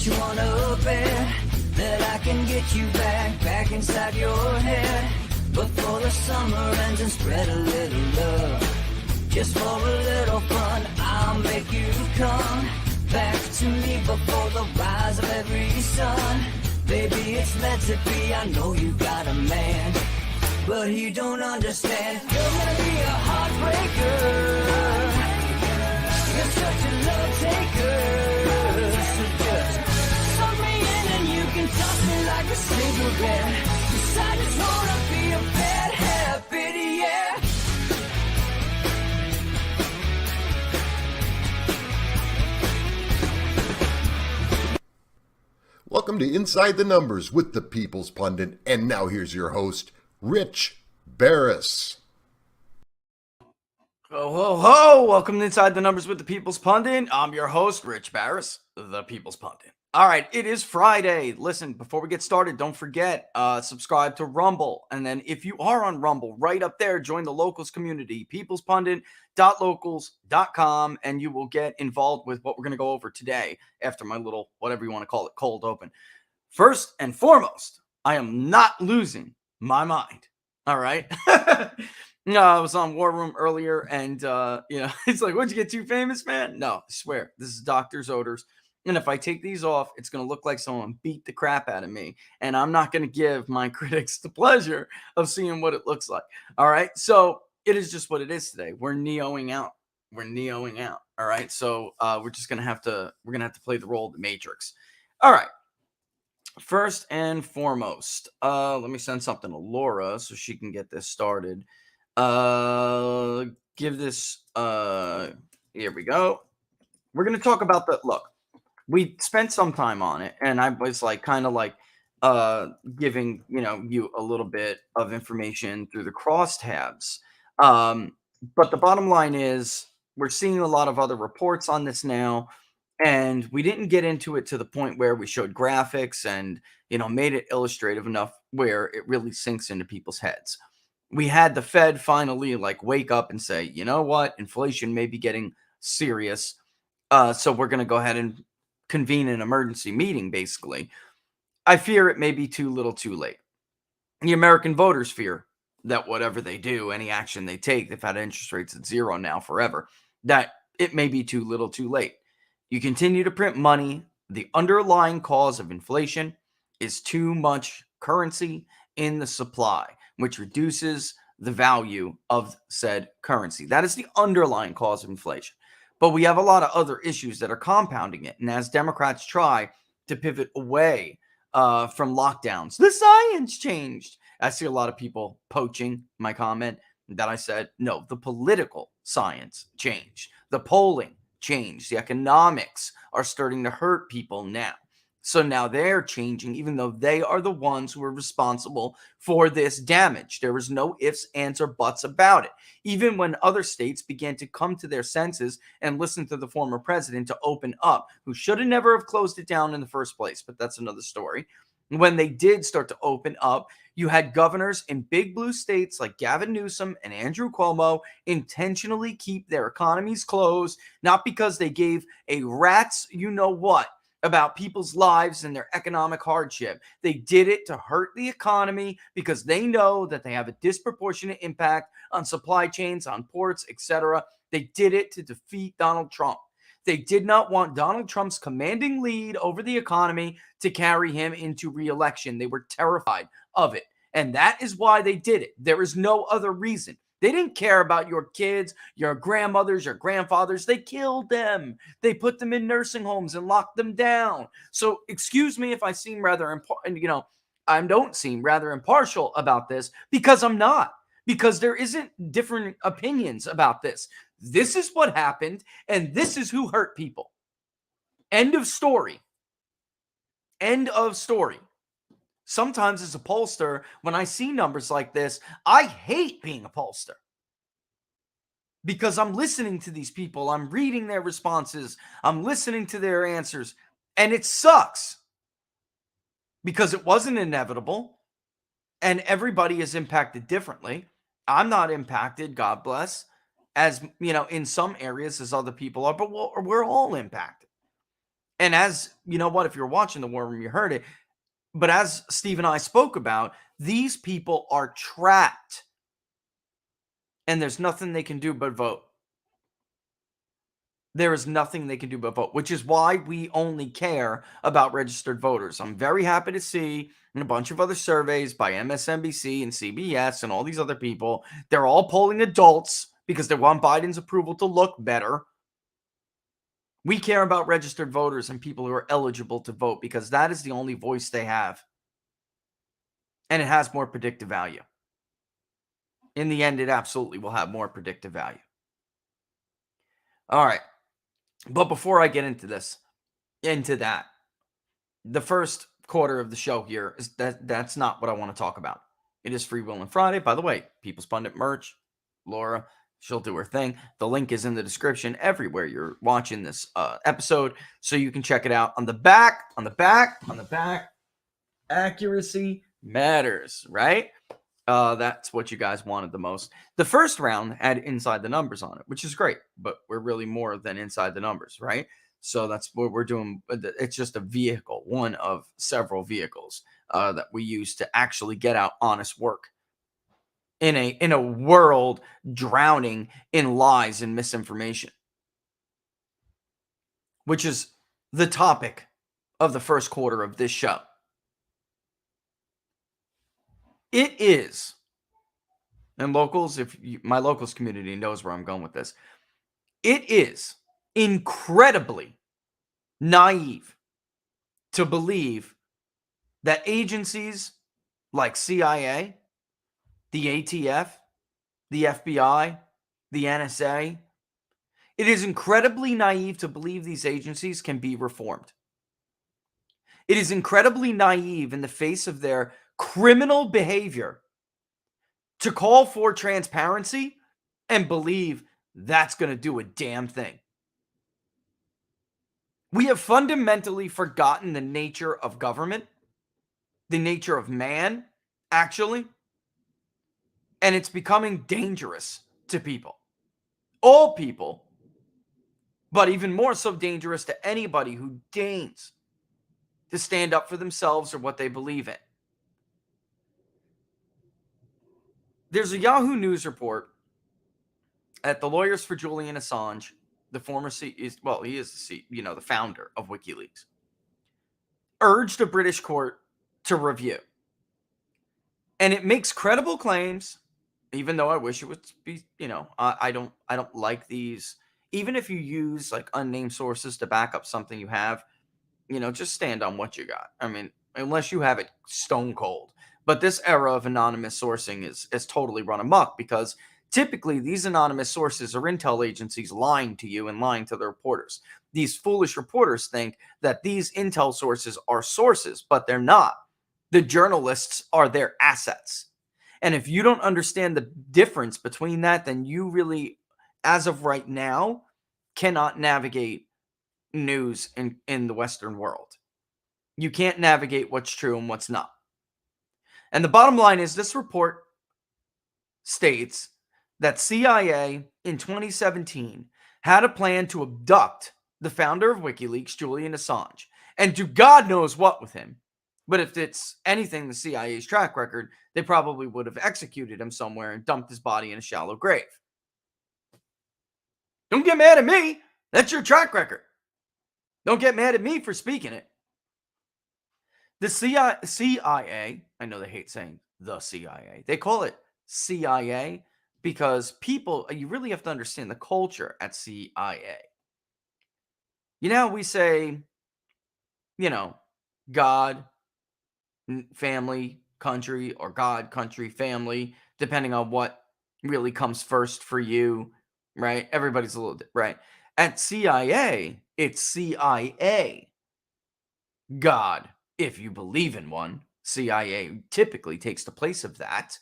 Unless you wanna bet that I can get you back inside your head before the summer ends and spread a little love. Just for a little fun, I'll make you come back to me before the rise of every sun. Baby, it's meant to be, I know you got a man, but he don't understand. You're gonna be a heartbreaker. You're such a love taker. So just suck me in and you can toss me like a cigarette. 'Cause I just wanna be a bad habit, yeah. Welcome to Inside the Numbers with the People's Pundit. And now here's your host, Rich Barris. Ho, ho, ho! Welcome to Inside the Numbers with the People's Pundit. I'm your host, Rich Barris, the People's Pundit. All right, it is Friday. Listen, before we get started, don't forget, subscribe to Rumble. And then if you are on Rumble, right up there, join the Locals community, peoplespundit.locals.com, and you will get involved with what we're going to go over today after my little, whatever you want to call it, cold open. First and foremost, I am not losing my mind. All right? No, I was on War Room earlier, and, it's like, what'd you get too famous, man? No, I swear, this is doctor's orders. And if I take these off, it's going to look like someone beat the crap out of me. And I'm not going to give my critics the pleasure of seeing what it looks like. All right. So it is just what it is today. We're neoing out. All right. So we're going to have to play the role of the Matrix. All right. First and foremost, let me send something to Laura so she can get this started. Give this, here we go. We're going to talk about look. We spent some time on it, and I was giving you a little bit of information through the crosstabs. But the bottom line is we're seeing a lot of other reports on this now, and we didn't get into it to the point where we showed graphics and made it illustrative enough where it really sinks into people's heads. We had the Fed finally wake up and say, you know what, inflation may be getting serious, so we're going to go ahead and convene an emergency meeting, basically. I fear it may be too little too late. The American voters fear that whatever they do, any action they take, they've had interest rates at zero now forever, that it may be too little too late. You continue to print money. The underlying cause of inflation is too much currency in the supply, which reduces the value of said currency. That is the underlying cause of inflation. But we have a lot of other issues that are compounding it. And as Democrats try to pivot away from lockdowns, the science changed. I see a lot of people poaching my comment that I said, no, the political science changed. The polling changed. The economics are starting to hurt people now. So now they're changing, even though they are the ones who are responsible for this damage. There was no ifs, ands, or buts about it. Even when other states began to come to their senses and listen to the former president to open up, who should have never have closed it down in the first place, but that's another story. When they did start to open up, you had governors in big blue states like Gavin Newsom and Andrew Cuomo intentionally keep their economies closed, not because they gave a rat's you-know-what about people's lives and their economic hardship. They did it to hurt the economy because they know that they have a disproportionate impact on supply chains, on ports, etc. They did it to defeat Donald Trump. They did not want Donald Trump's commanding lead over the economy to carry him into re-election. They were terrified of it. And that is why they did it. There is no other reason. They didn't care about your kids, your grandmothers, your grandfathers. They killed them. They put them in nursing homes and locked them down. So excuse me if I seem I don't seem rather impartial about this, because I'm not. Because there isn't different opinions about this. This is what happened, and this is who hurt people. End of story. End of story. Sometimes as a pollster, when I see numbers like this, I hate being a pollster. Because I'm listening to these people, I'm reading their responses, I'm listening to their answers, and it sucks. Because it wasn't inevitable, and everybody is impacted differently. I'm not impacted, God bless, as in some areas as other people are, but we're all impacted. And as you know what, if you're watching the War Room, you heard it. But as Steve and I spoke about, these people are trapped. And there's nothing they can do but vote. There is nothing they can do but vote, which is why we only care about registered voters. I'm very happy to see in a bunch of other surveys by MSNBC and CBS and all these other people, they're all polling adults because they want Biden's approval to look better. We care about registered voters and people who are eligible to vote because that is the only voice they have. And it has more predictive value. In the end, it absolutely will have more predictive value. All right. But before I get into that, the first quarter of the show here is that's not what I want to talk about. It is Freewheeling Friday. By the way, People's Pundit merch, Laura, she'll do her thing. The link is in the description everywhere you're watching this episode, so you can check it out. On the back, accuracy matters, right? That's what you guys wanted the most. The first round had Inside the Numbers on it, which is great, but we're really more than Inside the Numbers, right? So that's what we're doing. It's just a vehicle, one of several vehicles that we use to actually get out honest work in a world drowning in lies and misinformation, which is the topic of the first quarter of this show. It is, and locals, my locals community knows where I'm going with this. It is incredibly naive to believe that agencies like CIA, the ATF, the FBI, the NSA, it is incredibly naive to believe these agencies can be reformed. It is incredibly naive in the face of their criminal behavior to call for transparency and believe that's going to do a damn thing. We have fundamentally forgotten the nature of government, the nature of man, actually, and it's becoming dangerous to people. All people, but even more so dangerous to anybody who deigns to stand up for themselves or what they believe in. There's a Yahoo News report at the Lawyers for Julian Assange, the former he is the founder of WikiLeaks, urged a British court to review. And it makes credible claims, even though I wish it would be, I don't like these. Even if you use like unnamed sources to back up something you have, just stand on what you got. I mean, unless you have it stone cold. But this era of anonymous sourcing is totally run amok because typically these anonymous sources are intel agencies lying to you and lying to the reporters. These foolish reporters think that these intel sources are sources, but they're not. The journalists are their assets. And if you don't understand the difference between that, then you really, as of right now, cannot navigate news in the Western world. You can't navigate what's true and what's not. And the bottom line is this report states that CIA in 2017 had a plan to abduct the founder of WikiLeaks, Julian Assange, and do God knows what with him. But if it's anything the CIA's track record, they probably would have executed him somewhere and dumped his body in a shallow grave. Don't get mad at me. That's your track record. Don't get mad at me for speaking it. The CIA, I know they hate saying the CIA. They call it CIA because you really have to understand the culture at CIA. We say, God, family, country, or God, country, family, depending on what really comes first for you, right? Everybody's a little different, right? At CIA, it's CIA. God, if you believe in one. CIA typically takes the place of that.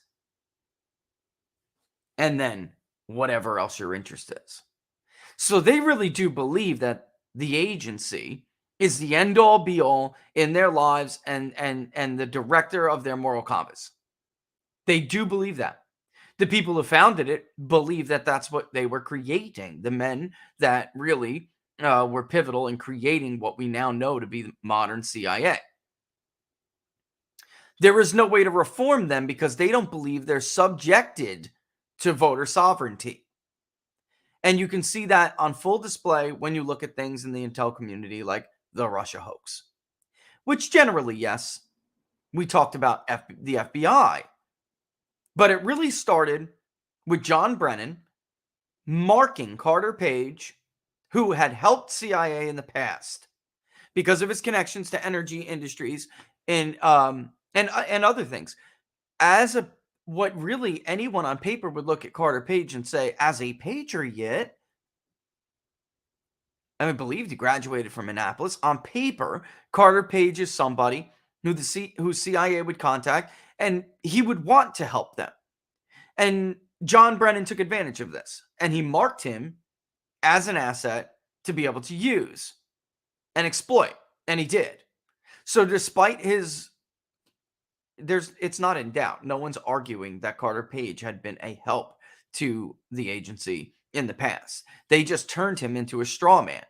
And then whatever else your interest is. So they really do believe that the agency is the end-all be-all in their lives and the director of their moral compass. They do believe that. The people who founded it believe that that's what they were creating. The men that really were pivotal in creating what we now know to be the modern CIA. There is no way to reform them because they don't believe they're subjected to voter sovereignty. And you can see that on full display when you look at things in the intel community like the Russia hoax, which generally, yes, we talked about the FBI, but it really started with John Brennan marking Carter Page, who had helped CIA in the past because of his connections to energy industries and other things, as what really anyone on paper would look at Carter Page and say, as a patriot. I believe he graduated from Annapolis. On paper, Carter Page is somebody who CIA would contact, and he would want to help them. And John Brennan took advantage of this, and he marked him as an asset to be able to use and exploit, and he did. So despite his, it's not in doubt. No one's arguing that Carter Page had been a help to the agency in the past. They just turned him into a straw man,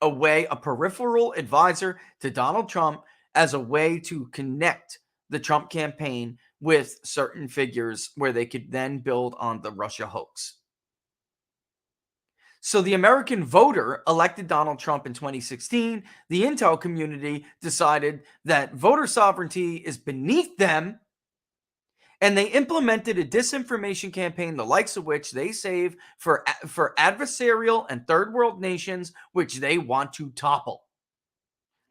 a peripheral advisor to Donald Trump, as a way to connect the Trump campaign with certain figures where they could then build on the Russia hoax. So the American voter elected Donald Trump in 2016. The intel community decided that voter sovereignty is beneath them, and they implemented a disinformation campaign, the likes of which they save for adversarial and third world nations, which they want to topple.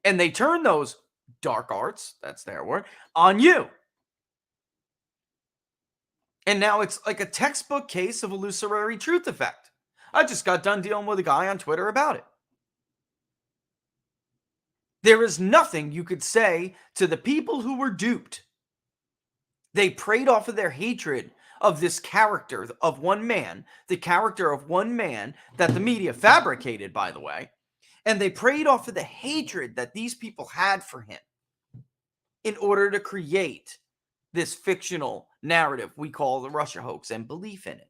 And they turn those dark arts, that's their word, on you. And now it's like a textbook case of illusory truth effect. I just got done dealing with a guy on Twitter about it. There is nothing you could say to the people who were duped. They preyed off of their hatred of this character of one man, the character of one man that the media fabricated, by the way. And they preyed off of the hatred that these people had for him in order to create this fictional narrative we call the Russia hoax and belief in it.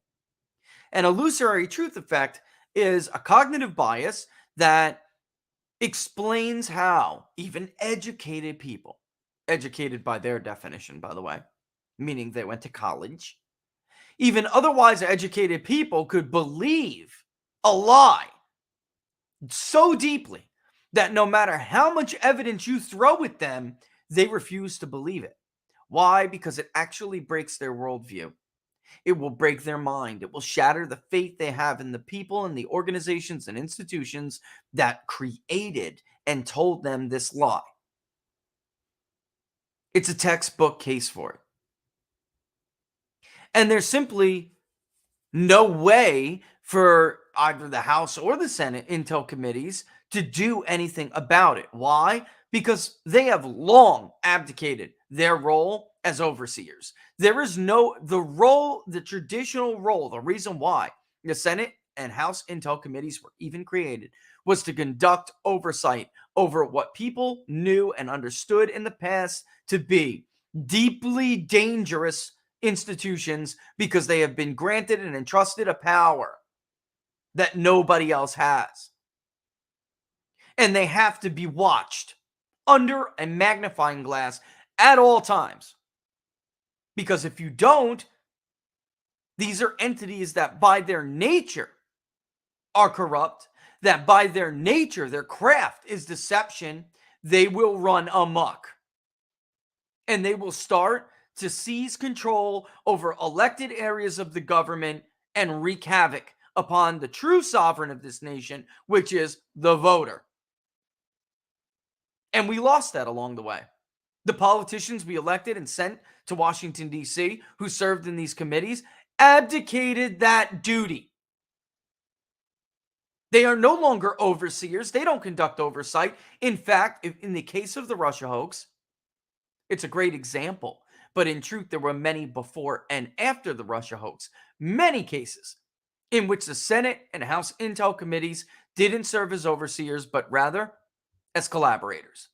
An illusory truth effect is a cognitive bias that explains how even educated people, educated by their definition, by the way, meaning they went to college, even otherwise educated people could believe a lie so deeply that no matter how much evidence you throw at them, they refuse to believe it. Why? Because it actually breaks their worldview. It will break their mind. It will shatter the faith they have in the people and the organizations and institutions that created and told them this lie. It's a textbook case for it. And there's simply no way for either the House or the Senate intel committees to do anything about it. Why? Because they have long abdicated their role as overseers. There is the traditional role, the reason why the Senate and House intel committees were even created was to conduct oversight over what people knew and understood in the past to be deeply dangerous institutions, because they have been granted and entrusted a power that nobody else has. And they have to be watched under a magnifying glass at all times. Because if you don't, these are entities that by their nature are corrupt, that by their nature, their craft is deception. They will run amok. And they will start to seize control over elected areas of the government and wreak havoc upon the true sovereign of this nation, which is the voter. And we lost that along the way. The politicians we elected and sent to Washington, D.C., who served in these committees, abdicated that duty. They are no longer overseers. They don't conduct oversight. In fact, in the case of the Russia hoax, it's a great example. But in truth, there were many before and after the Russia hoax. Many cases in which the Senate and House intel committees didn't serve as overseers, but rather as collaborators.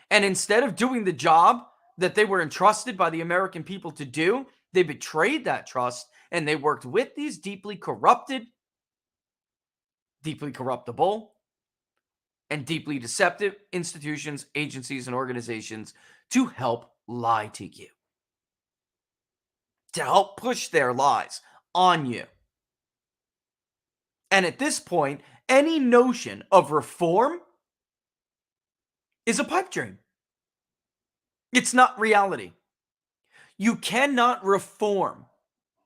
And instead of doing the job that they were entrusted by the American people to do, they betrayed that trust and they worked with these deeply corrupted, deeply corruptible, and deeply deceptive institutions, agencies, and organizations to help lie to you, to help push their lies on you. And at this point, any notion of reform is a pipe dream. It's not reality. You cannot reform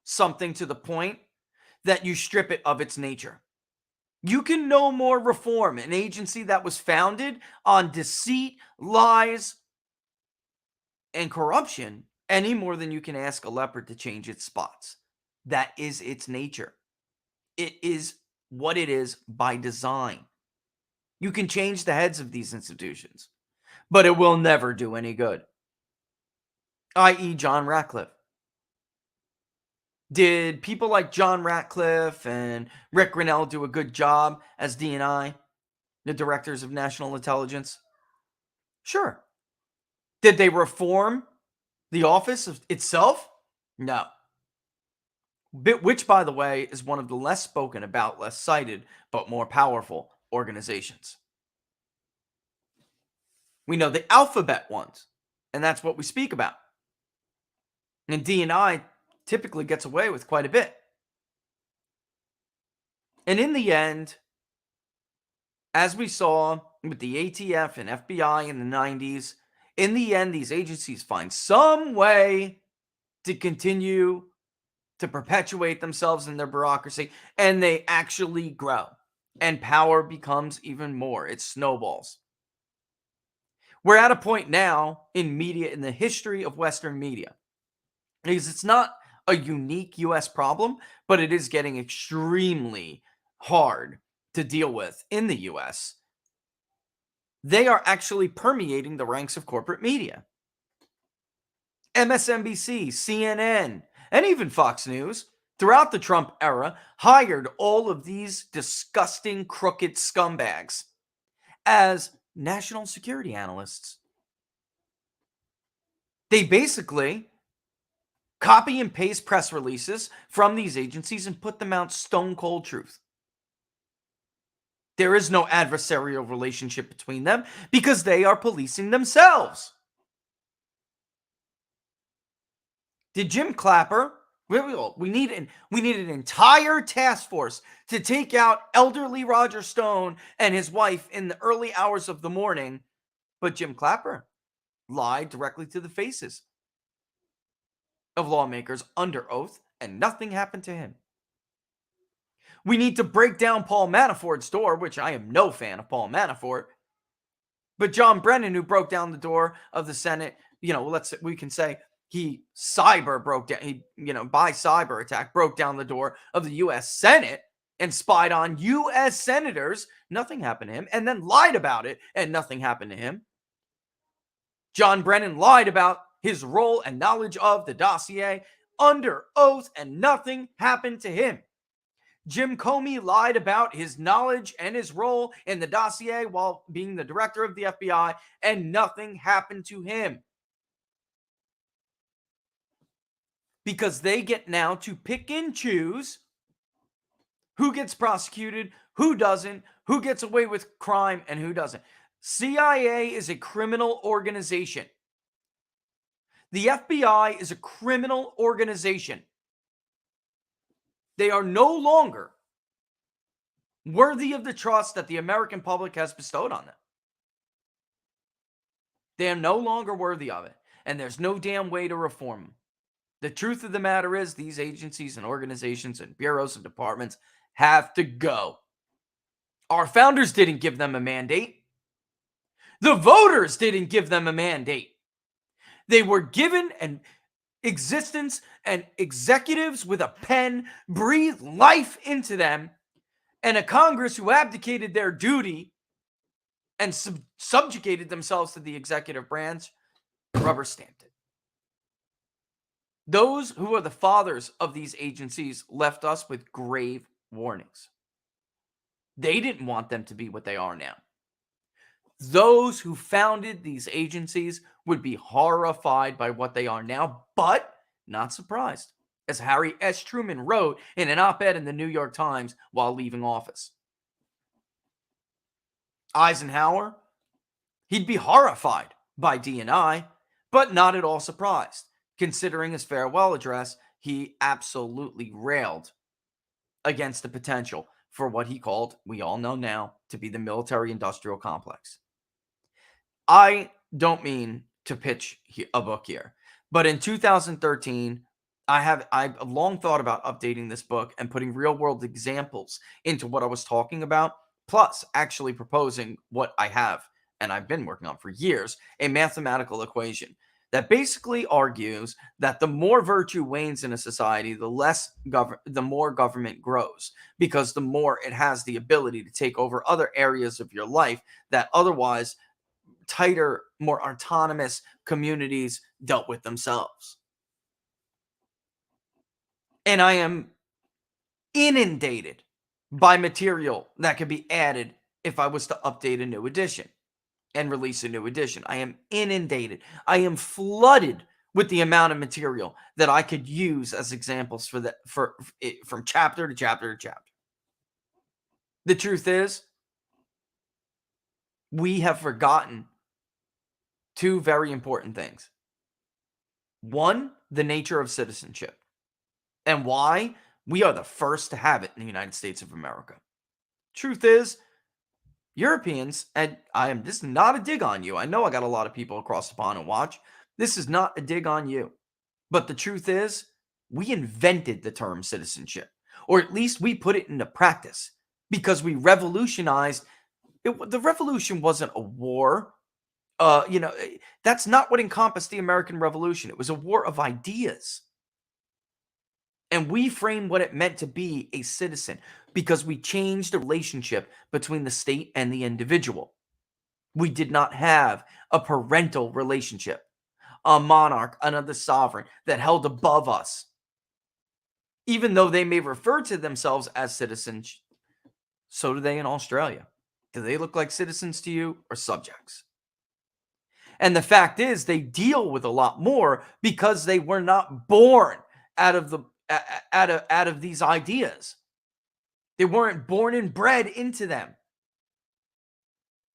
something to the point that you strip it of its nature. You can no more reform an agency that was founded on deceit, lies, and corruption any more than you can ask a leopard to change its spots. That is its nature. It is what it is by design. You can change the heads of these institutions, but it will never do any good. i.e. John Ratcliffe. Did people like John Ratcliffe and Rick Grinnell do a good job as DNI, the directors of national intelligence? Sure. Did they reform the office itself? No. Which, by the way, is one of the less spoken about, less cited, but more powerful organizations. We know the alphabet ones, and that's what we speak about. And DNI typically gets away with quite a bit. And in the end, as we saw with the ATF and FBI in the 90s, in the end, these agencies find some way to continue to perpetuate themselves in their bureaucracy, and they actually grow. And power becomes even more. It snowballs. We're at a point now in media, in the history of Western media, because it's not a unique US problem, but it is getting extremely hard to deal with in the US. They are actually permeating the ranks of corporate media. MSNBC, CNN, and even Fox News, throughout the Trump era, hired all of these disgusting, crooked scumbags as national security analysts. They basically copy and paste press releases from these agencies and put them out stone cold truth. There is no adversarial relationship between them because they are policing themselves. Did Jim Clapper? We need an entire task force to take out elderly Roger Stone and his wife in the early hours of the morning, but Jim Clapper lied directly to the faces of lawmakers under oath, and nothing happened to him. We need to break down Paul Manafort's door, which I am no fan of Paul Manafort, but John Brennan, who broke down the door of the Senate, we can say he broke down, by cyber attack, broke down the door of the U.S. Senate and spied on U.S. senators. Nothing happened to him, and then lied about it, and nothing happened to him. John Brennan lied about his role and knowledge of the dossier under oath, and nothing happened to him. Jim Comey lied about his knowledge and his role in the dossier while being the director of the FBI, and nothing happened to him. Because they get now to pick and choose who gets prosecuted, who doesn't, who gets away with crime, and who doesn't. CIA is a criminal organization. The FBI is a criminal organization. They are no longer worthy of the trust that the American public has bestowed on them. They are no longer worthy of it, and there's no damn way to reform them. The truth of the matter is these agencies and organizations and bureaus and departments have to go. Our founders didn't give them a mandate. The voters didn't give them a mandate. They were given an existence, and executives with a pen breathed life into them, and a Congress who abdicated their duty and subjugated themselves to the executive branch rubber stamped it. Those who are the fathers of these agencies left us with grave warnings. They didn't want them to be what they are now. Those who founded these agencies would be horrified by what they are now, but not surprised, as Harry S. Truman wrote in an op-ed in the New York Times while leaving office. Eisenhower, he'd be horrified by D&I, but not at all surprised. Considering his farewell address, he absolutely railed against the potential for what he called, we all know now, to be the military-industrial complex. I don't mean to pitch a book here, but in 2013, I've long thought about updating this book and putting real-world examples into what I was talking about, plus actually proposing what I have and I've been working on for years, a mathematical equation that basically argues that the more virtue wanes in a society, the more government grows, because the more it has the ability to take over other areas of your life that otherwise tighter, more autonomous communities dealt with themselves. And I am inundated by material that could be added if I was to update a new edition and release a new edition. I am inundated. I am flooded with the amount of material that I could use as examples from chapter to chapter to chapter. The truth is, we have forgotten two very important things. One, the nature of citizenship and why we are the first to have it in the United States of America. Truth is, Europeans, and this is not a dig on you. I know I got a lot of people across the pond and watch. This is not a dig on you. But the truth is, we invented the term citizenship, or at least we put it into practice because we revolutionized it. The revolution wasn't a war. That's not what encompassed the American Revolution. It was a war of ideas. And we framed what it meant to be a citizen because we changed the relationship between the state and the individual. We did not have a parental relationship, a monarch, another sovereign that held above us. Even though they may refer to themselves as citizens, so do they in Australia. Do they look like citizens to you or subjects? And the fact is, they deal with a lot more because they were not born out of these ideas. They weren't born and bred into them.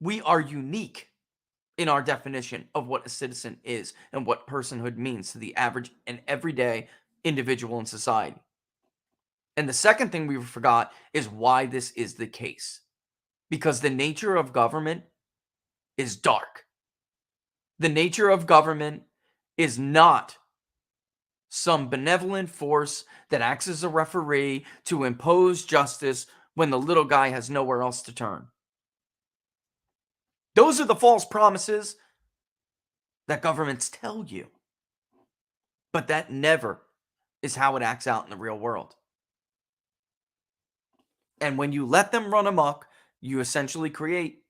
We are unique in our definition of what a citizen is and what personhood means to the average and everyday individual in society. And the second thing we forgot is why this is the case. Because the nature of government is dark. The nature of government is not some benevolent force that acts as a referee to impose justice when the little guy has nowhere else to turn. Those are the false promises that governments tell you. But that never is how it acts out in the real world. And when you let them run amok, you essentially create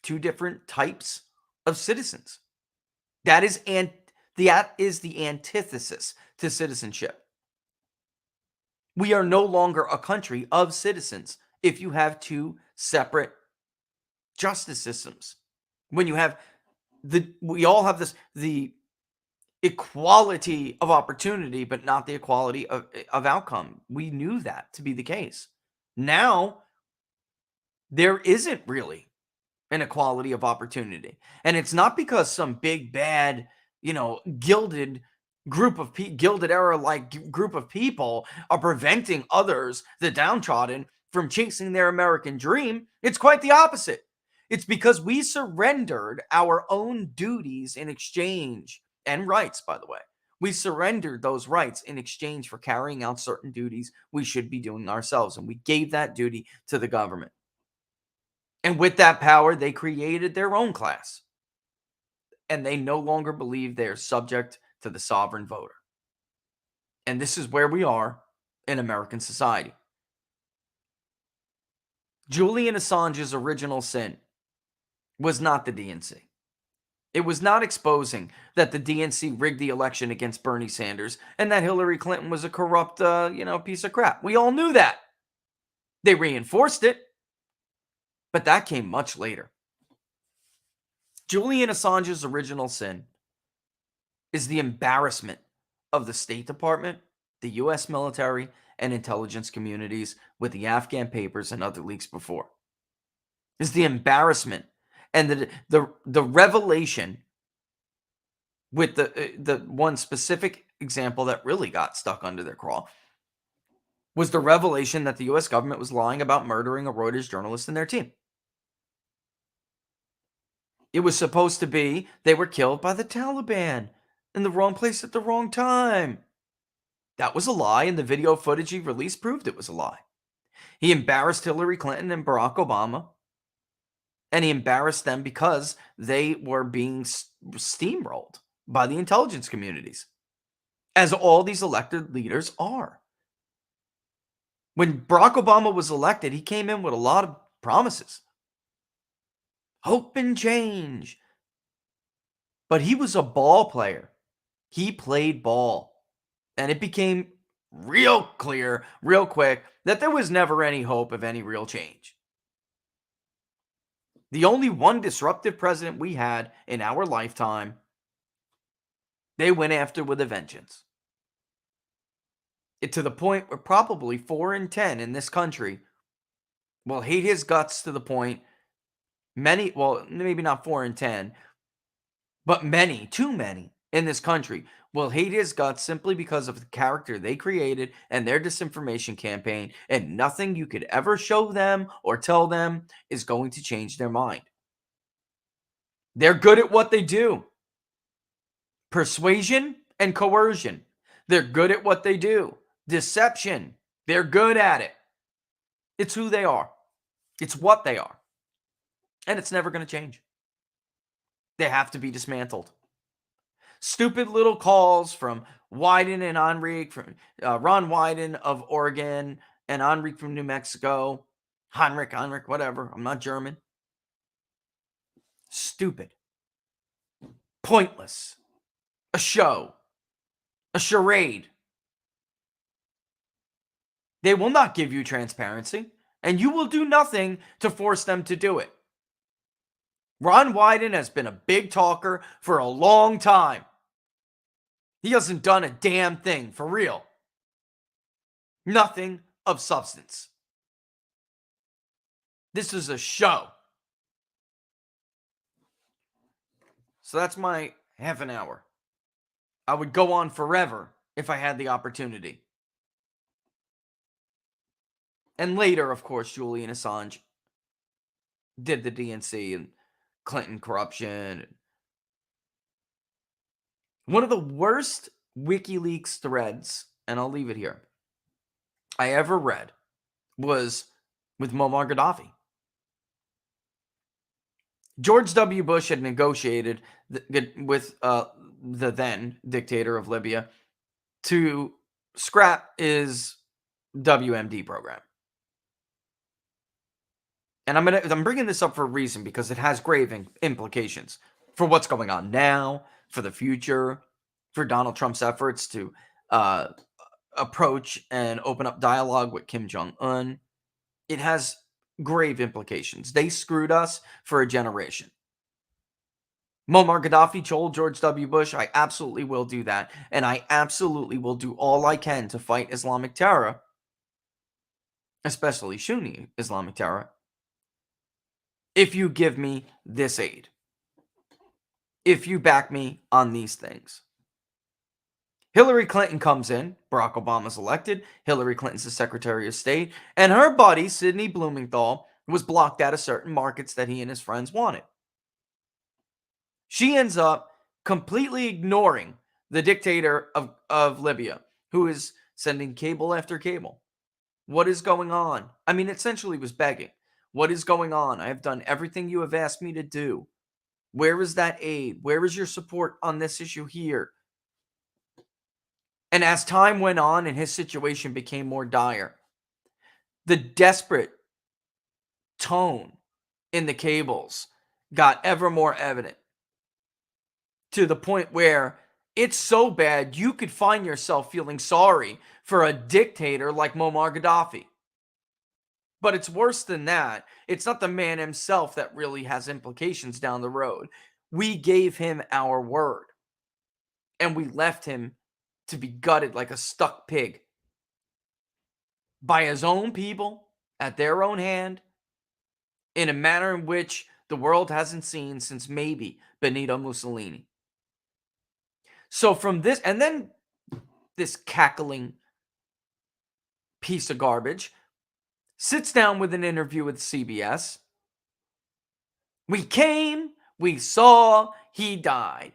two different types of citizens. That is the antithesis to citizenship. We are no longer a country of citizens if you have two separate justice systems. When you have we all have the equality of opportunity, but not the equality of outcome. We knew that to be the case. Now, there isn't really an equality of opportunity. And it's not because some big, bad, gilded era-like group of people are preventing others, the downtrodden, from chasing their American dream. It's quite the opposite. It's because we surrendered our own duties in exchange, and rights, by the way. We surrendered those rights in exchange for carrying out certain duties we should be doing ourselves. And we gave that duty to the government. And with that power, they created their own class. And they no longer believe they are subject to the sovereign voter. And this is where we are in American society. Julian Assange's original sin was not the DNC. It was not exposing that the DNC rigged the election against Bernie Sanders and that Hillary Clinton was a corrupt, piece of crap. We all knew that. They reinforced it, but that came much later. Julian Assange's original sin is the embarrassment of the State Department, the U.S. military, and intelligence communities with the Afghan papers and other leaks before. is the embarrassment and the revelation with the one specific example that really got stuck under their craw was the revelation that the US government was lying about murdering a Reuters journalist and their team. It was supposed to be they were killed by the Taliban in the wrong place at the wrong time. That was a lie, and the video footage he released proved it was a lie. He embarrassed Hillary Clinton and Barack Obama, and he embarrassed them because they were being steamrolled by the intelligence communities, as all these elected leaders are. When Barack Obama was elected, he came in with a lot of promises. Hope and change. But he was a ball player. He played ball. And it became real clear, real quick, that there was never any hope of any real change. The only one disruptive president we had in our lifetime, they went after with a vengeance. To the point where probably 4 in 10 in this country will hate his guts to the point many, well, maybe not 4 in 10, but many, too many in this country will hate his guts simply because of the character they created and their disinformation campaign, and nothing you could ever show them or tell them is going to change their mind. They're good at what they do. Persuasion and coercion. They're good at what they do. Deception. They're good at it. It's who they are. It's what they are. And it's never going to change. They have to be dismantled. Stupid little calls from Wyden and Enrique, from Ron Wyden of Oregon and Enrique from New Mexico. Heinrich, whatever. I'm not German. Stupid. Pointless. A show. A charade. They will not give you transparency, and you will do nothing to force them to do it. Ron Wyden has been a big talker for a long time. He hasn't done a damn thing, for real. Nothing of substance. This is a show. So that's my half an hour. I would go on forever if I had the opportunity. And later, of course, Julian Assange did the DNC and Clinton corruption. One of the worst WikiLeaks threads, and I'll leave it here, I ever read was with Muammar Gaddafi. George W. Bush had negotiated with the then dictator of Libya to scrap his WMD program. And I'm bringing this up for a reason, because it has grave implications for what's going on now, for the future, for Donald Trump's efforts to approach and open up dialogue with Kim Jong-un. It has grave implications. They screwed us for a generation. Muammar Gaddafi told George W. Bush, I absolutely will do that, and I absolutely will do all I can to fight Islamic terror, especially Sunni Islamic terror, if you give me this aid, if you back me on these things. Hillary Clinton comes in, Barack Obama's elected, Hillary Clinton's the Secretary of State, and her buddy, Sidney Blumenthal, was blocked out of certain markets that he and his friends wanted. She ends up completely ignoring the dictator of Libya, who is sending cable after cable. What is going on? I mean, essentially was begging. What is going on? I have done everything you have asked me to do. Where is that aid? Where is your support on this issue here? And as time went on and his situation became more dire, the desperate tone in the cables got ever more evident, to the point where it's so bad you could find yourself feeling sorry for a dictator like Muammar Gaddafi. But it's worse than that. It's not the man himself that really has implications down the road. We gave him our word, and we left him to be gutted like a stuck pig by his own people, at their own hand, in a manner in which the world hasn't seen since maybe Benito Mussolini. So from this, and then this cackling piece of garbage sits down with an interview with CBS. We came, we saw, he died.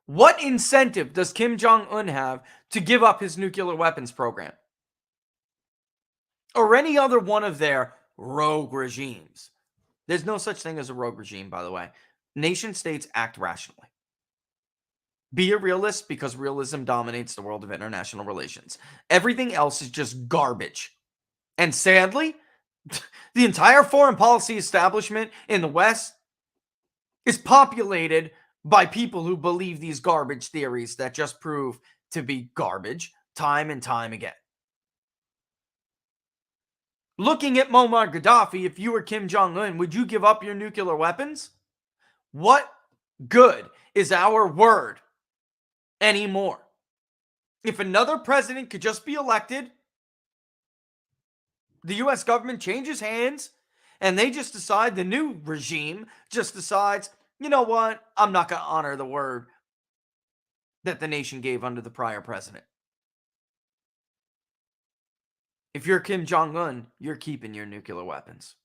What incentive does Kim Jong-un have to give up his nuclear weapons program? Or any other one of their rogue regimes? There's no such thing as a rogue regime, by the way. Nation states act rationally. Be a realist, because realism dominates the world of international relations. Everything else is just garbage. And sadly, the entire foreign policy establishment in the West is populated by people who believe these garbage theories that just prove to be garbage time and time again. Looking at Muammar Gaddafi, if you were Kim Jong-un, would you give up your nuclear weapons? What good is our word anymore? If another president could just be elected, the US government changes hands, and they just decide, the new regime just decides, you know what, I'm not going to honor the word that the nation gave under the prior president. If you're Kim Jong-un, you're keeping your nuclear weapons.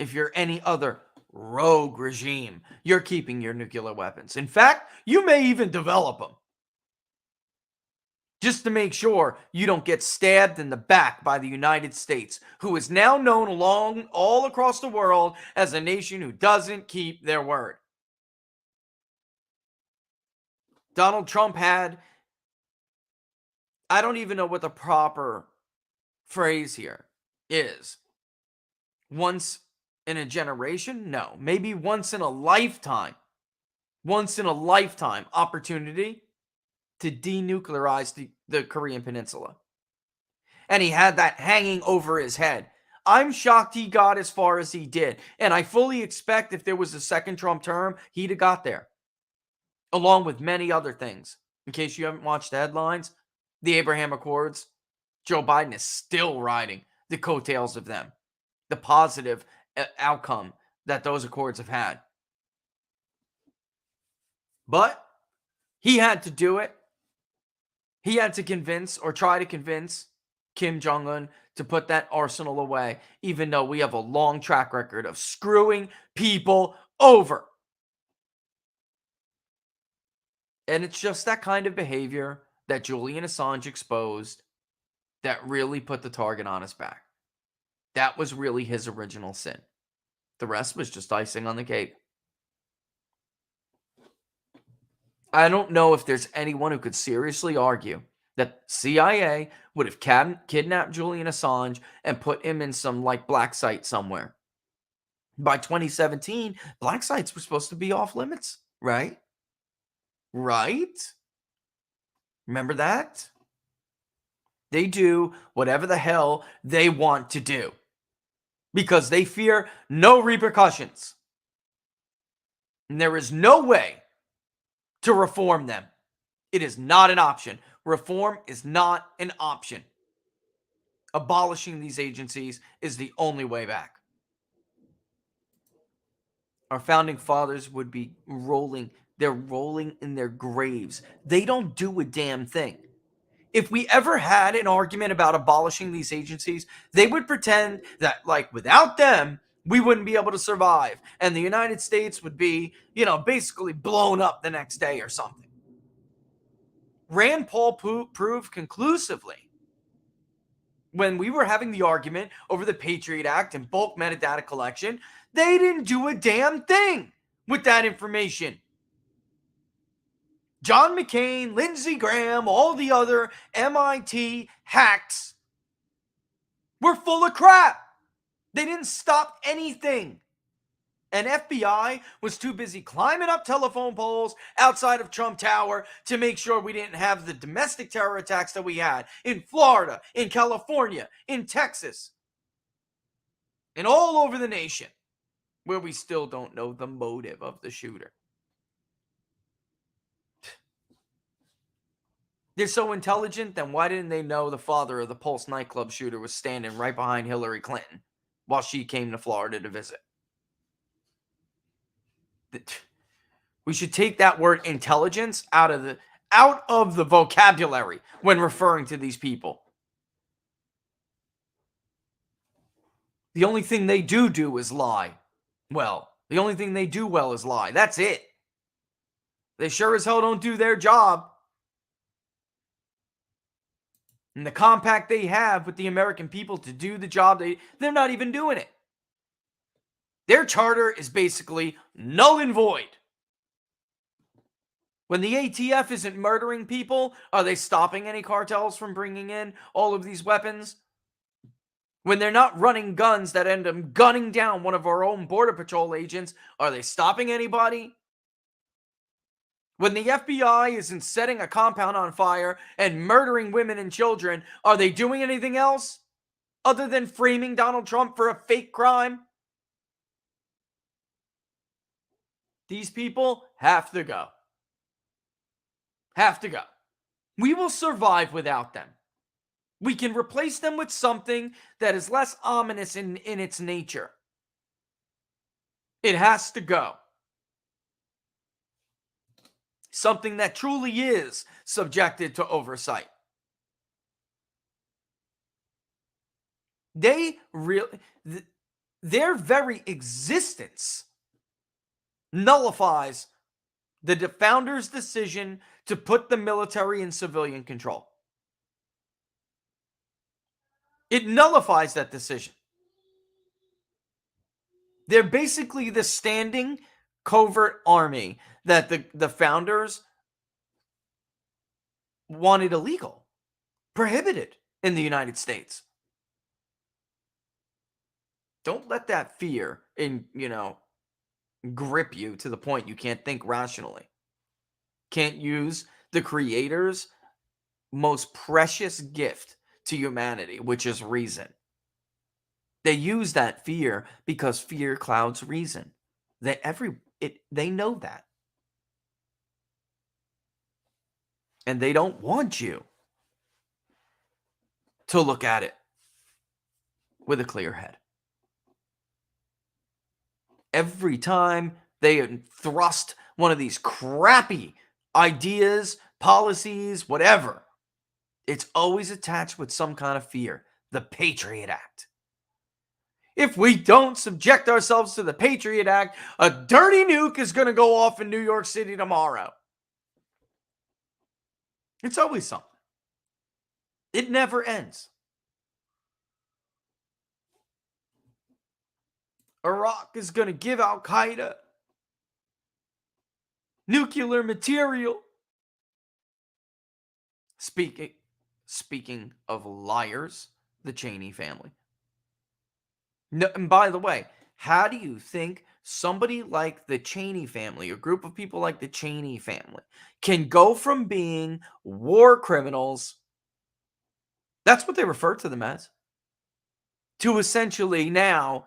If you're any other rogue regime, you're keeping your nuclear weapons. In fact, you may even develop them, just to make sure you don't get stabbed in the back by the United States, who is now known all across the world as a nation who doesn't keep their word. Donald Trump had, I don't even know what the proper phrase here is. Once in a generation? No. Maybe once in a lifetime. Once in a lifetime opportunity to denuclearize the Korean Peninsula. And he had that hanging over his head. I'm shocked he got as far as he did. And I fully expect if there was a second Trump term, he'd have got there. Along with many other things. In case you haven't watched the headlines, the Abraham Accords, Joe Biden is still riding the coattails of them. The positive outcome that those accords have had. But he had to do it. He had to convince, or try to convince, Kim Jong-un to put that arsenal away, even though we have a long track record of screwing people over. And it's just that kind of behavior that Julian Assange exposed that really put the target on his back. That was really his original sin. The rest was just icing on the cake. I don't know if there's anyone who could seriously argue that CIA would have kidnapped Julian Assange and put him in some black site somewhere. By 2017, black sites were supposed to be off limits, right? Right? Remember that? They do whatever the hell they want to do because they fear no repercussions. And there is no way to reform them. It is not an option. Reform is not an option. Abolishing these agencies is the only way back. Our founding fathers would be rolling. They're rolling in their graves. They don't do a damn thing. If we ever had an argument about abolishing these agencies, they would pretend that, without them, we wouldn't be able to survive. And the United States would be, basically blown up the next day or something. Rand Paul proved conclusively, when we were having the argument over the Patriot Act and bulk metadata collection, they didn't do a damn thing with that information. John McCain, Lindsey Graham, all the other MIT hacks were full of crap. They didn't stop anything. And FBI was too busy climbing up telephone poles outside of Trump Tower to make sure we didn't have the domestic terror attacks that we had in Florida, in California, in Texas, and all over the nation, where we still don't know the motive of the shooter. They're so intelligent, then why didn't they know the father of the Pulse nightclub shooter was standing right behind Hillary Clinton while she came to Florida to visit? We should take that word intelligence out of the vocabulary when referring to these people. The only thing they do is lie. Well, the only thing they do well is lie. That's it. They sure as hell don't do their job. And the compact they have with the American people to do the job, they're not even doing it. Their charter is basically null and void. When the ATF isn't murdering people, are they stopping any cartels from bringing in all of these weapons? When they're not running guns that end up gunning down one of our own Border Patrol agents, are they stopping anybody? When the FBI isn't setting a compound on fire and murdering women and children, are they doing anything else other than framing Donald Trump for a fake crime? These people have to go. Have to go. We will survive without them. We can replace them with something that is less ominous in its nature. It has to go. Something that truly is subjected to oversight. Their very existence nullifies the founders' decision to put the military in civilian control. It nullifies that decision. They're basically the standing covert army that the founders wanted illegal, prohibited in the United States. Don't let that fear grip you to the point you can't think rationally. Can't use the Creator's most precious gift to humanity, which is reason. They use that fear because fear clouds reason. They know that. And they don't want you to look at it with a clear head. Every time they thrust one of these crappy ideas, policies, whatever, it's always attached with some kind of fear. The Patriot Act. If we don't subject ourselves to the Patriot Act, a dirty nuke is going to go off in New York City tomorrow. It's always something. It never ends. Iraq is going to give Al-Qaeda nuclear material. Speaking of liars, the Cheney family. No, and by the way, how do you think somebody like the Cheney family, a group of people like the Cheney family, can go from being war criminals, that's what they refer to them as, to essentially now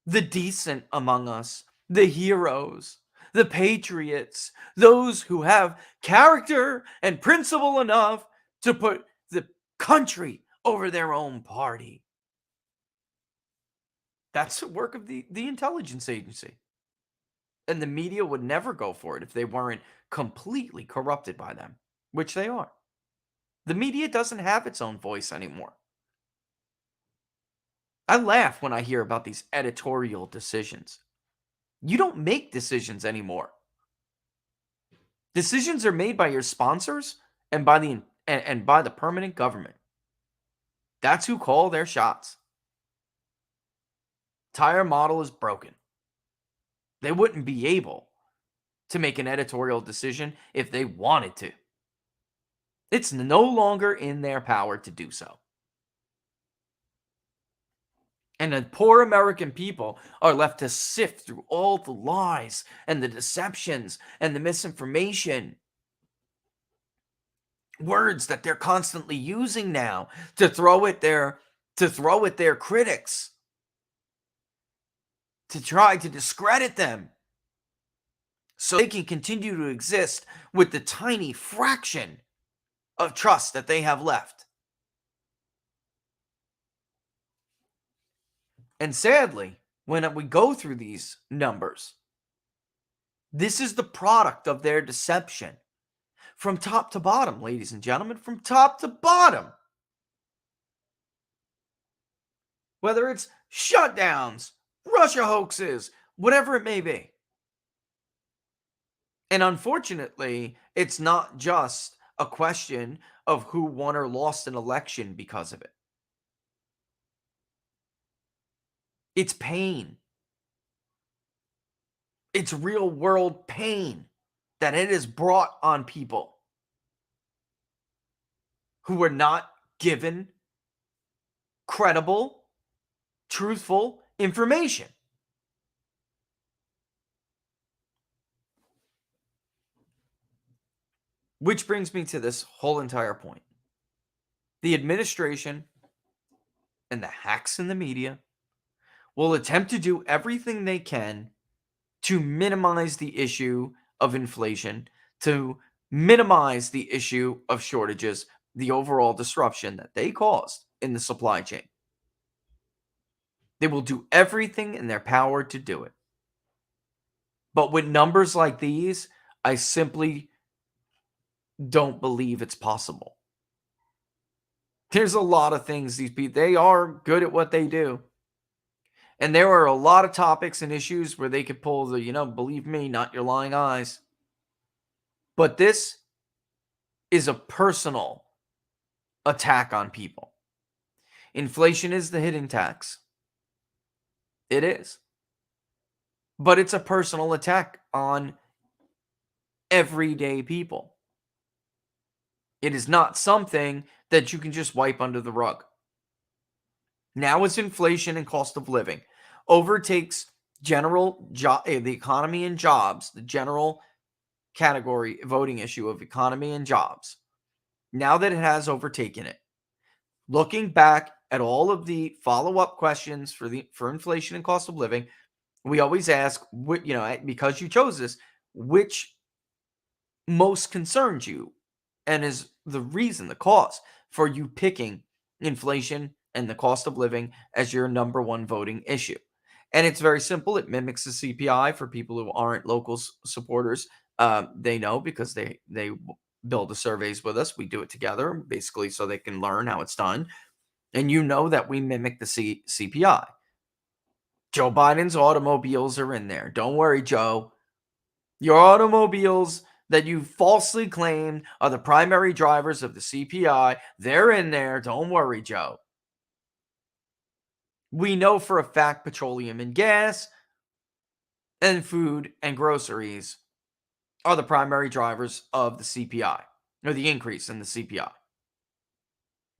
the decent among us, the heroes, the patriots, those who have character and principle enough to put the country over their own party? That's the work of the intelligence agency. And the media would never go for it if they weren't completely corrupted by them, which they are. The media doesn't have its own voice anymore. I laugh when I hear about these editorial decisions. You don't make decisions anymore. Decisions are made by your sponsors and by the permanent government. That's who call their shots. Entire model is broken. They wouldn't be able to make an editorial decision if they wanted to. It's no longer in their power to do so. And the poor American people are left to sift through all the lies and the deceptions and the misinformation. Words that they're constantly using now to throw at their critics, to try to discredit them, so they can continue to exist with the tiny fraction of trust that they have left. And sadly, when we go through these numbers, this is the product of their deception from top to bottom, ladies and gentlemen, from top to bottom. Whether it's shutdowns, Russia hoaxes, whatever it may be. And unfortunately, it's not just a question of who won or lost an election because of it. It's pain. It's real world pain that it has brought on people who were not given credible, truthful information. Which brings me to this whole entire point. The administration and the hacks in the media will attempt to do everything they can to minimize the issue of inflation, to minimize the issue of shortages, the overall disruption that they caused in the supply chain. They will do everything in their power to do it. But with numbers like these, I simply don't believe it's possible. There's a lot of things these people, they are good at what they do. And there are a lot of topics and issues where they could pull the, believe me, not your lying eyes. But this is a personal attack on people. Inflation is the hidden tax. It is. But it's a personal attack on everyday people. It is not something that you can just wipe under the rug. Now as inflation and cost of living overtakes the economy and jobs, the general category voting issue of economy and jobs, now that it has overtaken it, looking back at all of the follow-up questions for inflation and cost of living, we always ask, because you chose this, which most concerns you and is the reason, the cause for you picking inflation and the cost of living as your number one voting issue. And it's very simple. It mimics the CPI for people who aren't local supporters. They know because they build the surveys with us. We do it together, basically, so they can learn how it's done. And you know that we mimic the CPI. Joe Biden's automobiles are in there. Don't worry, Joe. Your automobiles that you falsely claimed are the primary drivers of the CPI, they're in there. Don't worry, Joe. We know for a fact petroleum and gas and food and groceries are the primary drivers of the CPI, or the increase in the CPI.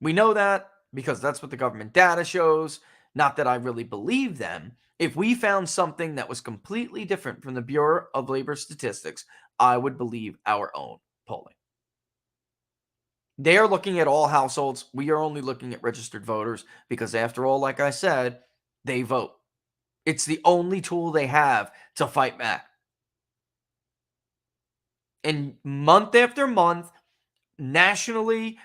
We know that because that's what the government data shows. Not that I really believe them. If we found something that was completely different from the Bureau of Labor Statistics, I would believe our own polling. They are looking at all households. We are only looking at registered voters because, after all, like I said, they vote. It's the only tool they have to fight back. And month after month, nationally,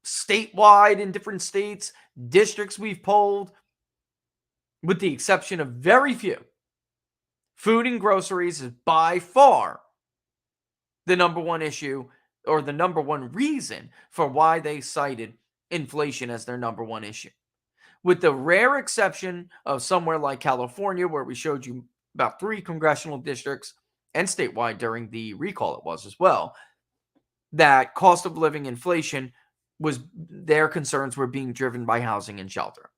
statewide, in different states, districts we've polled, with the exception of very few, food and groceries is by far the number one issue, or the number one reason for why they cited inflation as their number one issue. With the rare exception of somewhere like California, where we showed you about 3 congressional districts, and statewide during the recall it was as well, that cost of living inflation was, their concerns were being driven by housing and shelter.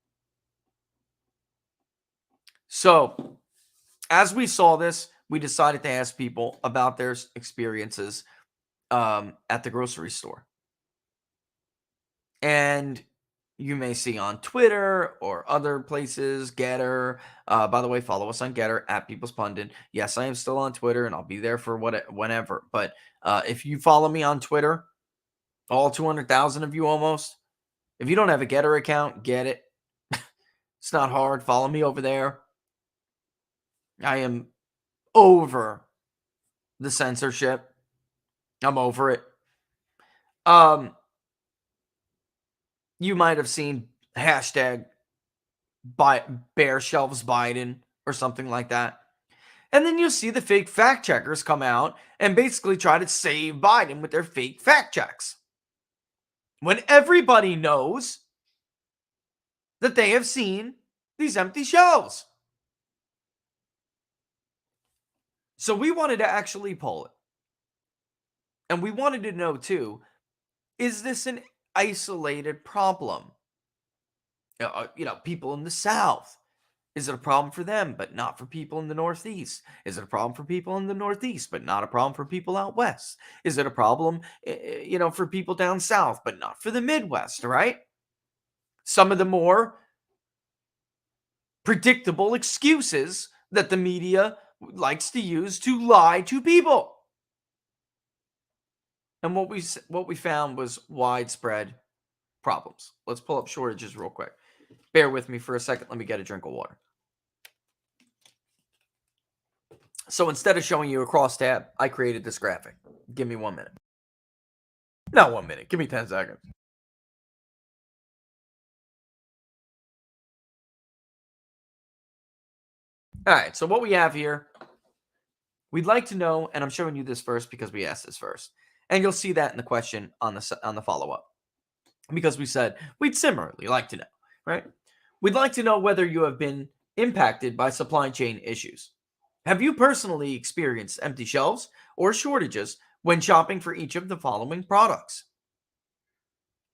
So, as we saw this, we decided to ask people about their experiences at the grocery store. And you may see on Twitter or other places, Getter. By the way, follow us on Getter at People's Pundit. Yes, I am still on Twitter, and I'll be there for whenever. But if you follow me on Twitter, all 200,000 of you almost, if you don't have a Getter account, get it. It's not hard. Follow me over there. I am over the censorship. I'm over it. You might have seen hashtag bare shelves Biden or something like that. And then you'll see the fake fact checkers come out and basically try to save Biden with their fake fact checks. When everybody knows that they have seen these empty shelves. So we wanted to actually poll it. And we wanted to know too, is this an isolated problem? People in the South. Is it a problem for them, but not for people in the Northeast? Is it a problem for people in the Northeast, but not a problem for people out West? Is it a problem, for people down South, but not for the Midwest, right? Some of the more predictable excuses that the media likes to use to lie to people. And what we found was widespread problems. Let's pull up shortages real quick. Bear with me for a second. Let me get a drink of water. So instead of showing you a crosstab, I created this graphic. Give me 1 minute. Not 1 minute. Give me 10 seconds. All right. So what we have here, we'd like to know, and I'm showing you this first because we asked this first, and you'll see that in the question on the follow-up, because we said we'd similarly like to know, right? We'd like to know whether you have been impacted by supply chain issues. Have you personally experienced empty shelves or shortages when shopping for each of the following products?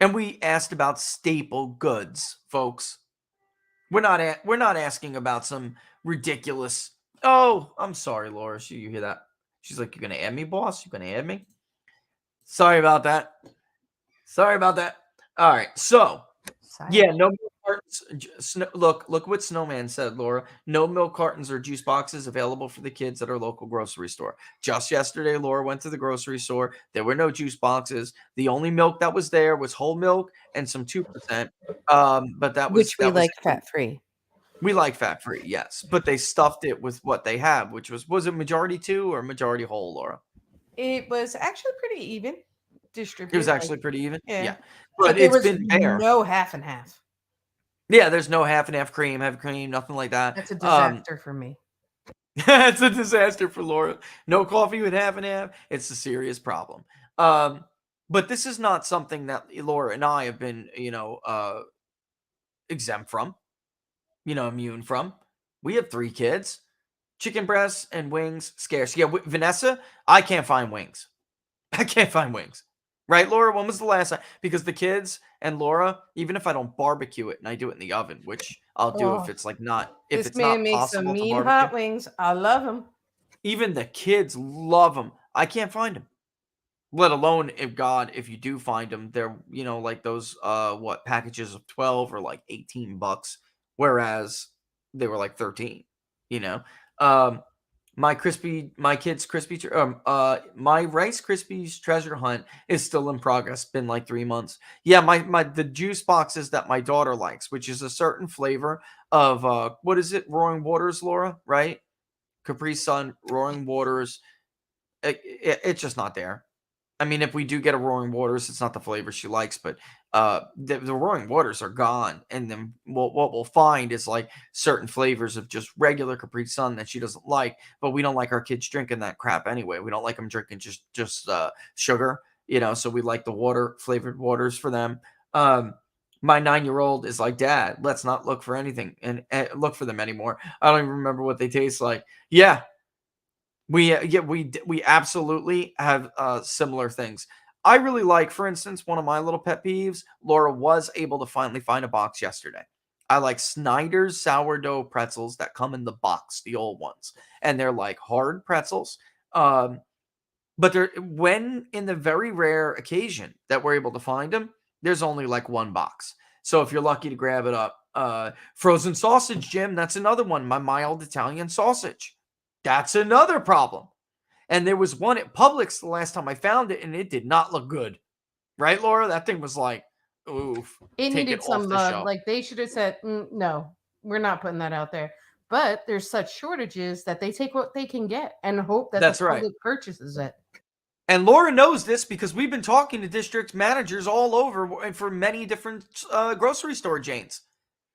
And we asked about staple goods, folks. We're not asking about some ridiculous. Oh, I'm sorry, Laura. You hear that? She's like, "You're gonna add me, boss? You're gonna add me?" Sorry about that. All right, so yeah, no milk cartons. Look what Snowman said, Laura. No milk cartons or juice boxes available for the kids at our local grocery store. Just yesterday, Laura went to the grocery store. There were no juice boxes. The only milk that was there was whole milk and some 2%. But Which we like it. fat-free. We like fat-free, yes. But they stuffed it with what they have, which was it majority 2 or majority whole, Laura? It was actually pretty even distributed. It was actually pretty even. Yeah. But it's been bare. No half and half. Yeah, there's no half and half cream, nothing like that. That's a disaster for me. It's a disaster for Laura. No coffee with half and half. It's a serious problem. But this is not something that Laura and I have been, exempt from, immune from. We have 3 kids. Chicken breasts and wings, scarce. Yeah, Vanessa, I can't find wings. Right, Laura? When was the last time? Because the kids and Laura, even if I don't barbecue it and I do it in the oven, which I'll do if it's like not, if it's not possible to barbecue. This man makes some mean hot wings. I love them. Even the kids love them. I can't find them. Let alone, if you do find them, they're, like those, packages of 12 or like $18, whereas they were like 13, my Rice Krispies treasure hunt is still in progress. Been like 3 months. Yeah, the juice boxes that my daughter likes, which is a certain flavor of what is it? Roaring Waters, Laura, right? Capri Sun, Roaring Waters. It's just not there. I mean, if we do get a Roaring Waters, it's not the flavor she likes, but the Roaring Waters are gone. And then what we'll find is like certain flavors of just regular Capri Sun that she doesn't like, but we don't like our kids drinking that crap anyway. We don't like them drinking just sugar, so we like the flavored waters for them. My 9-year-old is like, "Dad, let's not look for anything and look for them anymore. I don't even remember what they taste like." Yeah. We absolutely have similar things. I really like, for instance, one of my little pet peeves. Laura was able to finally find a box yesterday. I like Snyder's sourdough pretzels that come in the box, the old ones, and they're like hard pretzels. But when in the very rare occasion that we're able to find them, there's only like one box. So if you're lucky to grab it up, frozen sausage, Jim, that's another one. My mild Italian sausage. That's another problem. And there was one at Publix the last time I found it, and it did not look good. Right, Laura? That thing was like, oof. It needed some love. Like they should have said, no, we're not putting that out there. But there's such shortages that they take what they can get and hope that the public purchases it. And Laura knows this because we've been talking to district managers all over and for many different grocery store chains.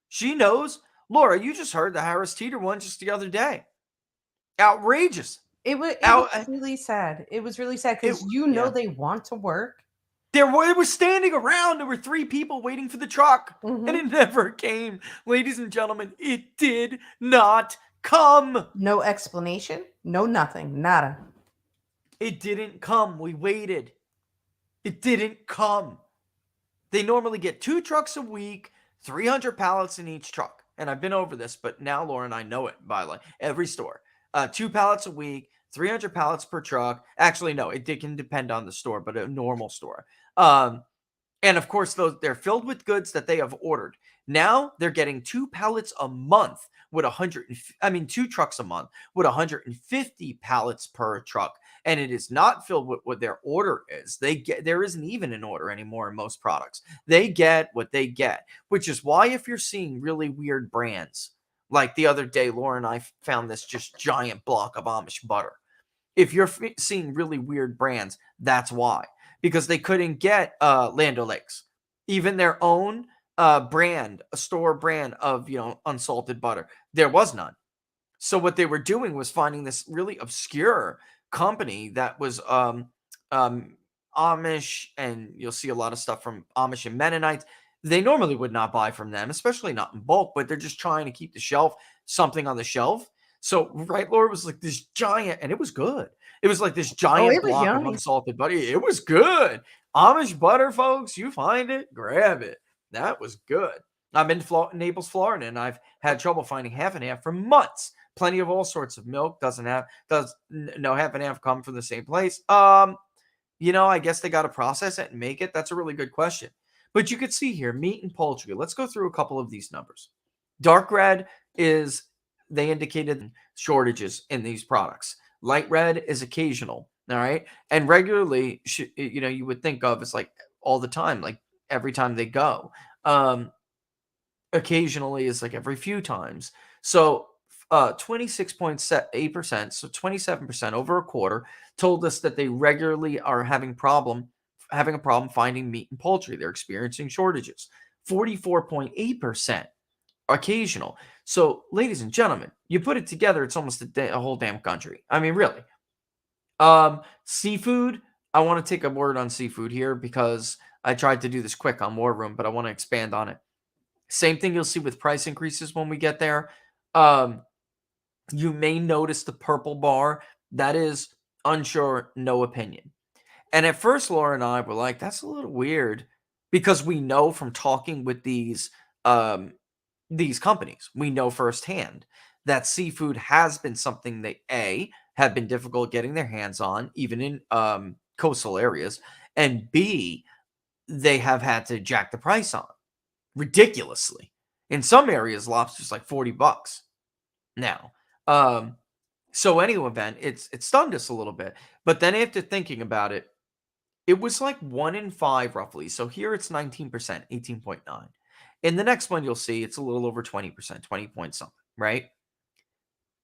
She knows. Laura, you just heard the Harris Teeter one just the other day. Outrageous. It was really sad. It was really sad because they want to work. It was standing around. There were 3 people waiting for the truck, and it never came. Ladies and gentlemen, it did not come. No explanation. No nothing. Nada. It didn't come. We waited. It didn't come. They normally get 2 trucks a week, 300 pallets in each truck. And I've been over this, but now Laura and I know it by like every store. 2 pallets a week, 300 pallets per truck. Actually, no, it can depend on the store, but a normal store. And of course, they're filled with goods that they have ordered. Now they're getting 2 pallets a month with 2 trucks a month with 150 pallets per truck. And it is not filled with what their order is. There isn't even an order anymore in most products. They get what they get, which is why if you're seeing really weird brands, like the other day, Laura and I found this just giant block of Amish butter. If you're seeing really weird brands, that's why. Because they couldn't get Land O'Lakes, even their own brand, a store brand of unsalted butter. There was none. So what they were doing was finding this really obscure company that was Amish, and you'll see a lot of stuff from Amish and Mennonites. They normally would not buy from them, especially not in bulk, but they're just trying to keep something on the shelf. So, right, Laura, was like this giant, and it was good. It was like this giant block of unsalted butter. It was good. Amish butter, folks, you find it, grab it. That was good. I'm in Naples, Florida, and I've had trouble finding half and half for months. Plenty of all sorts of milk. Half and half come from the same place. I guess they got to process it and make it. That's a really good question. But you could see here, meat and poultry. Let's go through a couple of these numbers. Dark red is, they indicated shortages in these products. Light red is occasional, all right? And regularly, you would think of as like all the time, like every time they go. Occasionally is like every few times. So 26.8%, so 27% over a quarter, told us that they regularly are having a problem finding meat and poultry. They're experiencing shortages. 44.8% occasional. So, ladies and gentlemen, you put it together, it's almost a whole damn country. I mean, really. Seafood, I want to take a word on seafood here because I tried to do this quick on War Room, but I want to expand on it. Same thing you'll see with price increases when we get there. You may notice the purple bar. That is unsure, no opinion. And at first, Laura and I were like, that's a little weird because we know from talking with these companies, we know firsthand that seafood has been something they, have been difficult getting their hands on, even in coastal areas, and B, they have had to jack the price on ridiculously. In some areas, lobster's like $40 now. So any event, it stunned us a little bit. But then after thinking about it, it was like 1 in 5 roughly. So here it's 19%, 18.9. In the next one, you'll see it's a little over 20%, 20 point something, right?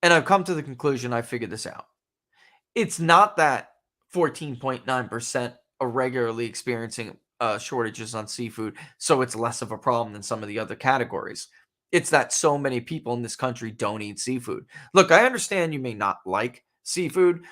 And I've come to the conclusion, I figured this out. It's not that 14.9% are regularly experiencing shortages on seafood, so it's less of a problem than some of the other categories. It's that so many people in this country don't eat seafood. Look, I understand you may not like seafood,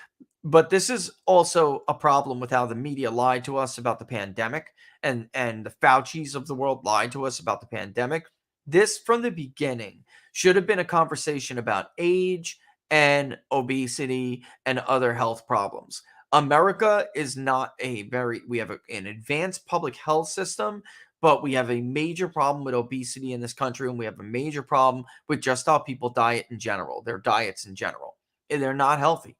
but this is also a problem with how the media lied to us about the pandemic, and the Faucis of the world lied to us about the pandemic. This, from the beginning, should have been a conversation about age and obesity and other health problems. America is not we have an advanced public health system, but we have a major problem with obesity in this country, and we have a major problem with just how people diet in general, their diets in general. And they're not healthy.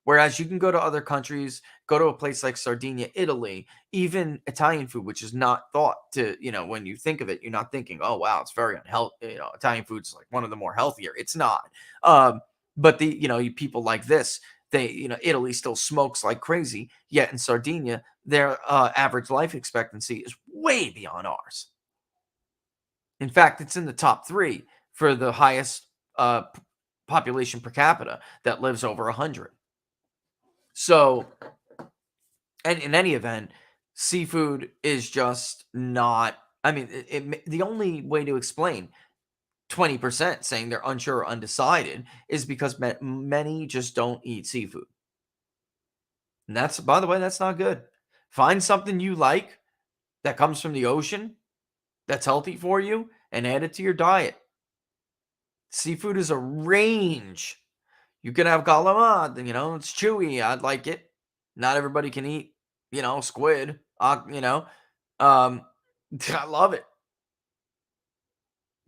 Whereas you can go to other countries, go to a place like Sardinia, Italy, even Italian food, which is not thought to, when you think of it, you're not thinking, oh, wow, it's very unhealthy. Italian food's like one of the more healthier. It's not. But people like this, Italy still smokes like crazy. Yet in Sardinia, their average life expectancy is way beyond ours. In fact, it's in the top 3 for the highest population per capita that lives over 100. So And in any event, seafood is just not, I mean, the only way to explain 20% saying they're unsure or undecided is because many just don't eat seafood. And that's, by the way, that's not good. Find something you like that comes from the ocean that's healthy for you and add it to your diet. Seafood is a range. You can have calamari, it's chewy. I'd like it. Not everybody can eat, squid. I love it.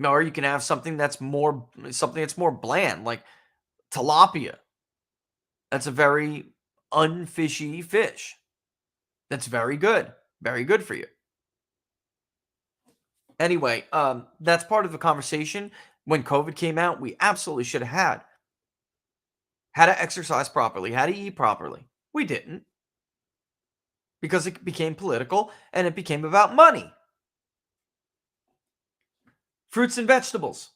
Or you can have something that's more bland, like tilapia. That's a very unfishy fish. That's very good for you. Anyway, that's part of the conversation. When COVID came out, we absolutely should have had how to exercise properly, how to eat properly. We didn't, because it became political and it became about money. Fruits and vegetables.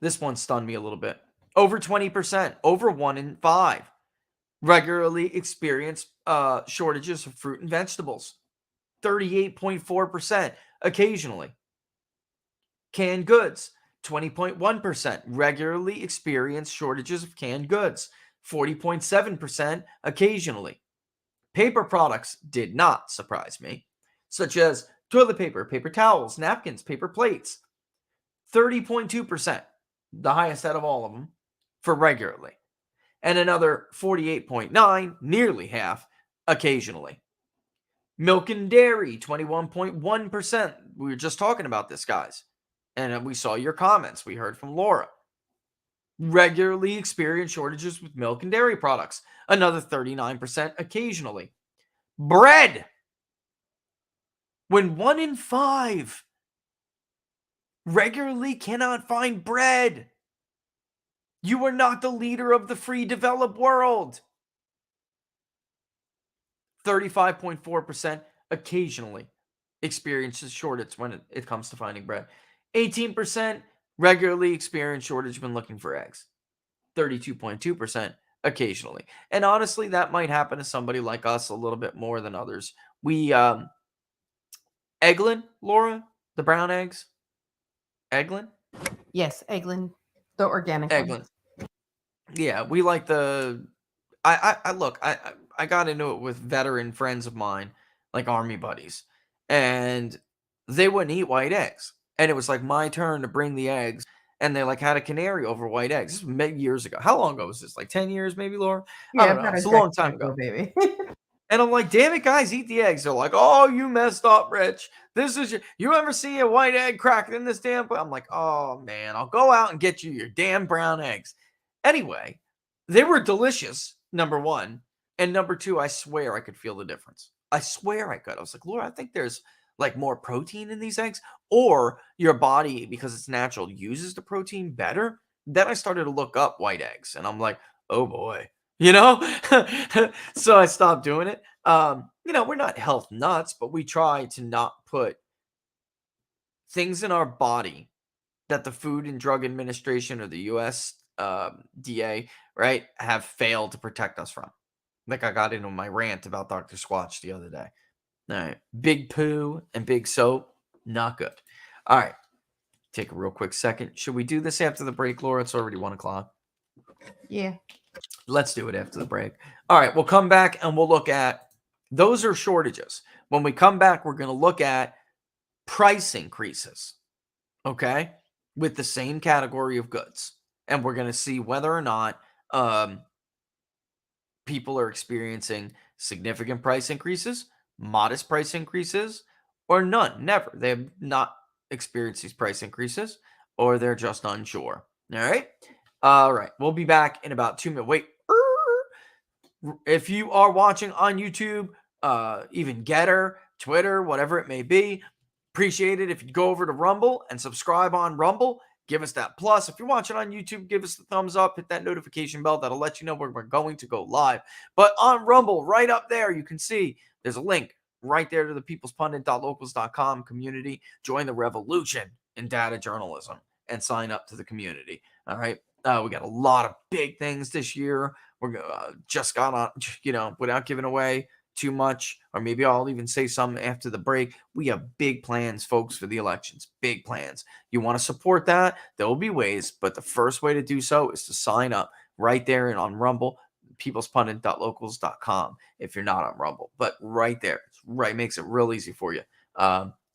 This one stunned me a little bit. Over 20%, over 1 in 5 regularly experience shortages of fruit and vegetables. 38.4% occasionally. Canned goods, 20.1% regularly experience shortages of canned goods. 40.7% occasionally. Paper products did not surprise me, such as toilet paper, paper towels, napkins, paper plates. 30.2%, the highest out of all of them, for regularly. And another 48.9, nearly half, occasionally. Milk and dairy, 21.1%. We were just talking about this, guys. And we saw your comments. We heard from Laura. Regularly experience shortages with milk and dairy products. Another 39% occasionally. Bread. When 1 in 5 regularly cannot find bread, you are not the leader of the free developed world. 35.4% occasionally experiences shortage when it comes to finding bread. 18% regularly experience shortage when looking for eggs. 32.2% occasionally. And honestly, that might happen to somebody like us a little bit more than others. We, Eglin, Laura, the brown eggs. Eglin? Yes, Eglin, the organic Eglin. one. Yeah, we like the. I got into it with veteran friends of mine, like army buddies, and they wouldn't eat white eggs. And it was like my turn to bring the eggs, and they like had a canary over white eggs. This was many years ago. How long ago was this? Like 10 years, maybe, Laura? I don't know. It's a long time ago, baby. And I'm like, damn it, guys, eat the eggs. They're like, oh, you messed up, Rich. This is you ever see a white egg cracked in this damn? I'm like, oh man, I'll go out and get you your damn brown eggs. Anyway, they were delicious, number one. And number two, I swear I could feel the difference. I swear I could. I was like, Laura, I think there's like more protein in these eggs, or your body, because it's natural, uses the protein better. Then I started to look up white eggs, and I'm like, oh boy. So I stopped doing it. We're not health nuts, but we try to not put things in our body that the Food and Drug Administration or the US DA, right, have failed to protect us from. Like I got into my rant about Dr. Squatch the other day. All right. Big poo and big soap, not good. All right. Take a real quick second. Should we do this after the break, Laura? It's already 1 o'clock. Yeah. Let's do it after the break. All right, we'll come back and we'll look at, those are shortages. When we come back, we're going to look at price increases, okay, with the same category of goods. And we're going to see whether or not people are experiencing significant price increases, modest price increases, or none, never. They have not experienced these price increases, or they're just unsure. All right. We'll be back in about 2 minutes. Wait. If you are watching on YouTube, even Getter, Twitter, whatever it may be, appreciate it if you go over to Rumble and subscribe on Rumble. Give us that plus. If you're watching on YouTube, give us the thumbs up. Hit that notification bell. That'll let you know when we're going to go live. But on Rumble, right up there, you can see there's a link right there to the peoplespundit.locals.com community. Join the revolution in data journalism and sign up to the community. All right. We got a lot of big things this year. We're just got on, without giving away too much, or maybe I'll even say something after the break. We have big plans, folks, for the elections. Big plans. You want to support that? There will be ways, but the first way to do so is to sign up right there and on Rumble, peoplespundit.locals.com if you're not on Rumble. But right there, right, makes it real easy for you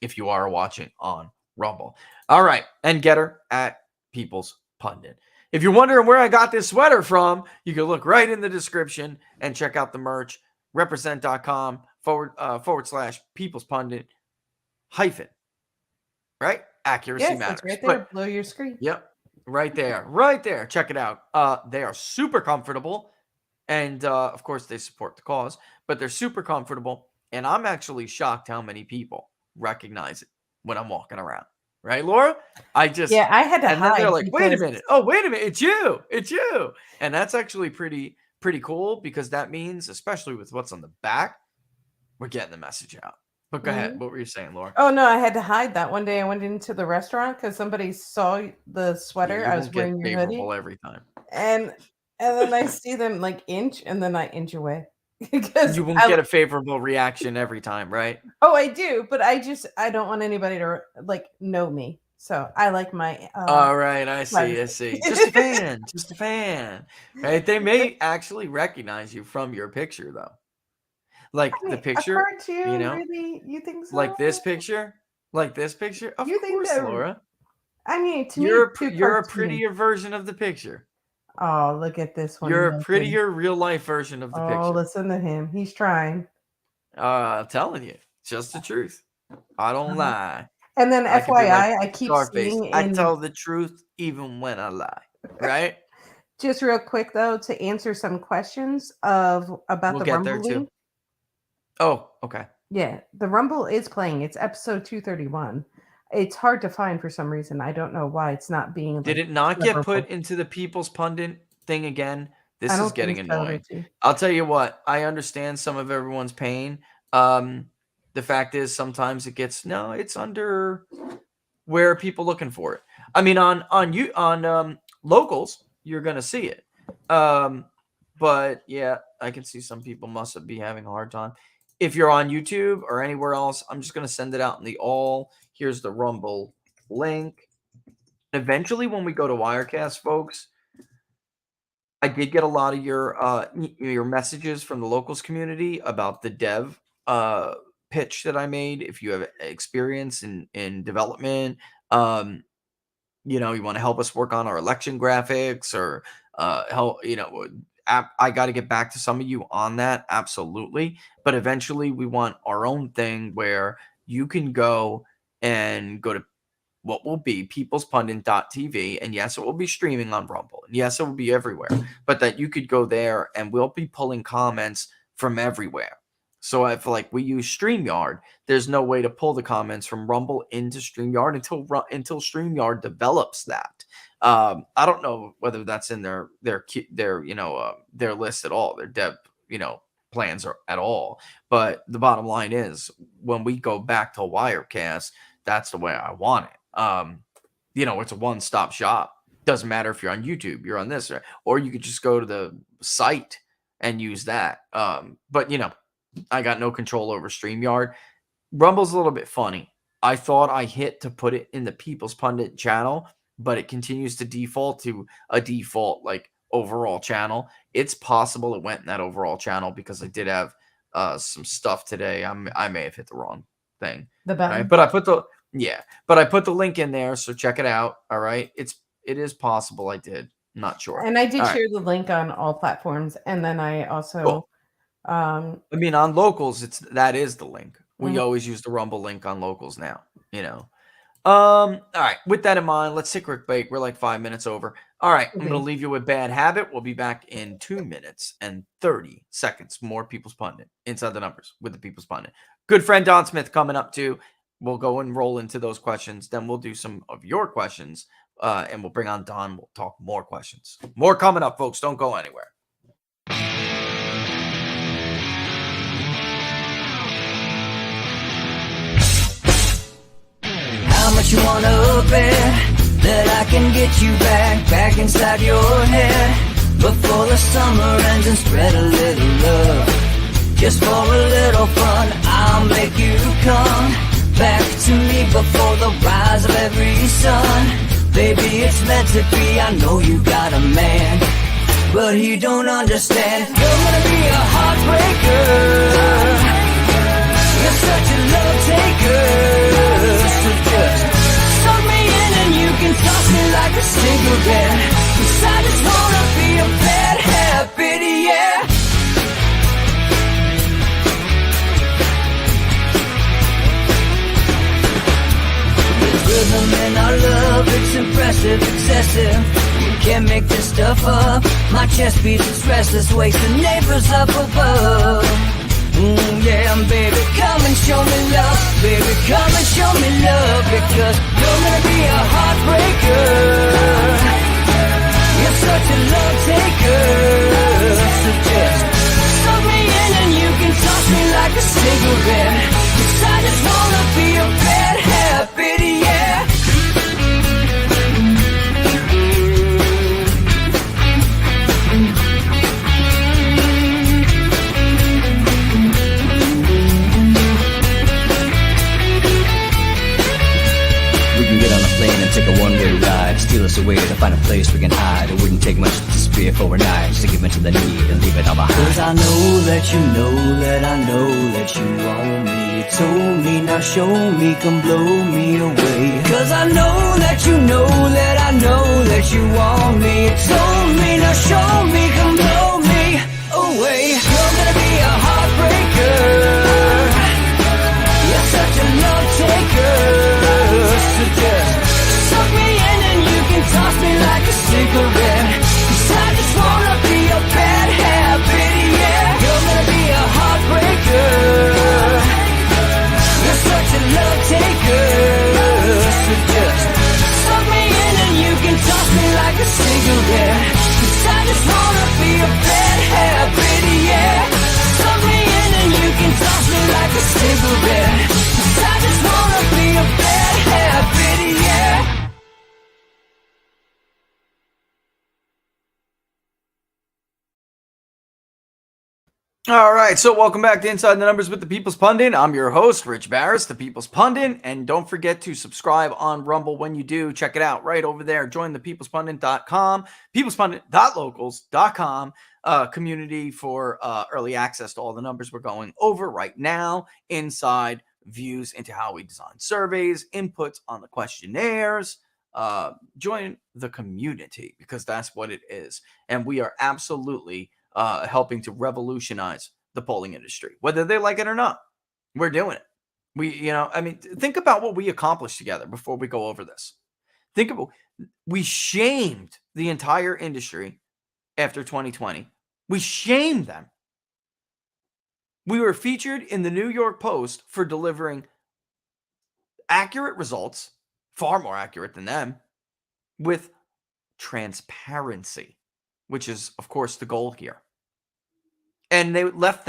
if you are watching on Rumble. All right, and Getter at People's Pundit. If you're wondering where I got this sweater from, you can look right in the description and check out the merch. Represent.com / People's Pundit hyphen. Right? Accuracy yes, matters. It's right there. Below your screen. Yep. Right there. Right there. Check it out. They are super comfortable. And of course, they support the cause, but they're super comfortable. And I'm actually shocked how many people recognize it when I'm walking around. Right, Laura? I had to hide. Then they're like, wait a minute. Oh, wait a minute. It's you. It's you. And that's actually pretty cool, because that means, especially with what's on the back, we're getting the message out. But go ahead. What were you saying, Laura? Oh, no, I had to hide that. One day I went into the restaurant because somebody saw the sweater. I was wearing your hoodie. Every time. And then I see them like inch, and then I inch away. Because you won't get a favorable reaction every time, right? Oh, I do, but I don't want anybody to like know me, so I like my. All right, I see. Just a fan. Right? They may actually recognize you from your picture, though. Like the picture, a cartoon, really? You think so? Like this picture, Of course, Laura. I mean, to you're a prettier version of the picture. Oh, look at this one. You're a prettier real life version of the picture. Oh, listen to him. He's trying. I'm telling you, just the truth. I don't lie. And then FYI, I keep seeing I tell the truth even when I lie. Right? Just real quick though, to answer some questions about the Rumble link. Oh, okay. Yeah, the Rumble is playing. It's episode 231. It's hard to find for some reason. I don't know why it's not being. Did it not get put into the People's Pundit thing again? This is getting annoying. I'll tell you what. I understand some of everyone's pain. The fact is, sometimes it gets it's under. Where are people looking for it? I mean, on locals, you're gonna see it. But yeah, I can see some people must be having a hard time. If you're on YouTube or anywhere else, I'm just gonna send it out in the all. Here's the Rumble link. Eventually, when we go to Wirecast, folks, I did get a lot of your messages from the locals community about the dev pitch that I made. If you have experience in development, you want to help us work on our election graphics or help, I got to get back to some of you on that. Absolutely. But eventually we want our own thing where you can go to what will be peoplespundit.tv. And yes, it will be streaming on Rumble. And yes, it will be everywhere. But that you could go there and we'll be pulling comments from everywhere. So if we use StreamYard, there's no way to pull the comments from Rumble into StreamYard until StreamYard develops that. I don't know whether that's in their list at all, their dev plans at all. But the bottom line is, when we go back to Wirecast, that's the way I want it. It's a one-stop shop. Doesn't matter if you're on YouTube, you're on this, or you could just go to the site and use that. But I got no control over StreamYard. Rumble's a little bit funny. I thought I hit to put it in the People's Pundit channel, but it continues to default to a default overall channel. It's possible it went in that overall channel because I did have some stuff today. I may have hit the wrong thing. The button. Right? But I put the link in there, so check it out. All right. It is possible I did. I'm not sure. And I did share the link on all platforms. And then I also cool. On locals, that is the link. We always use the Rumble link on locals now, all right, with that in mind, let's take a quick break. We're 5 minutes over. All right, I'm going to leave you with Bad Habit. We'll be back in 2 minutes and 30 seconds. More People's Pundit Inside the Numbers with the People's Pundit. Good friend Don Smith coming up too. We'll go and roll into those questions. Then we'll do some of your questions, and we'll bring on Don. We'll talk more questions. More coming up, folks. Don't go anywhere. How much you wanna bet that I can get you back inside your head before the summer ends and spread a little love. Just for a little fun, I'll make you come back to me before the rise of every sun. Baby, it's meant to be, I know you got a man, but he don't understand. You're gonna be a heartbreaker. You're such a love taker. So just suck me in and you can toss me like a cigarette. 'Cause I just wanna be a bad habit, yeah. Rhythm in our love, it's impressive, excessive. You can't make this stuff up. My chest beats, it's restless, wakes the neighbors up above. Yeah, baby, come and show me love. Baby, come and show me love. Because you're gonna be a heartbreaker. You're such a love taker. So just suck me in and you can toss me like a cigarette. 'Cause I just wanna be a bad habit, yeah. We can get on a plane and take a one-way ride. Steal us away to find a place we can hide. It wouldn't take much to disappear for a night. Just to give in to the need and leave it all behind. 'Cause I know that you know that I know that you want me. You told me, now show me, come blow me away. 'Cause I know that you know that I know that you want me. You told me, now show me, come blow me away. You're gonna be a heartbreaker. You're such a love taker. So just suck me in and you can toss me like a cigarette. 'Cause I just wanna be a bad habit, yeah. You're gonna be a heartbreaker. You're such a love taker. So just suck me in and you can toss me like a cigarette. 'Cause I just wanna be a bad habit, yeah. Suck me in and you can toss me like a cigarette. 'Cause I just wanna be a bad habit, yeah. All right, so welcome back to Inside the Numbers with the People's Pundit. I'm your host, Rich Barris, the People's Pundit, and don't forget to subscribe on Rumble. When you do, check it out right over there. Join the peoplespundit.com, peoplespundit.locals.com community for early access to all the numbers we're going over right now, inside views into how we design surveys, inputs on the questionnaires. Join the community because that's what it is, and we are absolutely helping to revolutionize the polling industry, whether they like it or not. We're doing it. Think about what we accomplished together before we go over this. We shamed the entire industry after 2020. We shamed them. We were featured in the New York Post for delivering accurate results, far more accurate than them, with transparency, which is, of course, the goal here. And it left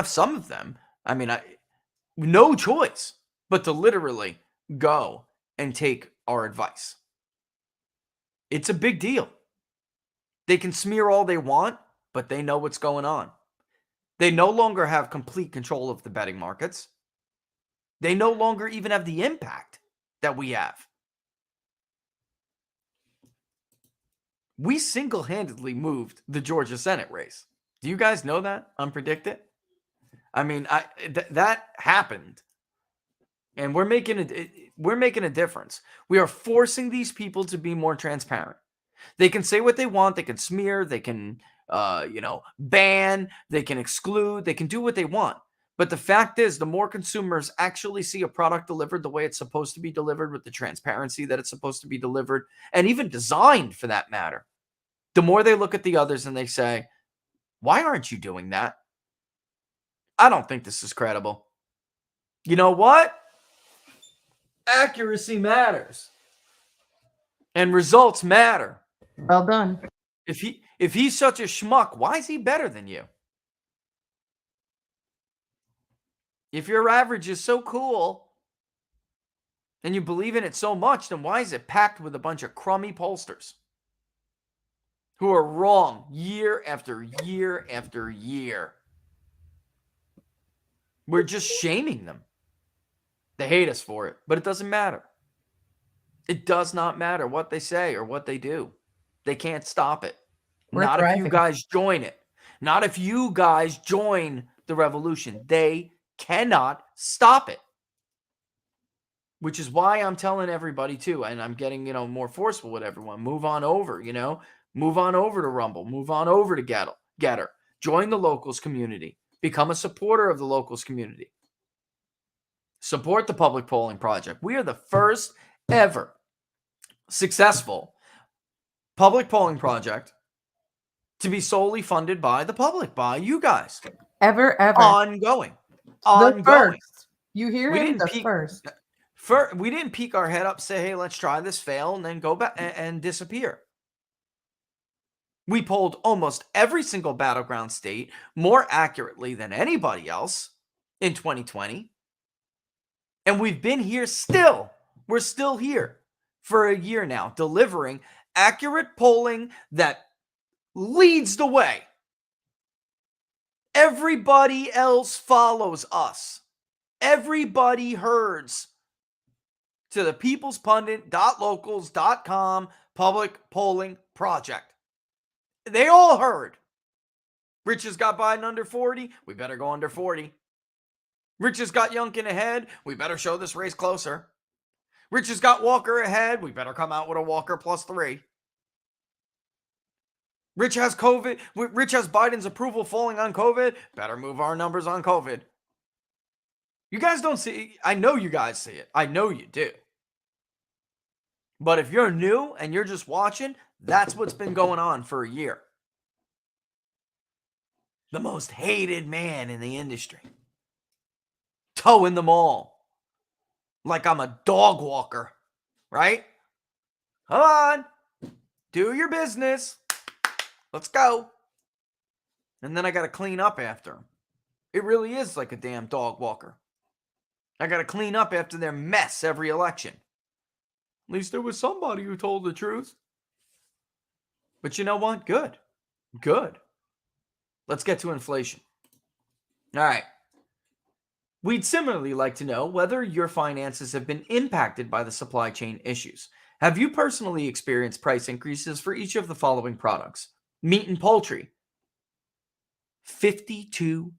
some of them, no choice but to literally go and take our advice. It's a big deal. They can smear all they want, but they know what's going on. They no longer have complete control of the betting markets. They no longer even have the impact that we have. We single-handedly moved the Georgia Senate race. Do you guys know that? Unpredicted? That happened. And we're making a difference. We are forcing these people to be more transparent. They can say what they want. They can smear. They can, ban. They can exclude. They can do what they want. But the fact is, the more consumers actually see a product delivered the way it's supposed to be delivered, with the transparency that it's supposed to be delivered, and even designed for that matter, the more they look at the others and they say, why aren't you doing that? I don't think this is credible. You know what? Accuracy matters. And results matter. Well done. If he's such a schmuck, why is he better than you? If your average is so cool and you believe in it so much, then why is it packed with a bunch of crummy pollsters who are wrong year after year after year? We're just shaming them. They hate us for it, but it doesn't matter. It does not matter what they say or what they do. They can't stop it. We're Not if you thriving. guys join it. Not if you guys join the revolution. They cannot stop it. Which is why I'm telling everybody too, and I'm getting, more forceful with everyone. Move on over, Move on over to Rumble. Move on over to Getter. Join the locals community. Become a supporter of the locals community. Support the Public Polling Project. We are the first ever successful public polling project to be solely funded by the public, by you guys. Ever. Ongoing. The first. You hear We him? didn't The peak- first. We didn't peek our head up, say, hey, let's try this, fail, and then go back and disappear. We polled almost every single battleground state more accurately than anybody else in 2020. And we've been here still. We're still here for a year now, delivering accurate polling that leads the way. Everybody else follows us. Everybody herds to the peoplespundit.locals.com public polling project. They all heard. Rich has got Biden under 40. We better go under 40. Rich has got Youngkin ahead. We better show this race closer. Rich has got Walker ahead. We better come out with a Walker +3. Rich has COVID. Rich has Biden's approval falling on COVID. Better move our numbers on COVID. You guys don't see. I know you guys see it. I know you do. But if you're new and you're just watching, that's what's been going on for a year. The most hated man in the industry. Towing them all. Like I'm a dog walker. Right? Come on. Do your business. Let's go. And then I got to clean up after him. It really is like a damn dog walker. I got to clean up after their mess every election. At least there was somebody who told the truth. But you know what? Good. Good. Let's get to inflation. All right. We'd similarly like to know whether your finances have been impacted by the supply chain issues. Have you personally experienced price increases for each of the following products? Meat and poultry, 52%.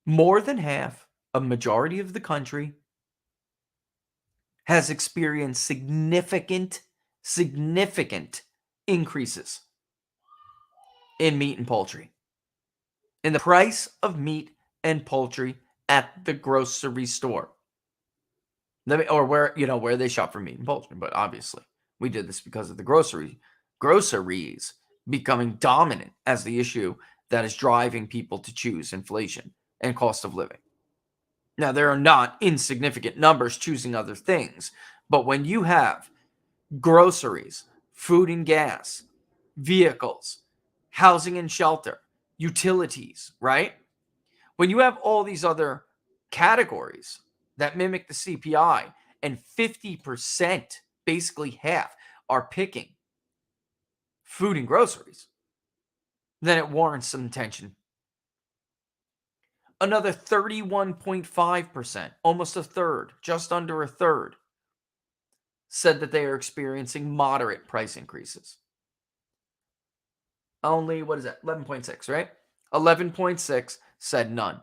More than half, a majority of the country, has experienced significant increases in meat and poultry. In the price of meat and poultry at the grocery store. Or where they shop for meat and poultry. But obviously, we did this because of the groceries becoming dominant as the issue that is driving people to choose inflation and cost of living. Now, there are not insignificant numbers choosing other things, but when you have groceries, food and gas, vehicles, housing and shelter, utilities, right? When you have all these other categories that mimic the CPI and 50%, basically half, are picking food and groceries, then it warrants some attention. Another 31.5%, almost a third, just under a third, said that they are experiencing moderate price increases. Only, 11.6, right? 11.6 said none.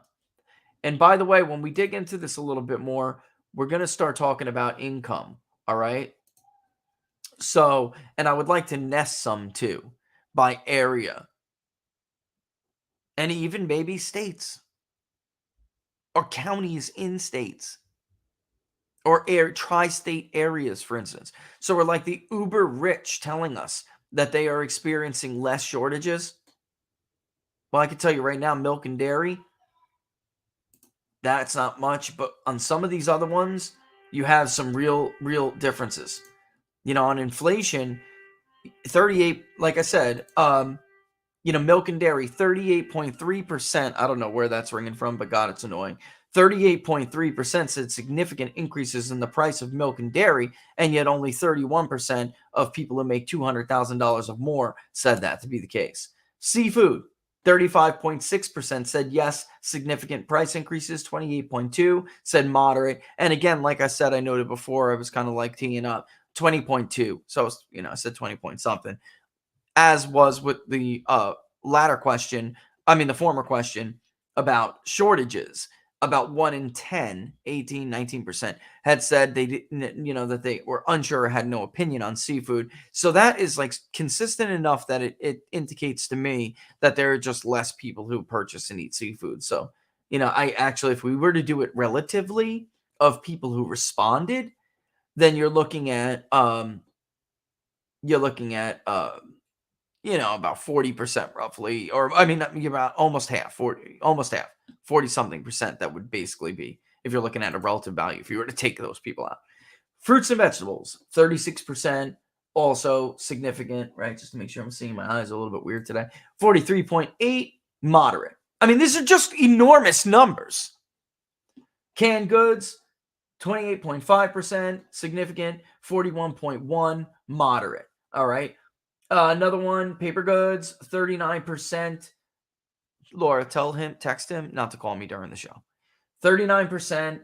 And by the way, when we dig into this a little bit more, we're going to start talking about income, all right? So, and I would like to nest some too, by area. And even maybe states. Or counties in states. Or tri-state areas, for instance. So we're like the uber rich telling us that they are experiencing less shortages. Well, I can tell you right now, milk and dairy, that's not much. But on some of these other ones, you have some real differences. On inflation, 38, like I said, milk and dairy, 38.3%. I don't know where that's ringing from, but God, it's annoying. 38.3% said significant increases in the price of milk and dairy, and yet only 31% of people who make $200,000 or more said that to be the case. Seafood, 35.6% said yes, significant price increases. 28.2% said moderate. And again, like I said, I noted before, I was kind of like teeing up 20.2%. So, I said 20 point something, as was with the latter question. The former question about shortages. About 1 in 10, 18, 19% had said they didn't, that they were unsure or had no opinion on seafood. So that is like consistent enough that it indicates to me that there are just less people who purchase and eat seafood. So, I actually, if we were to do it relatively of people who responded, then you're looking at about 40% roughly, or about almost half, 40 something percent. That would basically be, if you're looking at a relative value, if you were to take those people out. Fruits and vegetables, 36%, also significant, right? Just to make sure I'm seeing my eyes a little bit weird today. 43.8, moderate. These are just enormous numbers. Canned goods, 28.5%, significant. 41.1, moderate. All right. Another one, paper goods, 39%. Laura, text him not to call me during the show. 39%.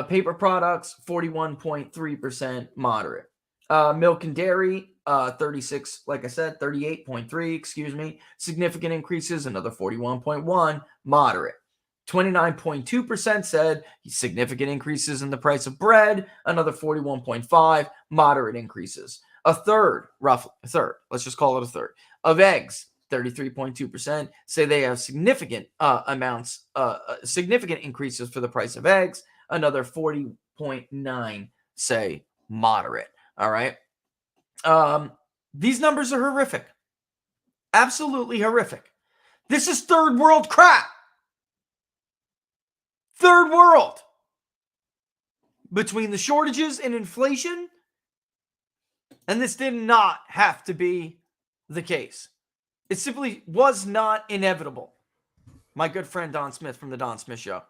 Paper products, 41.3%, moderate. Milk and dairy, 36, like I said, 38.3, excuse me. Significant increases, another 41.1, moderate. 29.2% said significant increases in the price of bread, another 41.5, moderate increases. Roughly a third, let's just call it a third, of eggs, 33.2%, say they have significant significant increases for the price of eggs. Another 40.9 say moderate. All right. These numbers are horrific. Absolutely horrific. This is third world crap. Third world. Between the shortages and inflation, and this did not have to be the case. It simply was not inevitable. My good friend Don Smith from the Don Smith Show.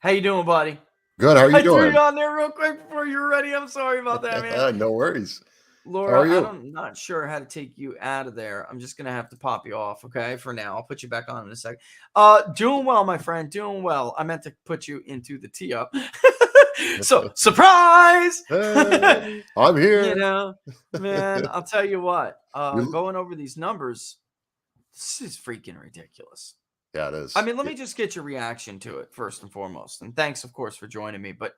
How you doing, buddy? Good. How are you doing? I threw you on there real quick before you were ready. I'm sorry about that, man. No worries. Laura, I'm not sure how to take you out of there. I'm just going to have to pop you off, okay, for now. I'll put you back on in a second. Doing well, my friend. Doing well. I meant to put you into the tee up. So, surprise! Hey, I'm here. Man, I'll tell you what. Going over these numbers, this is freaking ridiculous. Yeah, it is. Let me just get your reaction to it first and foremost. And thanks, of course, for joining me. But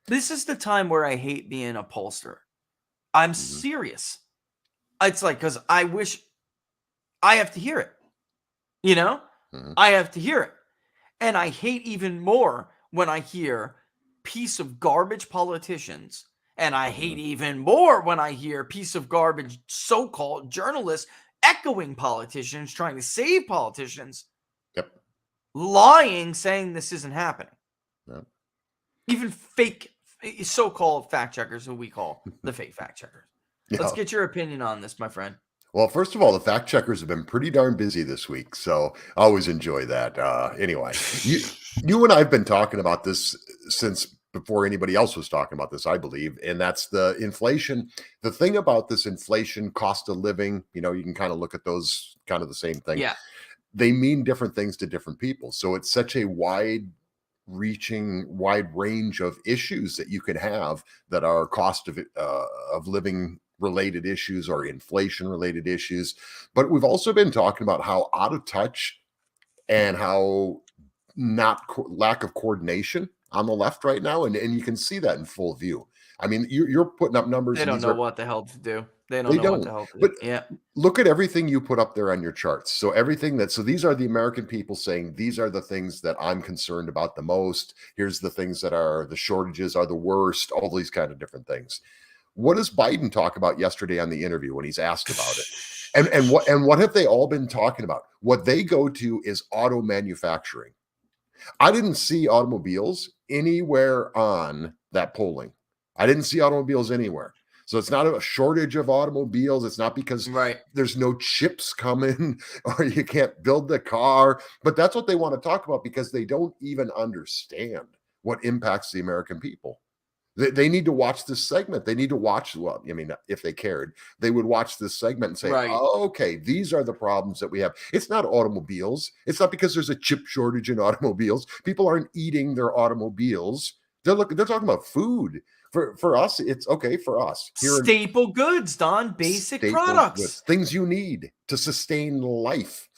this is the time where I hate being a pollster. I'm serious. It's like, because I wish I have to hear it. I have to hear it. And I hate even more when I hear piece of garbage politicians. And I hate even more when I hear piece of garbage so-called journalists echoing politicians, trying to save politicians. Yep. Lying, saying this isn't happening. Yep. Even fake so-called fact checkers, who we call the fake fact checkers. Yeah. Let's get your opinion on this, my friend. Well, first of all, the fact checkers have been pretty darn busy this week, so I always enjoy that. Anyway, you and I have been talking about this since before anybody else was talking about this, I believe, and that's the inflation. The thing about this inflation, cost of living, you can kind of look at those kind of the same thing. Yeah. They mean different things to different people. So it's such a wide range of issues that you can have that are cost of living related issues or inflation related issues. But we've also been talking about how out of touch and how lack of coordination on the left right now. And you can see that in full view. You're putting up numbers. They don't know what the hell to do. They don't know what the hell to do. But yeah, look at everything you put up there on your charts. So these are the American people saying, these are the things that I'm concerned about the most. Here's the things that are the shortages are the worst, all these kind of different things. What does Biden talk about yesterday on the interview when he's asked about it? And what have they all been talking about? What they go to is auto manufacturing. I didn't see automobiles anywhere on that polling. I didn't see automobiles anywhere. So it's not a shortage of automobiles. It's not because there's no chips coming or you can't build the car. But that's what they want to talk about because they don't even understand what impacts the American people. They need to watch this segment. They need to watch, well, I mean, if they cared, they would watch this segment and say, Right. oh, okay, these are the problems that we have. It's not automobiles. It's not because there's a chip shortage in automobiles. People aren't eating their automobiles. They're talking about food. For us, it's okay for us. Staple goods, Don. Basic Staple products. goods, things you need to sustain life.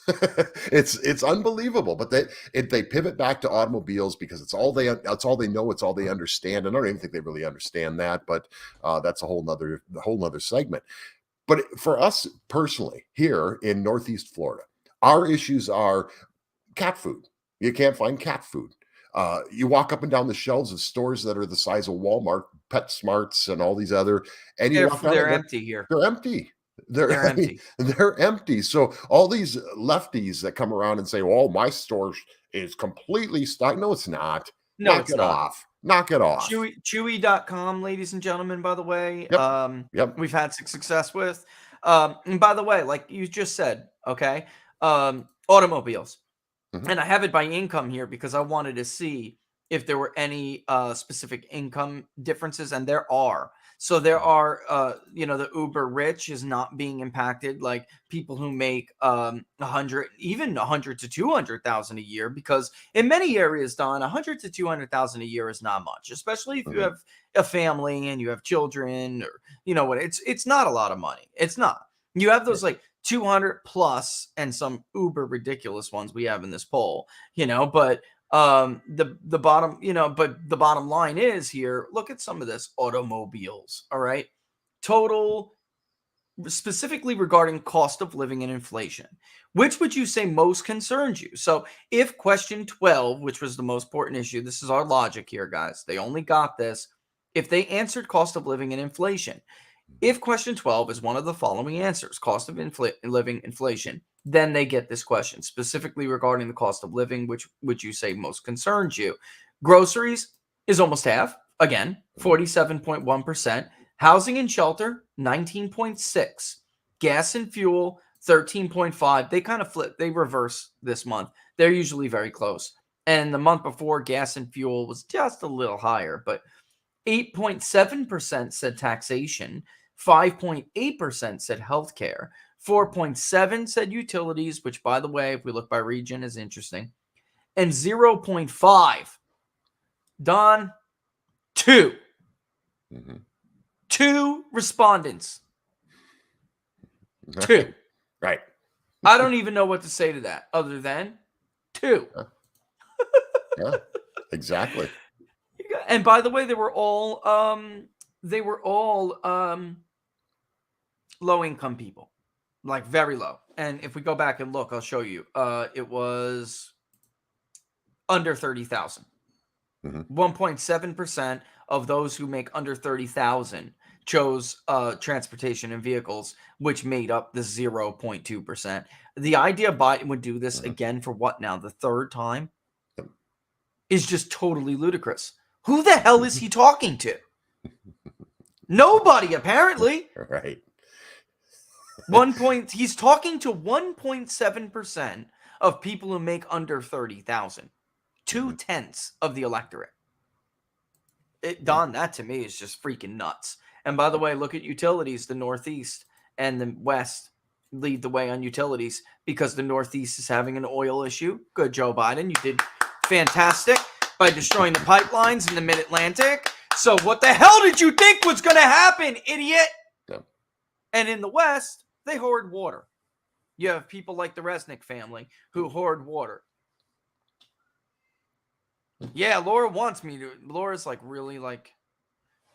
It's unbelievable, but they pivot back to automobiles because it's all they know, it's all they understand. And I don't even think they really understand that, but that's a whole nother segment. But for us personally, here in Northeast Florida, our issues are cat food. You can't find cat food. You walk up and down the shelves of stores that are the size of Walmart, PetSmarts, and all these other, and They're empty here. They're empty. They're empty. They're empty. So all these lefties that come around and say, "Oh, my store is completely stocked." No, it's not. No, Knock it's it not. off. Knock it off. Chewy.com, ladies and gentlemen, by the way. Yep. We've had success with. And by the way, like you just said, okay, automobiles. Mhm. And I have it by income here because I wanted to see if there were any specific income differences, and there are. So there are, the uber rich is not being impacted, like people who make 100 to 200,000 a year, because in many areas, Don, 100 to 200,000 a year is not much, especially if you have a family and you have children, or it's not a lot of money. It's not. You have those like 200 plus and some uber ridiculous ones we have in this poll, but the bottom line is here, look at some of this automobiles. All right. Total, specifically regarding cost of living and inflation, which would you say most concerns you? So if question 12, which was the most important issue, this is our logic here, guys. They only got this if they answered cost of living and inflation. If question 12 is one of the following answers, cost of living, inflation, then they get this question specifically regarding the cost of living, which would you say most concerns you? Groceries is almost half, again, 47.1%. Housing and shelter, 19.6. Gas and fuel, 13.5. They kind of flip, they reverse this month. They're usually very close. And the month before, gas and fuel was just a little higher, but 8.7% said taxation, 5.8% said healthcare, 4.7% said utilities, which, by the way, if we look by region, is interesting, and 0.5%, Don, 2. Mhm. 2 respondents. 2. Right. I don't even know what to say to that other than 2. Yeah, exactly. And by the way, they were all low income people, like very low. And if we go back and look, I'll show you. It was under 30,000. 1.7% of those who make under 30,000 chose transportation and vehicles, which made up the 0.2%. The idea Biden would do this again for what now? The third time is just totally ludicrous. Who the hell is he talking to? Nobody, apparently. Right. He's talking to 1.7% of people who make under 30,000. 2/10 of the electorate. Don, that to me is just freaking nuts. And by the way, look at utilities. The Northeast and the West lead the way on utilities because the Northeast is having an oil issue. Good, Joe Biden. You did fantastic by destroying the pipelines in the mid-Atlantic. So what the hell did you think was going to happen, idiot? Yeah. And in the West, they hoard water. You have people like the Resnick family who hoard water. Yeah, Laura wants me to. Laura's like really like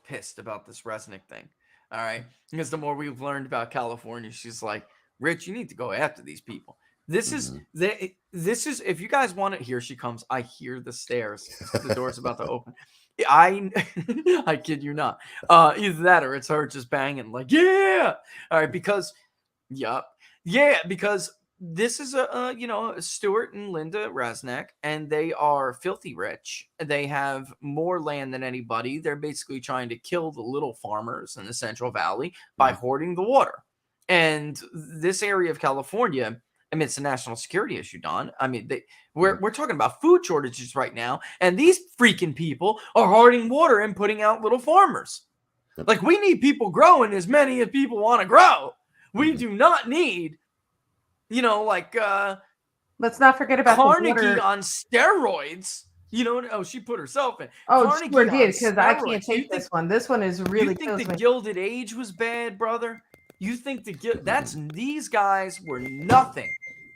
pissed about this Resnick thing. All right. Because the more we've learned about California, she's like, Rich, you need to go after these people. This is if you guys want it, here she comes. I hear the stairs. The door's about to open. I kid you not. Either that or it's her just banging like, yeah. All right, because because this is Stuart and Linda Resnick, and they are filthy rich. They have more land than anybody. They're basically trying to kill the little farmers in the Central Valley by hoarding the water. And this area of California I mean, it's a national security issue, Don. I mean, we're talking about food shortages right now, and these freaking people are hoarding water and putting out little farmers. Like, we need people growing as many as people want to grow. We do not need, like let's not forget about the Carnegie water. on steroids. She put herself in. Oh, Carnegie sure on did, because I steroids. can't take this one. This one is really You think kills the me. Gilded Age was bad, brother? You think these guys were nothing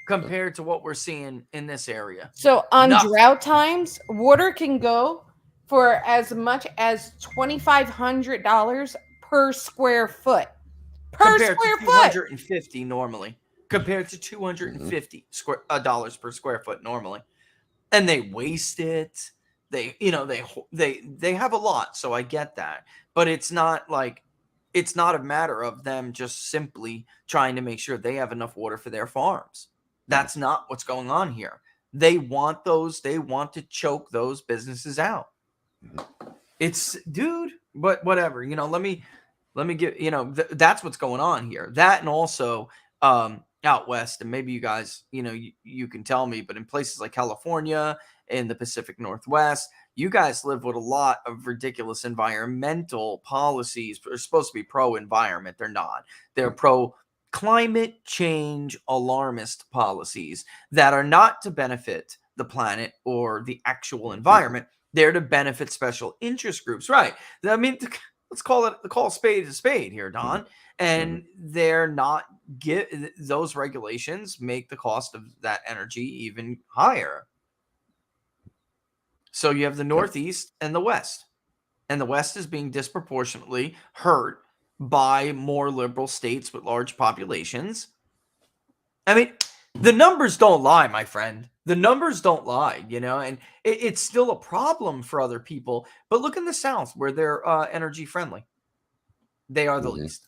compared to what we're seeing in this area. So on Nothing. drought times, water can go for as much as $2,500 per square foot. Compared to 250 normally. Compared to 250 dollars per square foot normally. And they waste it. They have a lot, so I get that. But it's not a matter of them just simply trying to make sure they have enough water for their farms. That's not what's going on here. They want to choke those businesses out. It's, dude, but whatever, let me get, that's what's going on here. That, and also out west, and maybe you guys, you can tell me, but in places like California, in the Pacific Northwest, you guys live with a lot of ridiculous environmental policies. They're supposed to be pro-environment. They're not. They're pro-climate change alarmist policies that are not to benefit the planet or the actual environment. They're to benefit special interest groups. Right. I mean, let's call a spade here, Don. And they're not those regulations make the cost of that energy even higher. So you have the Northeast and the West. And the West is being disproportionately hurt by more liberal states with large populations. I mean, the numbers don't lie, my friend. The numbers don't lie, and it's still a problem for other people. But look in the South where they're energy friendly. They are the least.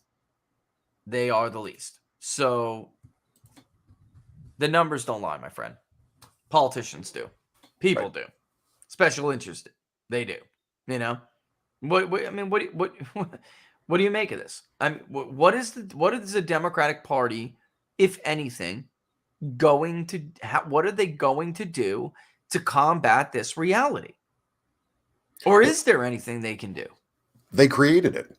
They are the least. So the numbers don't lie, my friend. Politicians do. People do. Special interest, they do. What do you make of this? I mean, what is the Democratic Party, if anything, what are they going to do to combat this reality? Or is there anything they can do? They created it.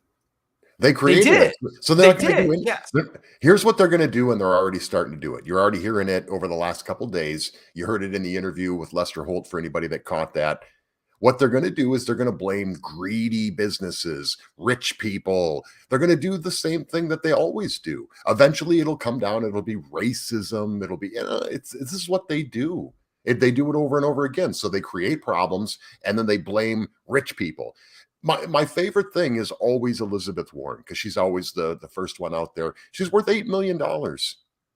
They created it. So they're not going to do it. Yes. Here's what they're going to do, and they're already starting to do it. You're already hearing it over the last couple of days. You heard it in the interview with Lester Holt, for anybody that caught that. What they're going to do is they're going to blame greedy businesses, rich people. They're going to do the same thing that they always do. Eventually, it'll come down. It'll be racism. It'll be, this is what they do. They do it over and over again. So they create problems, and then they blame rich people. My favorite thing is always Elizabeth Warren, because she's always the first one out there. She's worth $8 million.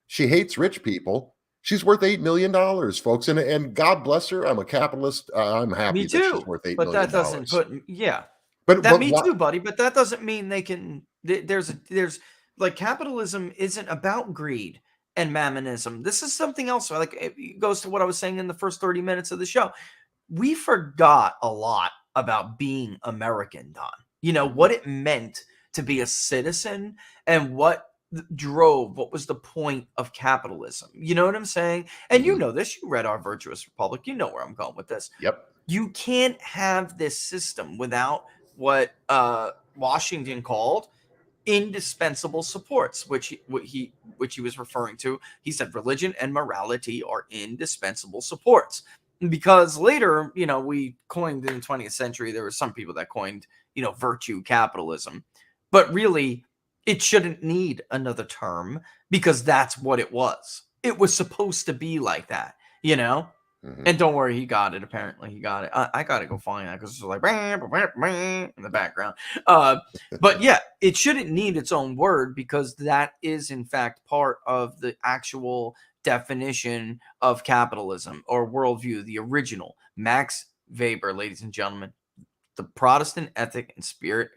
She hates rich people. She's worth $8 million, folks. And God bless her. I'm a capitalist. I'm happy that she's worth $8 million. But that doesn't But me too, buddy. But that doesn't mean they can. There's like, capitalism isn't about greed and mammonism. This is something else. Like, it goes to what I was saying in the first 30 minutes of the show. We forgot a lot about being American, Don. What it meant to be a citizen and what was the point of capitalism. You know what I'm saying? And you know this. You read Our Virtuous Republic. You know where I'm going with this. Yep. You can't have this system without what Washington called indispensable supports, which he was referring to. He said religion and morality are indispensable supports. Because later, we coined in the 20th century, there were some people that coined, virtue capitalism. But really, it shouldn't need another term, because that's what it was. It was supposed to be like that, And don't worry, he got it. Apparently, he got it. I got to go find that, because it's like in the background. But yeah, it shouldn't need its own word, because that is, in fact, part of the actual definition of capitalism or worldview, the original. Max Weber, ladies and gentlemen, the Protestant ethic and spirit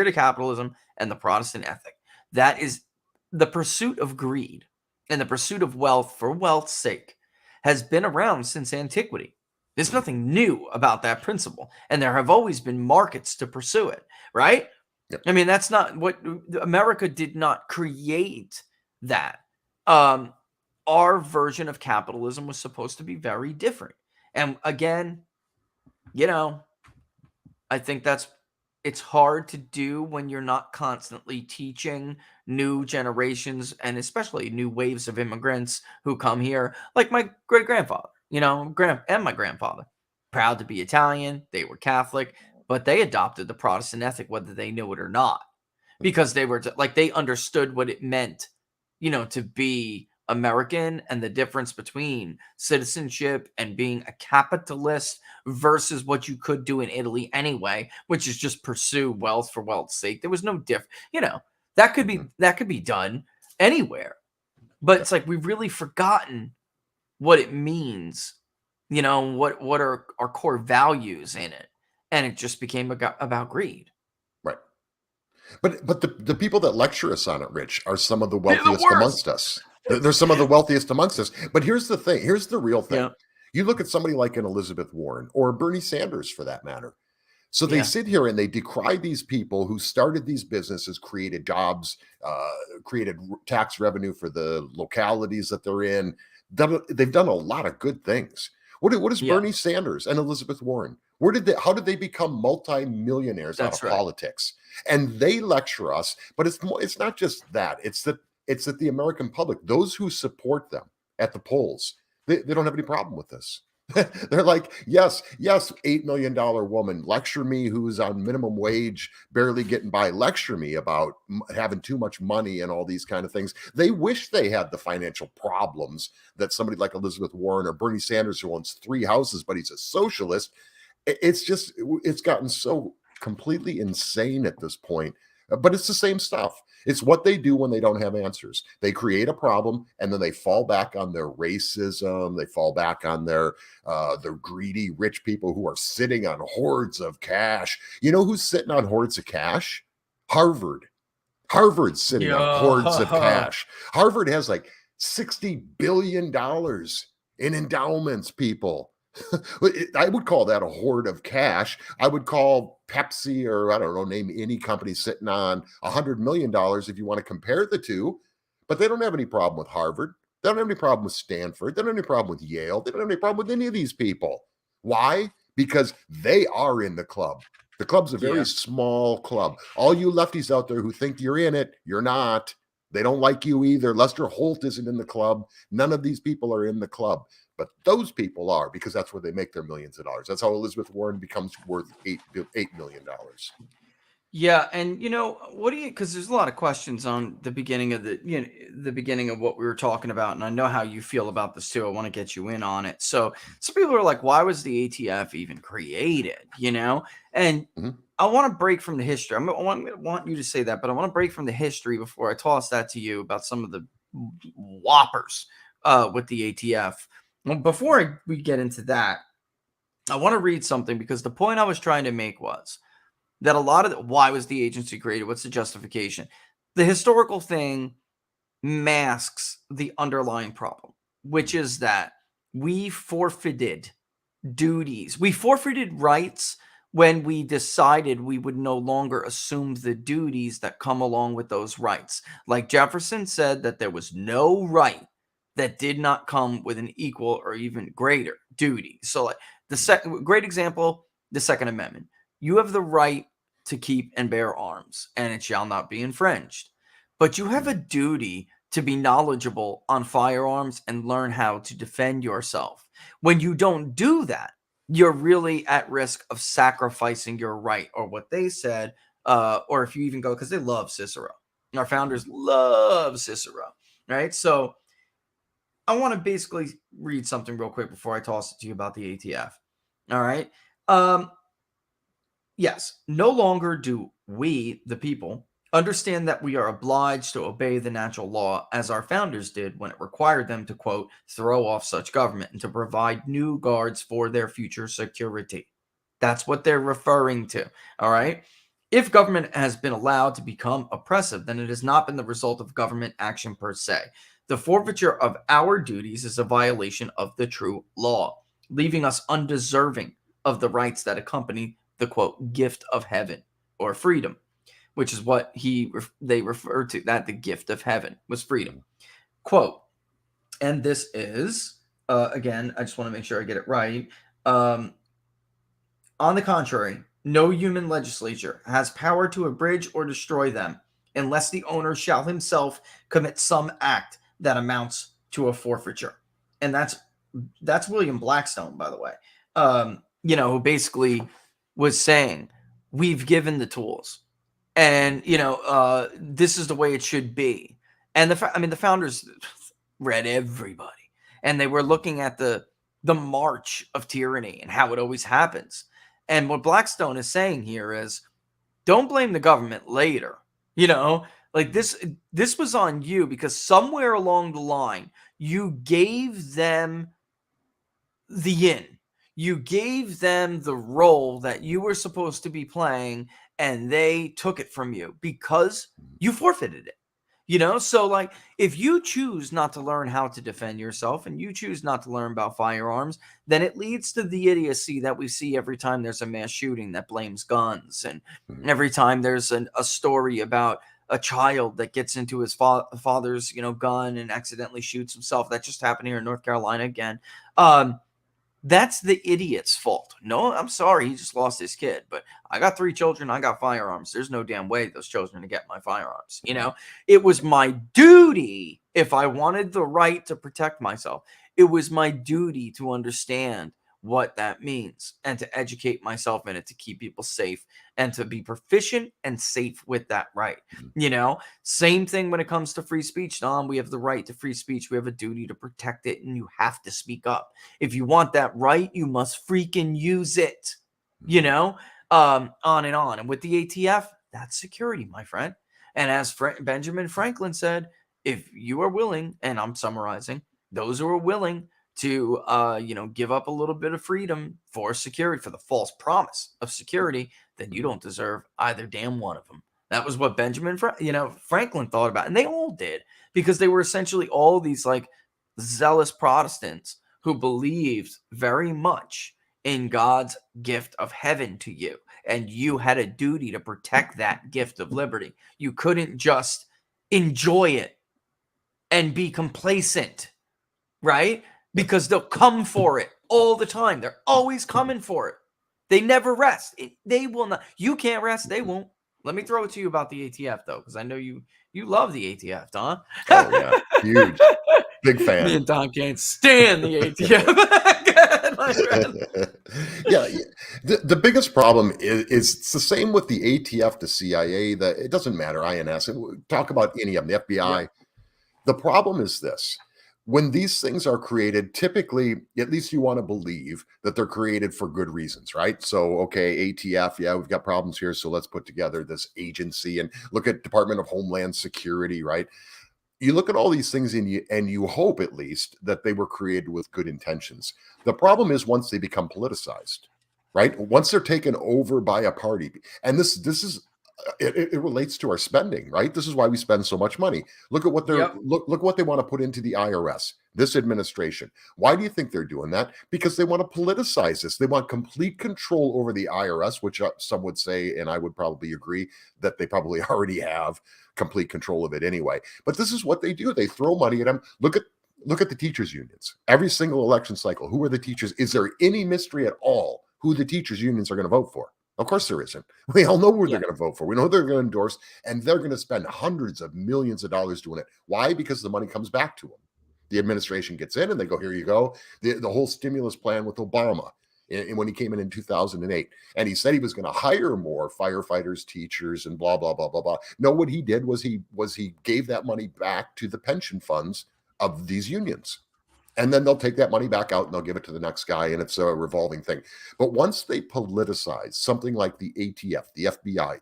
of capitalism and the Protestant ethic. That is the pursuit of greed and the pursuit of wealth for wealth's sake has been around since antiquity. There's nothing new about that principle. And there have always been markets to pursue it, right? Yep. I mean, that's not what America did not create that. our version of capitalism was supposed to be very different. And again, you know, I think it's hard to do when you're not constantly teaching new generations and especially new waves of immigrants who come here, like my great grandfather, and my grandfather. Proud to be Italian. They were Catholic, but they adopted the Protestant ethic, whether they knew it or not, because they understood what it meant, to be American and the difference between citizenship and being a capitalist versus what you could do in Italy anyway, which is just pursue wealth for wealth's sake. There was no that could be done anywhere. But it's like we've really forgotten what it means, what are our core values in it. And it just became about greed. Right. But the people that lecture us on it, Rich, are some of the They're the wealthiest worst. amongst us. They're some of the wealthiest amongst us. But here's the thing. Here's the real thing. Yeah. You look at somebody like an Elizabeth Warren or Bernie Sanders, for that matter. So they Yeah. sit here and they decry these people who started these businesses, created jobs, created tax revenue for the localities that they're in. They've done a lot of good things. What is Yeah. Bernie Sanders and Elizabeth Warren? How did they become multimillionaires out That's of right. politics? And they lecture us, but it's not just that. It's that the American public, those who support them at the polls, they don't have any problem with this. They're like, yes, $8 million woman, lecture me who's on minimum wage, barely getting by, lecture me about having too much money and all these kind of things. They wish they had the financial problems that somebody like Elizabeth Warren or Bernie Sanders, who owns 3 houses, but he's a socialist. It's gotten so completely insane at this point. But it's the same stuff. It's what they do when they don't have answers. They create a problem and then they fall back on their racism. They fall back on their greedy rich people who are sitting on hordes of cash. You know who's sitting on hordes of cash? Harvard. Harvard's sitting on hordes of cash. Harvard has like $60 billion in endowments, people. I would call that a hoard of cash. I would call Pepsi, or I don't know, name any company sitting on $100 million if you want to compare the two. But they don't have any problem with Harvard. They don't have any problem with Stanford. They don't have any problem with Yale. They don't have any problem with any of these people. Why? Because they are in the club. The club's a very small club. All you lefties out there who think you're in it, you're not. They don't like you either. Lester Holt isn't in the club. None of these people are in the club. But those people are, because that's where they make their millions of dollars. That's how Elizabeth Warren becomes worth $8 million. Yeah, and because there's a lot of questions on the beginning of the beginning of what we were talking about, and I know how you feel about this too. I want to get you in on it. So some people are like, why was the ATF even created? And I want to break from the history. I want you to say that, but I want to break from the history before I toss that to you about some of the whoppers with the ATF. Well, before we get into that, I want to read something, because the point I was trying to make was that a lot of why was the agency created? What's the justification? The historical thing masks the underlying problem, which is that we forfeited duties. We forfeited rights when we decided we would no longer assume the duties that come along with those rights. Like Jefferson said that there was no right that did not come with an equal or even greater duty. So like great example, the Second Amendment. You have the right to keep and bear arms, and it shall not be infringed. But you have a duty to be knowledgeable on firearms and learn how to defend yourself. When you don't do that, you're really at risk of sacrificing your right, or what they said, or if you even go, because they love Cicero. Our founders love Cicero, right? So I want to basically read something real quick before I toss it to you about the ATF. All right. Yes, no longer do we, the people, understand that we are obliged to obey the natural law as our founders did when it required them to, quote, throw off such government and to provide new guards for their future security. That's what they're referring to. All right. If government has been allowed to become oppressive, then it has not been the result of government action per se. The forfeiture of our duties is a violation of the true law, leaving us undeserving of the rights that accompany the, quote, gift of heaven or freedom, which is what they referred to, that the gift of heaven was freedom. Quote, And this is, again, I just want to make sure I get it right. On the contrary, no human legislature has power to abridge or destroy them unless the owner shall himself commit some act that amounts to a forfeiture. And that's William Blackstone, by the way, who basically was saying, we've given the tools, and this is the way it should be. And the founders read everybody, and they were looking at the march of tyranny and how it always happens. And what Blackstone is saying here is, don't blame the government later. Like this was on you, because somewhere along the line you gave them the in. You gave them the role that you were supposed to be playing, and they took it from you because you forfeited it. So like, if you choose not to learn how to defend yourself and you choose not to learn about firearms, then it leads to the idiocy that we see every time there's a mass shooting that blames guns, and every time there's a story about a child that gets into his father's gun and accidentally shoots himself. That just happened here in North Carolina again. That's the idiot's fault. No, I'm sorry, he just lost his kid, but I got 3 children, I got firearms. There's no damn way those children to get my firearms. It was my duty, if I wanted the right to protect myself, it was my duty to understand what that means and to educate myself in it, to keep people safe and to be proficient and safe with that right. Same thing when it comes to free speech, Don. We have the right to free speech. We have a duty to protect it, and you have to speak up. If you want that right, you must freaking use it, on and on. And with the ATF, that's security, my friend. And as Benjamin Franklin said, if you are willing, and I'm summarizing, those who are willing to give up a little bit of freedom for security, for the false promise of security, then you don't deserve either damn one of them. That was what Benjamin Franklin thought about, and they all did, because they were essentially all these like zealous Protestants who believed very much in God's gift of heaven to you, and you had a duty to protect that gift of liberty. You couldn't just enjoy it and be complacent, right? Because they'll come for it all the time. They're always coming for it. They never rest. They will not. You can't rest. They won't. Let me throw it to you about the ATF, though, because I know you love the ATF, Don. Oh, yeah. Huge. Big fan. Me and Don can't stand the ATF. Go ahead, my friend. Yeah. The biggest problem is it's the same with the ATF, the CIA, it doesn't matter, INS. Talk about any of them, the FBI. Yeah. The problem is this. When these things are created, typically, at least you want to believe that they're created for good reasons, right? So, okay, ATF, yeah, we've got problems here, so let's put together this agency and look at Department of Homeland Security, right? You look at all these things and you hope at least that they were created with good intentions. The problem is once they become politicized, right? Once they're taken over by a party, and this is it relates to our spending, right? This is why we spend so much money. Look at what look what they want to put into the IRS, this administration. Why do you think they're doing that? Because they want to politicize this. They want complete control over the IRS, which some would say, and I would probably agree, that they probably already have complete control of it anyway. But this is what they do. They throw money at them. Look at the teachers unions. Every single election cycle, who are the teachers? Is there any mystery at all who the teachers unions are going to vote for? Of course there isn't. We all know who they're going to vote for. We know they're going to endorse, and they're going to spend hundreds of millions of dollars doing it. Why? Because the money comes back to them. The administration gets in and they go, here you go. The whole stimulus plan with Obama when he came in 2008. And he said he was going to hire more firefighters, teachers, and blah, blah, blah, blah, blah. No, what he did was he gave that money back to the pension funds of these unions. And then they'll take that money back out and they'll give it to the next guy, and it's a revolving thing. But once they politicize something like the ATF, the FBI,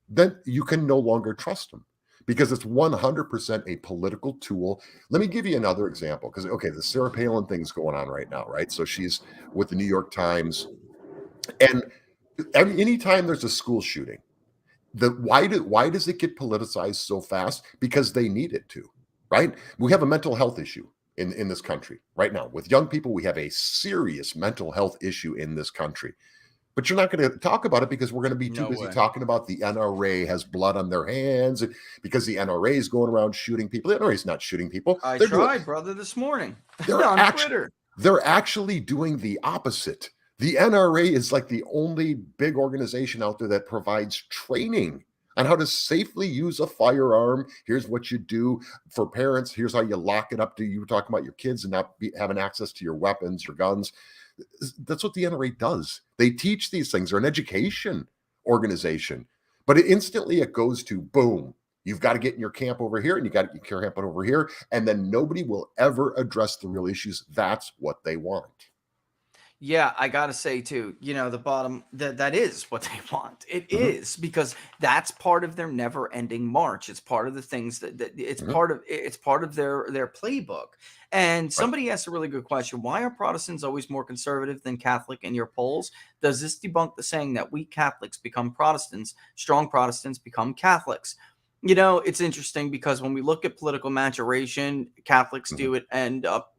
then you can no longer trust them because it's 100% a political tool. Let me give you another example because, okay, the Sarah Palin thing's going on right now, right? So she's with the New York Times. And anytime there's a school shooting, why does it get politicized so fast? Because they need it to, right? We have a mental health issue in this country right now. With young people, we have a serious mental health issue in this country. But you're not going to talk about it because we're going to be too No busy way. talking about the NRA has blood on their hands because the NRA is going around shooting people. The NRA is not shooting people. I They're tried, brother, this morning they're on actually Twitter. they're actually doing the opposite. The NRA is like the only big organization out there that provides training on how to safely use a firearm. Here's what you do for parents. Here's how you lock it up. You were talking about your kids and not having access to your weapons, your guns. That's what the NRA does. They teach these things. They're an education organization, but instantly it goes to boom. You've got to get in your camp over here and you got to get your camp over here. And then nobody will ever address the real issues. That's what they want. Yeah, I gotta say too, the bottom that is what they want. It is because that's part of their never-ending march. It's part of the things that it's part of their playbook. And somebody asked a really good question: why are Protestants always more conservative than Catholic in your polls? Does this debunk the saying that weak Catholics become Protestants, strong Protestants become Catholics? It's interesting because when we look at political maturation, Catholics do it end up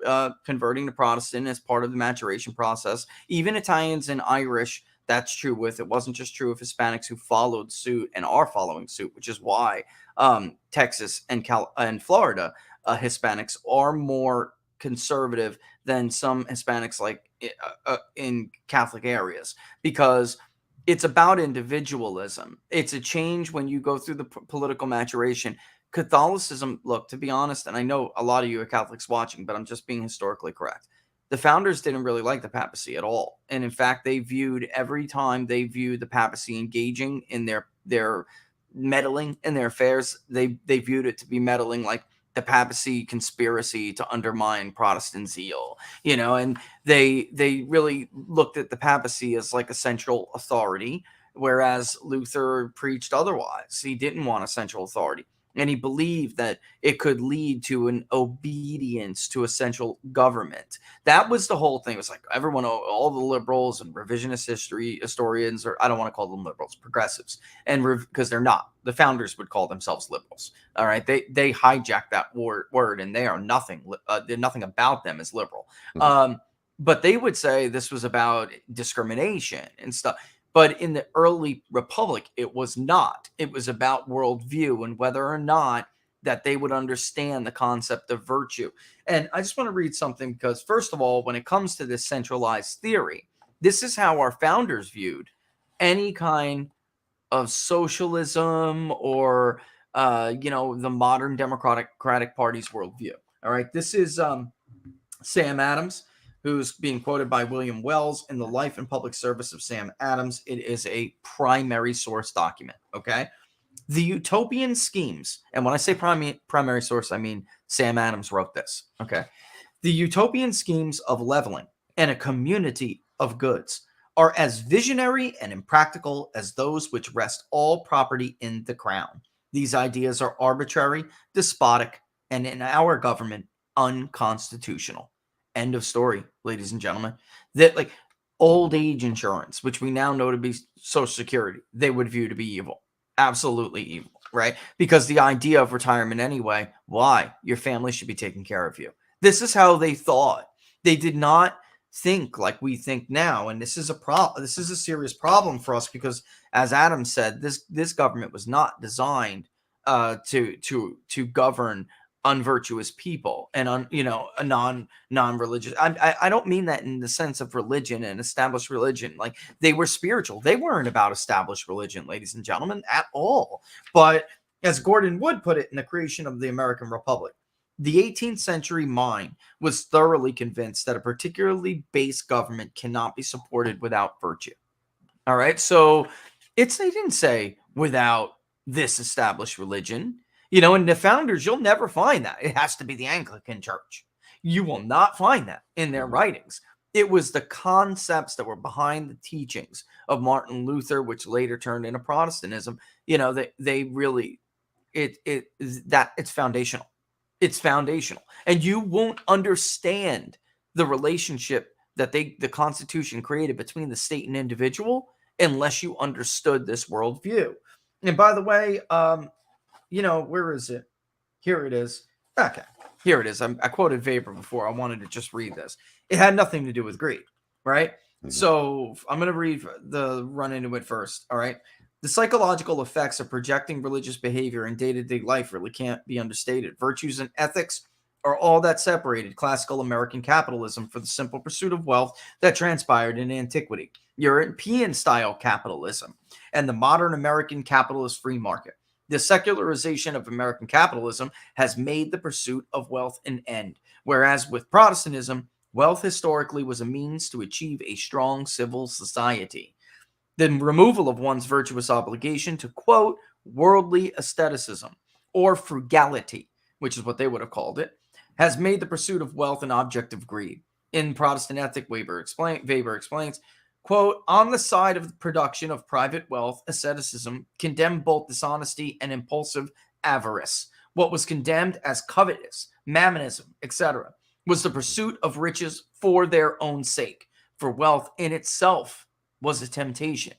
converting to Protestant as part of the maturation process. Even Italians and Irish, that's true with. It wasn't just true of Hispanics who followed suit and are following suit, which is why Texas and Florida Hispanics are more conservative than some Hispanics like in Catholic areas, because it's about individualism. It's a change when you go through the political maturation. Catholicism, look, to be honest, and I know a lot of you are Catholics watching, but I'm just being historically correct. The founders didn't really like the papacy at all. And in fact, every time they viewed the papacy engaging in their meddling in their affairs, they viewed it to be meddling like the papacy conspiracy to undermine Protestant zeal, and they really looked at the papacy as like a central authority, whereas Luther preached otherwise. He didn't want a central authority, and he believed that it could lead to an obedience to a central government. That was the whole thing. It was like everyone, all the liberals and revisionist history historians, or I don't want to call them liberals, progressives, and because they're not. The founders would call themselves liberals. All right, they hijacked that word, and they are nothing. Nothing about them is liberal. But they would say this was about discrimination and stuff. But in the early republic, it was not. It was about worldview and whether or not that they would understand the concept of virtue. And I just want to read something because, first of all, when it comes to this centralized theory, this is how our founders viewed any kind of socialism or, the modern Democratic Party's worldview. All right. This is Sam Adams, who's being quoted by William Wells in The Life and Public Service of Sam Adams. It is a primary source document, okay? The utopian schemes, and when I say primary source, I mean Sam Adams wrote this, okay? The utopian schemes of leveling and a community of goods are as visionary and impractical as those which rest all property in the crown. These ideas are arbitrary, despotic, and in our government, unconstitutional. End of story, ladies and gentlemen. That like old age insurance, which we now know to be Social Security, they would view to be evil. Absolutely evil, right? Because the idea of retirement anyway, why? Your family should be taking care of you. This is how they thought. They did not think like we think now, and this is a problem. This is a serious problem for us because, as Adam said, this government was not designed to govern unvirtuous people and a non-religious. I don't mean that in the sense of religion and established religion. Like they were spiritual. They weren't about established religion, ladies and gentlemen, at all. But as Gordon Wood put it in The Creation of the American Republic, the 18th century mind was thoroughly convinced that a particularly base government cannot be supported without virtue. All right. So they didn't say without this established religion. In the founders, you'll never find that. It has to be the Anglican Church. You will not find that in their writings. It was the concepts that were behind the teachings of Martin Luther, which later turned into Protestantism. They really, it's foundational. It's foundational. And you won't understand the relationship that the Constitution created between the state and individual unless you understood this worldview. And by the way, where is it? Here it is. Okay, here it is. I quoted Weber before. I wanted to just read this. It had nothing to do with greed, right? So I'm going to run into it first. All right. The psychological effects of projecting religious behavior in day-to-day life really can't be understated. Virtues and ethics are all that separated classical American capitalism for the simple pursuit of wealth that transpired in antiquity, European-style capitalism, and the modern American capitalist free market. The secularization of American capitalism has made the pursuit of wealth an end, whereas with Protestantism, wealth historically was a means to achieve a strong civil society. The removal of one's virtuous obligation to, quote, worldly asceticism or frugality, which is what they would have called it, has made the pursuit of wealth an object of greed. In Protestant Ethic, Weber explains, quote, on the side of the production of private wealth, asceticism condemned both dishonesty and impulsive avarice. What was condemned as covetous, mammonism, etc., was the pursuit of riches for their own sake, for wealth in itself was a temptation.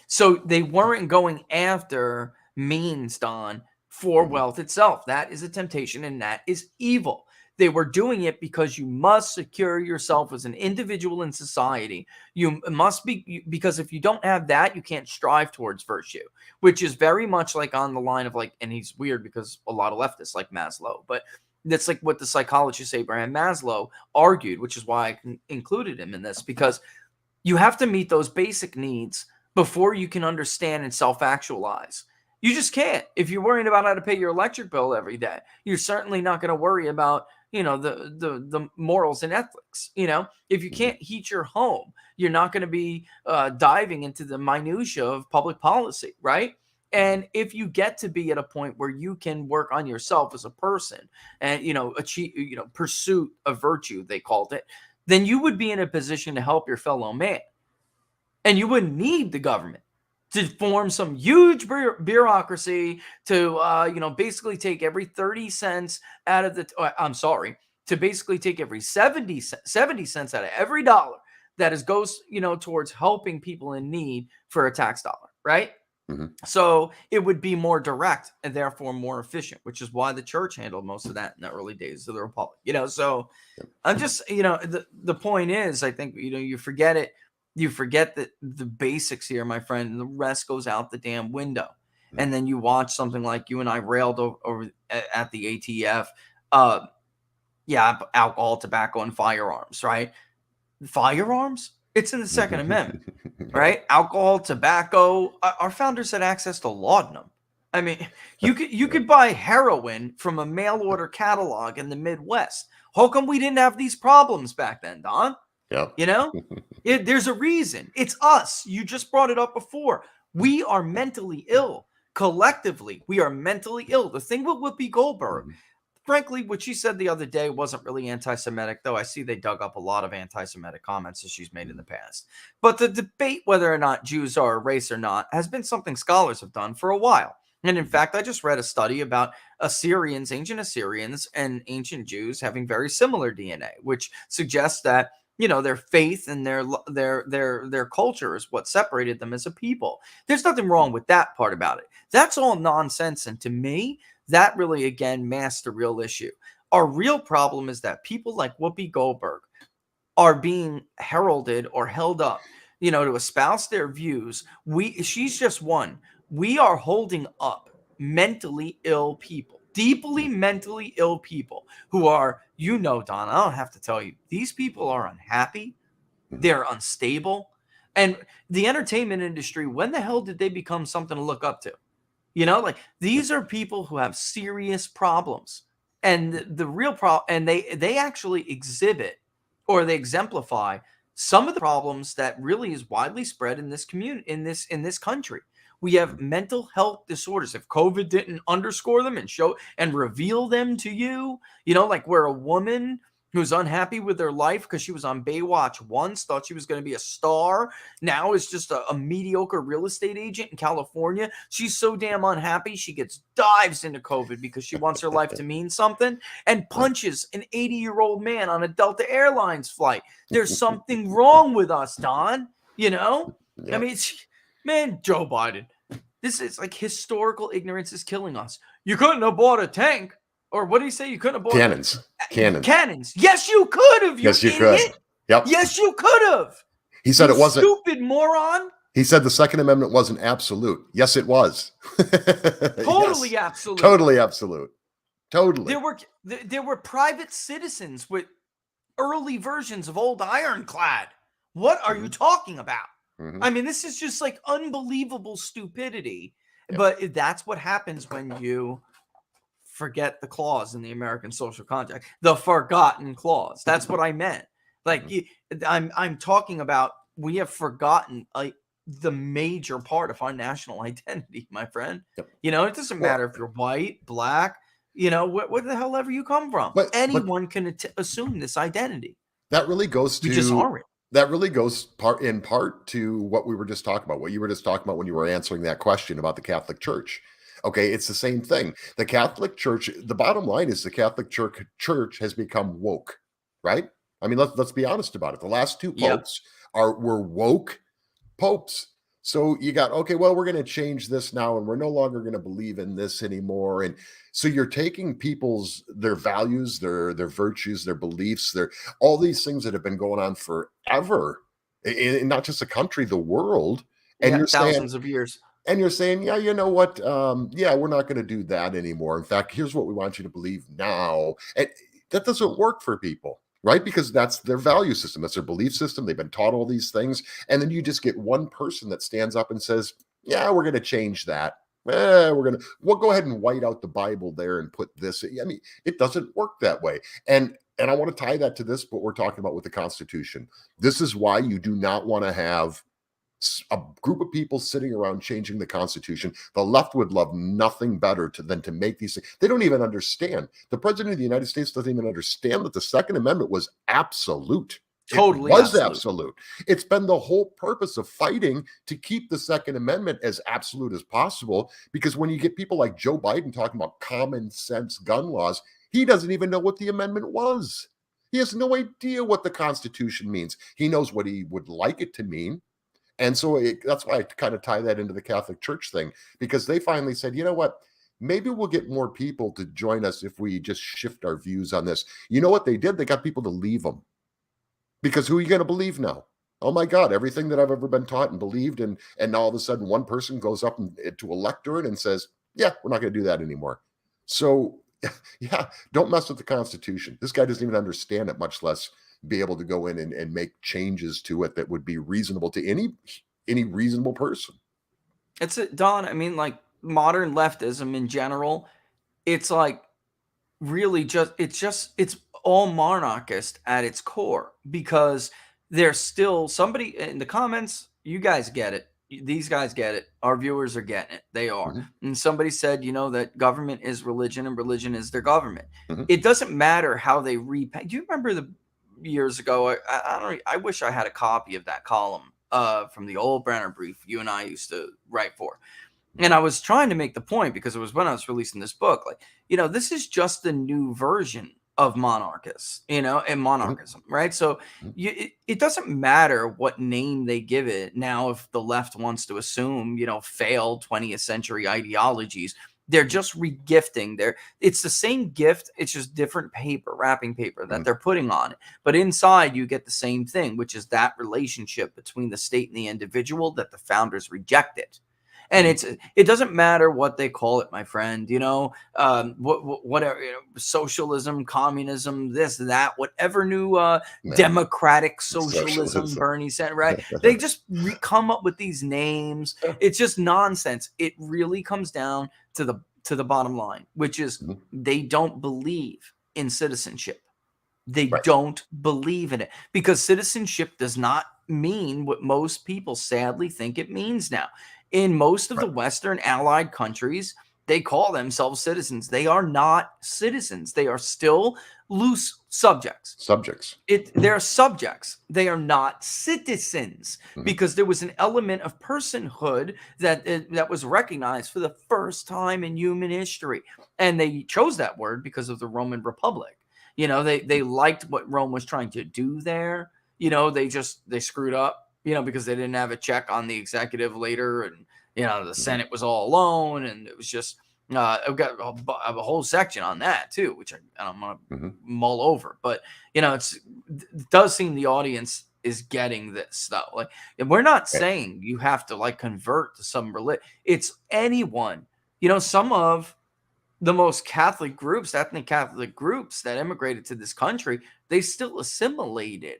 So they weren't going after means, Don, for wealth itself. That is a temptation, and that is evil. They were doing it because you must secure yourself as an individual in society. You must be, because if you don't have that, you can't strive towards virtue, which is very much like on the line of like, and he's weird because a lot of leftists like Maslow, but that's like what the psychologist Abraham Maslow argued, which is why I included him in this, because you have to meet those basic needs before you can understand and self-actualize. You just can't. If you're worrying about how to pay your electric bill every day, you're certainly not going to worry about, the morals and ethics. If you can't heat your home, you're not going to be diving into the minutia of public policy, right? And if you get to be at a point where you can work on yourself as a person and, achieve, pursuit of virtue, they called it, then you would be in a position to help your fellow man. And you wouldn't need the government to form some huge bureaucracy to, basically take every 30 cents out of to basically take every 70 cents out of every dollar that goes, towards helping people in need for a tax dollar, right? Mm-hmm. So it would be more direct and therefore more efficient, which is why the church handled most of that in the early days of the republic. So I'm just, the point is, I think, you forget it. You forget that the basics here, my friend, and the rest goes out the damn window. And then you watch something like you and I railed over at the ATF. Alcohol, tobacco, and firearms, right? Firearms? It's in the Second Amendment, right? Alcohol, tobacco. Our founders had access to laudanum. I mean, you could buy heroin from a mail order catalog in the Midwest. How come we didn't have these problems back then, Don? Yeah. There's a reason. It's us. You just brought it up before. We are mentally ill. Collectively, we are mentally ill. The thing with Whoopi Goldberg, frankly, what she said the other day wasn't really anti-Semitic, though I see they dug up a lot of anti-Semitic comments that she's made in the past. But the debate whether or not Jews are a race or not has been something scholars have done for a while. And in fact, I just read a study about ancient Assyrians and ancient Jews having very similar DNA, which suggests that their faith and their culture is what separated them as a people. There's nothing wrong with that part about it. That's all nonsense. And to me, that really, again, masks the real issue. Our real problem is that people like Whoopi Goldberg are being heralded or held up, to espouse their views. She's just one. We are holding up mentally ill people, deeply mentally ill people who are, Don, I don't have to tell you, these people are unhappy. They're unstable. And the entertainment industry, when the hell did they become something to look up to? These are people who have serious problems. And the real problem, and they actually exhibit or they exemplify some of the problems that really is widely spread in this community, in this country. We have mental health disorders. If COVID didn't underscore them and show and reveal them to you, where a woman who's unhappy with her life because she was on Baywatch once, thought she was going to be a star, now is just a mediocre real estate agent in California. She's so damn unhappy, she dives into COVID because she wants her life to mean something and punches an 80-year-old man on a Delta Airlines flight. There's something wrong with us, Don. Yeah. I mean, Joe Biden, this is like historical ignorance is killing us. You couldn't have bought a tank. Or what did he say? You couldn't have bought Cannons. Cannons. Yes, you could have. Yes, you could. Yep. Yes, you could have. He said You it wasn't. stupid moron. He said the Second Amendment wasn't absolute. Yes, it was. Totally Yes. absolute. Totally absolute. Totally. There were private citizens with early versions of old ironclad. What are you talking about? Mhm. I mean, this is just like unbelievable stupidity. Yep. But that's what happens when you forget the clause in the American social contract, the forgotten clause. That's what I meant. Like I'm talking about, we have forgotten the major part of our national identity, my friend. Yep. You know, it doesn't matter if you're white, black, you know, where the hell ever you come from. But anyone can assume this identity. that really goes You just to aren't. that really goes in part to what we were just talking about, what you were just talking about when you were answering that question about the Catholic Church. Okay, it's the same thing. The Catholic Church, the bottom line is the Catholic Church has become woke, right? I mean, let's be honest about it. The last two Yep. popes were woke popes. So you got, okay, well, we're going to change this now, and we're no longer going to believe in this anymore. And so you're taking their values, their virtues, their beliefs, all these things that have been going on forever, in not just the country, the world. And Yeah, you're thousands of years. And you're saying, yeah, you know what? Yeah, we're not going to do that anymore. In fact, here's what we want you to believe now. And that doesn't work for people, right? Because that's their value system. That's their belief system. They've been taught all these things. And then you just get one person that stands up and says, yeah, we're going to change that. We'll go ahead and white out the Bible there and put this. I mean, it doesn't work that way. And I want to tie that to this, what we're talking about with the Constitution. This is why you do not want to have a group of people sitting around changing the Constitution. The left would love nothing better than to make these things. They don't even understand. The president of the United States doesn't even understand that the Second Amendment was absolute. Totally it was absolute. It's been the whole purpose of fighting to keep the Second Amendment as absolute as possible, because when you get people like Joe Biden talking about common sense gun laws, he doesn't even know what the amendment was. He has no idea what the Constitution means. He knows what he would like it to mean. And so that's why I kind of tie that into the Catholic Church thing, because they finally said, you know what, maybe we'll get more people to join us if we just shift our views on this. You know what they did? They got people to leave them. Because who are you going to believe now? Oh my God, everything that I've ever been taught and believed, and now all of a sudden one person goes up to a lectern and says, yeah, we're not going to do that anymore. So yeah, don't mess with the Constitution. This guy doesn't even understand it, much less be able to go in and make changes to it that would be reasonable to any reasonable person. It's it, Don. I mean, like modern leftism in general, it's like really it's all monarchist at its core, because there's still somebody in the comments. You guys get it. These guys get it. Our viewers are getting it. They are. Mm-hmm. And somebody said, you know, that government is religion and religion is their government. Mm-hmm. It doesn't matter how they repay. Do you remember the years ago? I wish I had a copy of that column from the old Brenner brief you and I used to write for. And I was trying to make the point, because it was when I was releasing this book, like, you know, this is just the new version of monarchists, you know, and monarchism, right? So it doesn't matter what name they give it. Now, if the left wants to assume, you know, failed 20th century ideologies, they're just regifting. It's the same gift. It's just different paper, wrapping paper that they're putting on it. But inside you get the same thing, which is that relationship between the state and the individual that the founders rejected. And it doesn't matter what they call it, my friend, you know, whatever, you know, socialism, communism, this, that, whatever new democratic socialism Bernie said, right? They just come up with these names. It's just nonsense. It really comes down to the bottom line, which is they don't believe in citizenship. They don't believe in it, because citizenship does not mean what most people sadly think it means now. In most of the Western allied countries, they call themselves citizens. They are not citizens. They are still loose subjects. They're subjects. They are not citizens, because there was an element of personhood that was recognized for the first time in human history. And they chose that word because of the Roman Republic. You know, they liked what Rome was trying to do there. You know, they screwed up. You know, because they didn't have a check on the executive later, and you know the Senate was all alone, and it was just I've got a whole section on that too, which I'm gonna mull over. But you know, it does seem the audience is getting this though. Like, and we're not saying you have to like convert to some religion. It's anyone. You know, some of the most Catholic groups, ethnic Catholic groups that immigrated to this country, they still assimilated.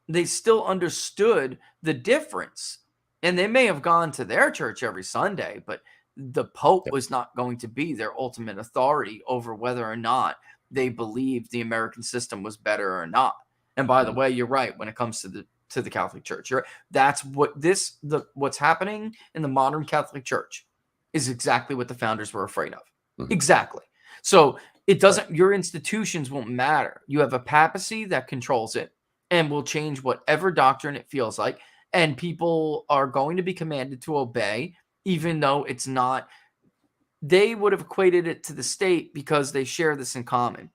They still understood the difference. And they may have gone to their church every Sunday, but the Pope was not going to be their ultimate authority over whether or not they believed the American system was better or not. And by the way, you're right when it comes to the Catholic Church. You're right. That's what what's happening in the modern Catholic Church is exactly what the founders were afraid of. Exactly. So it doesn't, your institutions won't matter. You have a papacy that controls it and will change whatever doctrine it feels like. And people are going to be commanded to obey, even though it's not. They would have equated it to the state because they share this in common.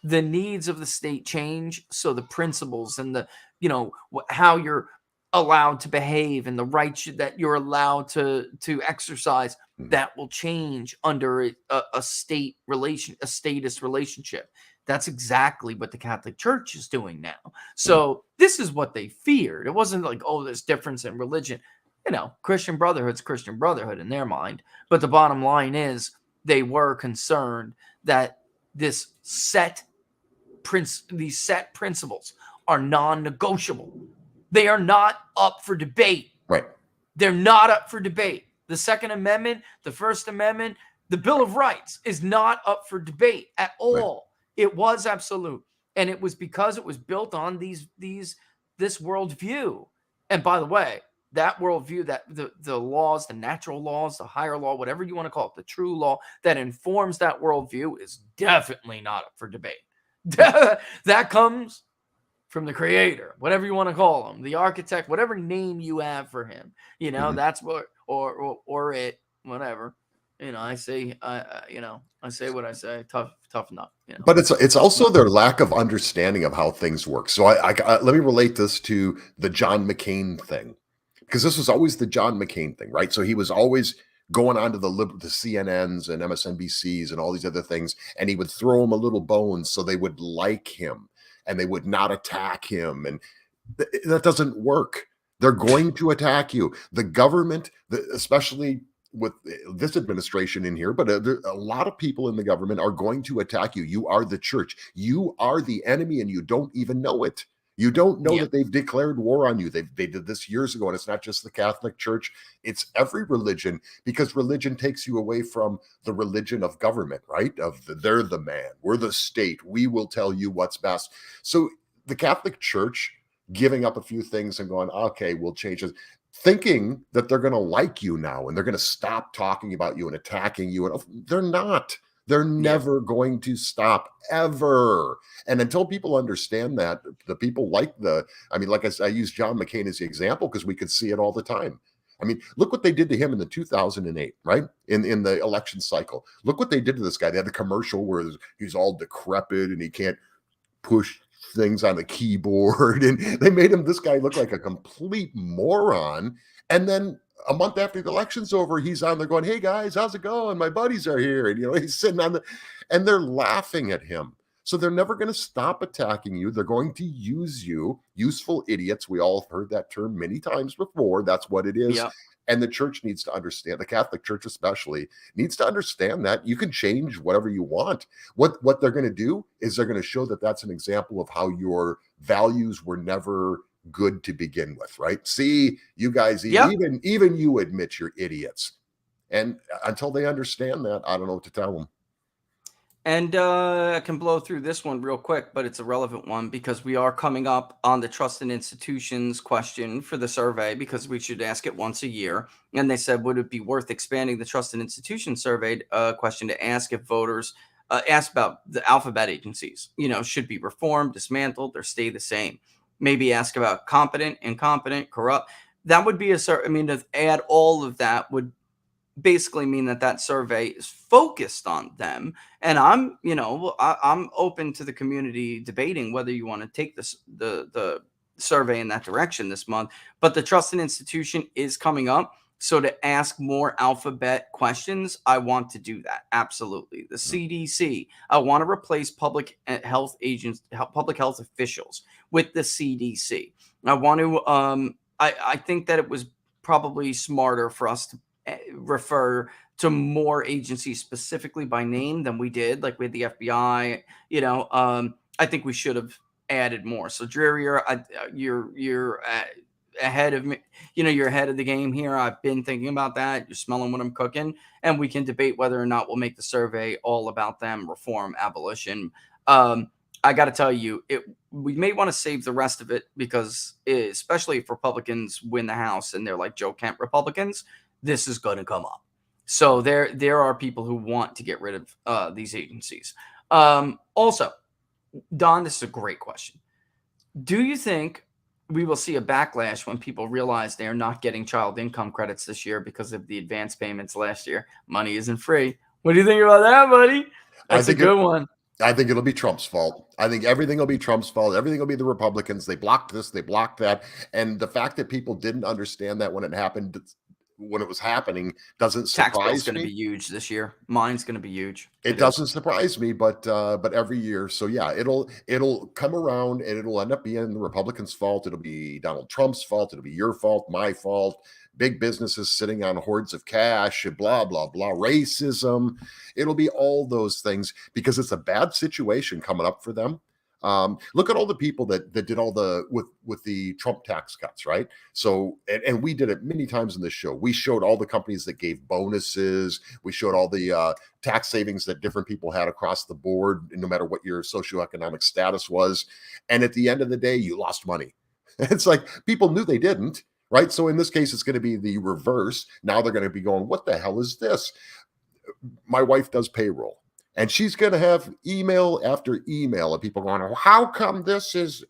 The needs of the state change. So the principles and the, you know, how you're allowed to behave and the rights that you're allowed to exercise, that will change under a state relation, a status relationship. That's exactly what the Catholic Church is doing now. So this is what they feared. It wasn't like, oh, there's difference in religion. You know, Christian Brotherhood's Christian Brotherhood in their mind. But the bottom line is they were concerned that these set principles are non-negotiable. They are not up for debate. Right. They're not up for debate. The Second Amendment, the First Amendment, the Bill of Rights is not up for debate at all. Right. It was absolute. And it was because it was built on this worldview. And by the way, that worldview, that the laws, the natural laws, the higher law, whatever you want to call it, the true law that informs that worldview is definitely not up for debate. That comes from the creator, whatever you want to call him, the architect, whatever name you have for him, you know, that's what, or it, whatever, you know, I say what I say, tough enough. You know? But it's also their lack of understanding of how things work. So I let me relate this to the John McCain thing, because this was always the John McCain thing, right? So he was always going on to the CNNs and MSNBCs and all these other things, and he would throw them a little bone so they would like him and they would not attack him. And that doesn't work. They're going to attack you. The government, especially with this administration in here, but a lot of people in the government are going to attack you. You are the church. You are the enemy, and you don't even know it. You don't know that they've declared war on you. They did this years ago, and it's not just the Catholic Church. It's every religion, because religion takes you away from the religion of government, right? They're the man. We're the state. We will tell you what's best. So the Catholic Church giving up a few things and going, okay, we'll change it, thinking that they're going to like you now and they're going to stop talking about you and attacking you. And they're not. They're never going to stop, ever. And until people understand that, the people like I use John McCain as the example because we could see it all the time. I mean, look what they did to him in the 2008, right? In the election cycle. Look what they did to this guy. They had the commercial where he's all decrepit and he can't push things on the keyboard. And they made this guy look like a complete moron. And then a month after the election's over, he's on there going, hey guys, how's it going? My buddies are here. And, you know, he's sitting and they're laughing at him. So they're never going to stop attacking you. They're going to use you, useful idiots. We all have heard that term many times before. That's what it is. Yep. And the church needs to understand, the Catholic Church especially, needs to understand that you can change whatever you want. What they're going to do is they're going to show that that's an example of how your values were never good to begin with, right? See, you guys, even you admit you're idiots. And until they understand that, I don't know what to tell them. And I can blow through this one real quick, but it's a relevant one because we are coming up on the trust in institutions question for the survey, because we should ask it once a year. And they said, would it be worth expanding the trust in institutions survey question to ask if voters ask about the alphabet agencies, you know, should be reformed, dismantled, or stay the same? Maybe ask about competent, incompetent, corrupt. That would be to add all of that would basically mean that survey is focused on them. And I'm open to the community debating whether you want to take the survey in that direction this month. But the trust in institution is coming up. So to ask more alphabet questions, I want to do that. Absolutely. The CDC, I want to replace public health agents, public health officials with the CDC. I want to, I think that it was probably smarter for us to refer to more agencies specifically by name than we did. Like we had the FBI, I think we should have added more. So Dreary, you're ahead of me. You're ahead of the game here. I've been thinking about that. You're smelling what I'm cooking, and we can debate whether or not we'll make the survey all about them, reform, abolition. I got to tell you, we may want to save the rest of it because, especially if Republicans win the House and they're like Joe Kent Republicans, this is going to come up. So there are people who want to get rid of these agencies. Also, Don, this is a great question. Do you think we will see a backlash when people realize they are not getting child income credits this year because of the advance payments last year? Money isn't free. What do you think about that, buddy? That's a good one. I think it'll be Trump's fault. I think everything will be Trump's fault. Everything will be the Republicans. They blocked this, they blocked that. And the fact that people didn't understand that when it happened, when it was happening, doesn't surprise me. Tax bill's going to be huge this year. Mine's going to be huge. It doesn't surprise me, but every year. So yeah, it'll come around and it'll end up being the Republicans' fault. It'll be Donald Trump's fault. It'll be your fault, my fault. Big businesses sitting on hordes of cash, blah, blah, blah, racism. It'll be all those things because it's a bad situation coming up for them. Look at all the people that did all the with the Trump tax cuts, right? So, and we did it many times in this show. We showed all the companies that gave bonuses. We showed all the tax savings that different people had across the board, no matter what your socioeconomic status was. And at the end of the day, you lost money. It's like people knew they didn't, right? So in this case, it's going to be the reverse. Now they're going to be going, what the hell is this? My wife does payroll. And she's going to have email after email of people going, oh, how come this is?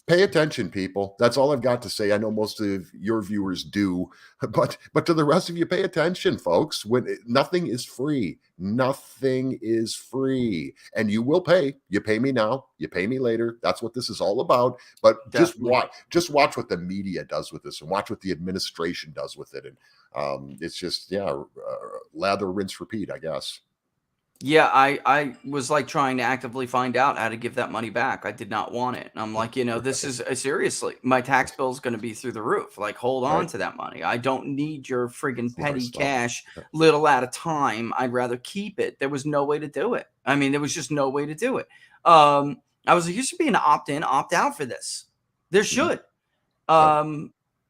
Pay attention, people. That's all I've got to say. I know most of your viewers do, but to the rest of you, pay attention, folks. Nothing is free. Nothing is free. And you will pay. You pay me now. You pay me later. That's what this is all about. But just watch what the media does with this and watch what the administration does with it. And it's just, lather, rinse, repeat, I guess. Yeah, I was like trying to actively find out how to give that money back. I did not want it. And I'm like, this is seriously, my tax bill is going to be through the roof. Like, hold on to that money. I don't need your friggin' petty cash, little at a time. I'd rather keep it. There was no way to do it. I mean, there was just no way to do it. I was like, you should be an opt-in, opt-out for this. There should.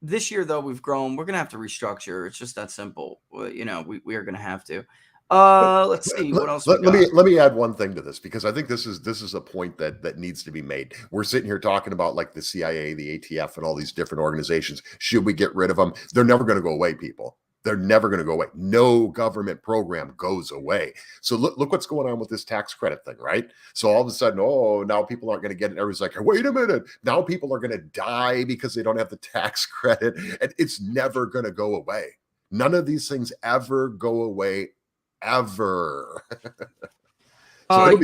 This year, though, we've grown. We're going to have to restructure. It's just that simple. We are going to have to. Let's see what else. Let me add one thing to this because I think this is a point that needs to be made. We're sitting here talking about like the CIA, the ATF, and all these different organizations. Should we get rid of them? They're never going to go away, people. They're never going to go away. No government program goes away. So look what's going on with this tax credit thing, right? So all of a sudden, now people aren't going to get it. Everyone's like, wait a minute. Now people are going to die because they don't have the tax credit. And it's never going to go away. None of these things ever go away. Ever. I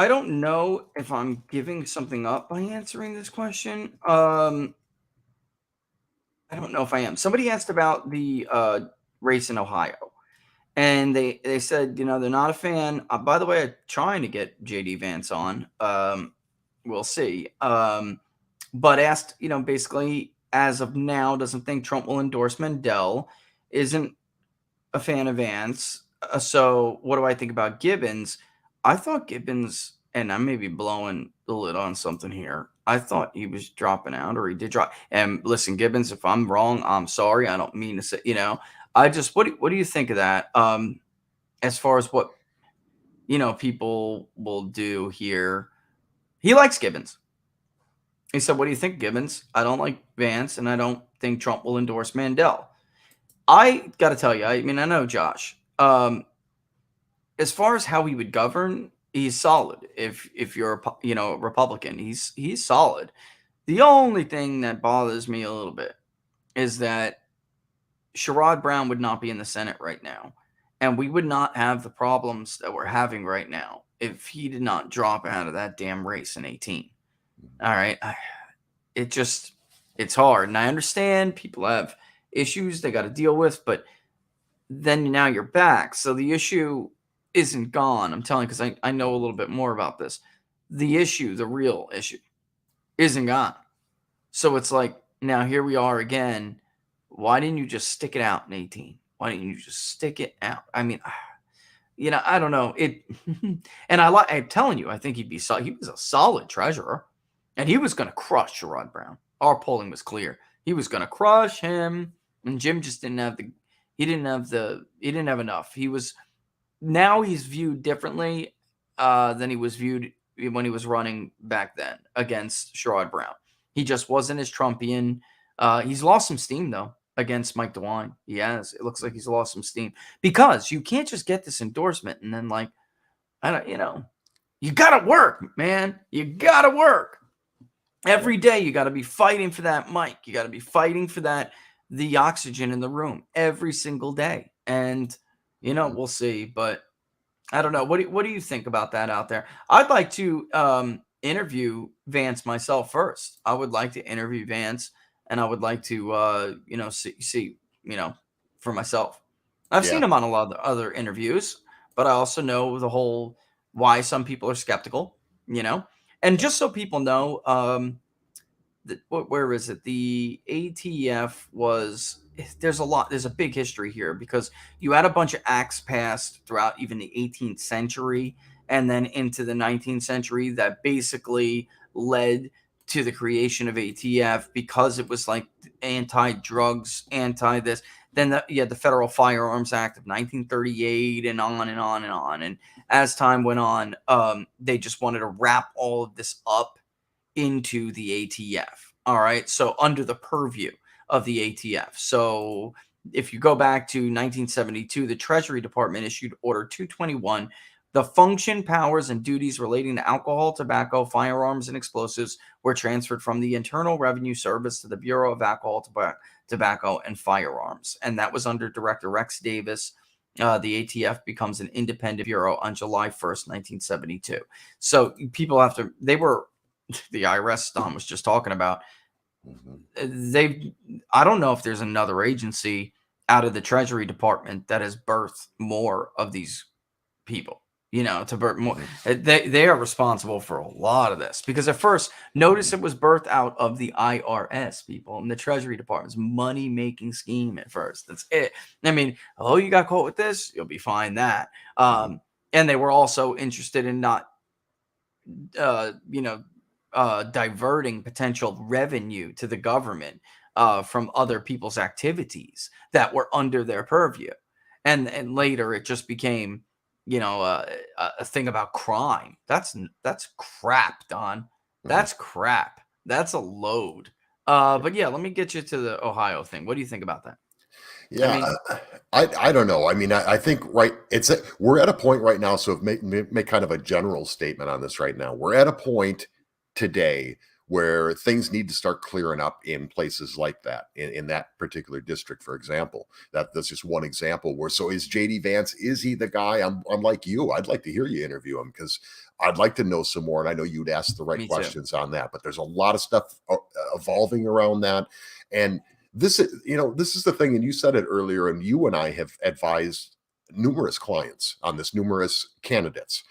don't know if I'm giving something up by answering this question. I don't know if I am. Somebody asked about the race in Ohio, and they said, they're not a fan. By the way, I'm trying to get JD Vance on. We'll see. But asked, basically, as of now, doesn't think Trump will endorse Mandel, isn't a fan of Vance. So what do I think about Gibbons? I thought Gibbons, and I may be blowing the lid on something here. I thought he was dropping out, or he did drop. And listen, Gibbons, if I'm wrong, I'm sorry. I don't mean to say, I just, what do you think of that? As far as what, people will do here. He likes Gibbons. He said, what do you think, Gibbons? I don't like Vance, and I don't think Trump will endorse Mandel. I got to tell you, I know Josh. As far as how he would govern, he's solid. If you're a Republican, he's solid. The only thing that bothers me a little bit is that Sherrod Brown would not be in the Senate right now, and we would not have the problems that we're having right now if he did not drop out of that damn race in 2018. All right, it's hard, and I understand people have issues they got to deal with, but then now you're back. So the issue isn't gone. I'm telling you, because I know a little bit more about this. The issue, the real issue, isn't gone. So it's like, now here we are again. Why didn't you just stick it out in 18? Why didn't you just stick it out? I mean, I don't know it. And I'm telling you, I think he was a solid treasurer, and he was going to crush Sherrod Brown. Our polling was clear. He was going to crush him, and Jim just didn't have he didn't have enough. Now he's viewed differently than he was viewed when he was running back then against Sherrod Brown. He just wasn't as Trumpian. He's lost some steam, though, against Mike DeWine. He has. It looks like he's lost some steam because you can't just get this endorsement and then, like, you got to work, man. You got to work. Every day you got to be fighting for that mic. You got to be fighting for the oxygen in the room every single day. And, we'll see. But I don't know. What do you think about that out there? I'd like to interview Vance myself first. I would like to interview Vance, and I would like to see for myself. I've seen him on a lot of the other interviews, but I also know the whole why some people are skeptical, and just so people know, where is it? The ATF there's a big history here because you had a bunch of acts passed throughout even the 18th century and then into the 19th century that basically led to the creation of ATF because it was like anti-drugs, anti-this. Then you had the Federal Firearms Act of 1938 and on and on and on. And as time went on, they just wanted to wrap all of this up into the ATF. All right. So under the purview of the ATF. So if you go back to 1972, the Treasury Department issued Order 221. The function, powers, and duties relating to alcohol, tobacco, firearms, and explosives were transferred from the Internal Revenue Service to the Bureau of Alcohol, Tobacco, and Firearms. And that was under Director Rex Davis. The ATF becomes an independent bureau on July 1st, 1972. So people the IRS Don was just talking about, I don't know if there's another agency out of the Treasury Department that has birthed more of these people, to birth more. They are responsible for a lot of this because at first, notice it was birthed out of the IRS people and the Treasury Department's money-making scheme at first. That's it. I mean, you got caught with this, you'll be fine that. And they were also interested in not, diverting potential revenue to the government from other people's activities that were under their purview. And later it just became, a thing about crime. That's crap, Don. That's crap. That's a load. But yeah, let me get you to the Ohio thing. What do you think about that? Yeah, I don't know. I mean, I think we're at a point right now. So make kind of a general statement on this right now. We're at a point today where things need to start clearing up in places like that, in that particular district, for example. That's just one example. So is JD Vance, is he the guy? I'm like you. I'd like to hear you interview him because I'd like to know some more. And I know you'd ask the right questions on that, but there's a lot of stuff evolving around that. And this is the thing. And you said it earlier, and you and I have advised numerous clients on this, numerous candidates.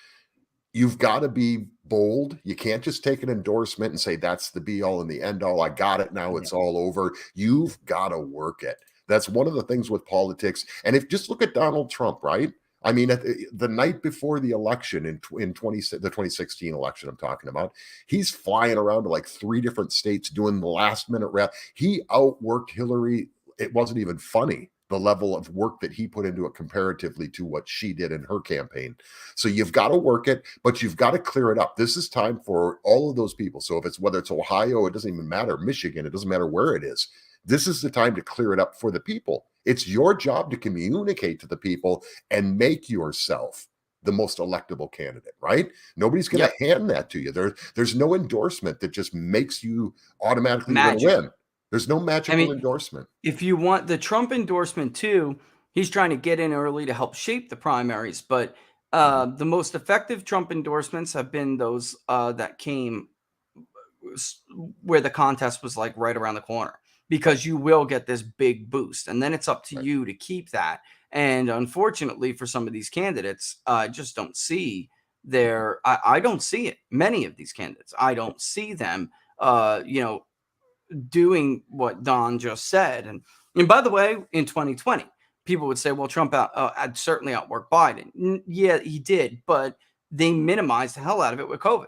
You've got to be bold. You can't just take an endorsement and say, that's the be all and the end all. I got it. Now it's all over. You've got to work it. That's one of the things with politics. And just look at Donald Trump, right? I mean, the night before the election the 2016 election I'm talking about, he's flying around to like 3 different states doing the last minute rap. He outworked Hillary. It wasn't even funny, the level of work that he put into it comparatively to what she did in her campaign. So you've got to work it, but you've got to clear it up. This is time for all of those people. So whether it's Ohio, it doesn't even matter, Michigan, it doesn't matter where it is. This is the time to clear it up for the people. It's your job to communicate to the people and make yourself the most electable candidate, right? Nobody's going to hand that to you. There's no endorsement that just makes you automatically win. There's no magical endorsement. If you want the Trump endorsement too, he's trying to get in early to help shape the primaries. But the most effective Trump endorsements have been those that came where the contest was like right around the corner. because you will get this big boost. And then it's up to you to keep that. And unfortunately for some of these candidates, I just don't see I don't see it. Many of these candidates, I don't see them, doing what Don just said. And by the way, in 2020, people would say, well, Trump I'd certainly outwork Biden. Yeah, he did, but they minimized the hell out of it with COVID.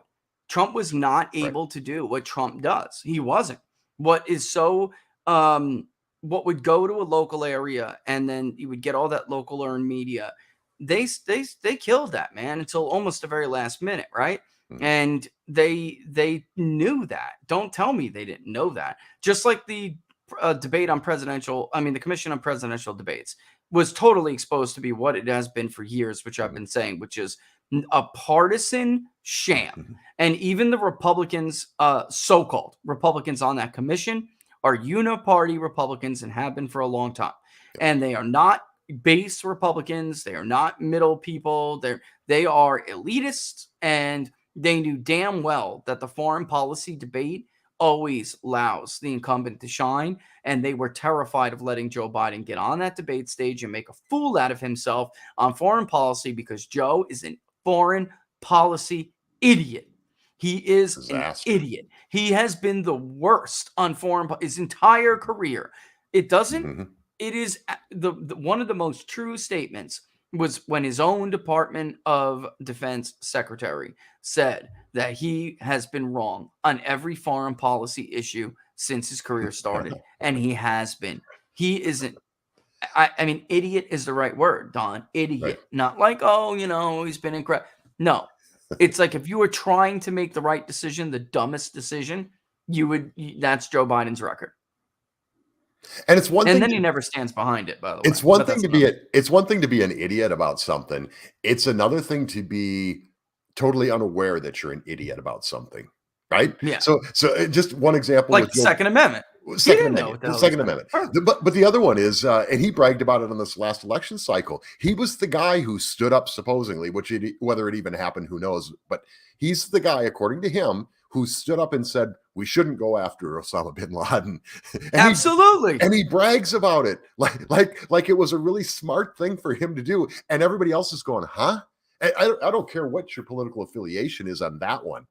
Trump was not able to do what Trump does. He wasn't. What is so, what would go to a local area and then you would get all that local earned media. They killed that, man, until almost the very last minute, right? And they knew that. Don't tell me they didn't know that. Just like the debate on the Commission on Presidential Debates was totally exposed to be what it has been for years, which I've been saying, which is a partisan sham. And even the Republicans, so-called Republicans on that commission, are uniparty Republicans and have been for a long time. And they are not base Republicans. They are not middle people. They are elitists, and they knew damn well that the foreign policy debate always allows the incumbent to shine, and they were terrified of letting Joe Biden get on that debate stage and make a fool out of himself on foreign policy, because Joe is a foreign policy idiot. He is Disaster. an idiot. He has been the worst on his entire career. It doesn't. It is the one of the most true statements was when his own Department of Defense secretary said that he has been wrong on every foreign policy issue since his career started. And he has been. He isn't. I mean, idiot is the right word, Don. Idiot. Right. Not like, he's been incredible. No. It's like if you were trying to make the right decision, the dumbest decision, that's Joe Biden's record. And it's one thing. And then he never stands behind it, by the way. It's one thing to be an idiot about something. It's another thing to be totally unaware that you're an idiot about something, right? Yeah. So just one example, like the Second Amendment. Second Amendment. But the other one is, and he bragged about it on this last election cycle. He was the guy who stood up, supposedly, whether it even happened, who knows? But he's the guy, according to him, who stood up and said, we shouldn't go after Osama bin Laden. Absolutely. And he brags about it like it was a really smart thing for him to do. And everybody else is going, huh? I don't care what your political affiliation is on that one.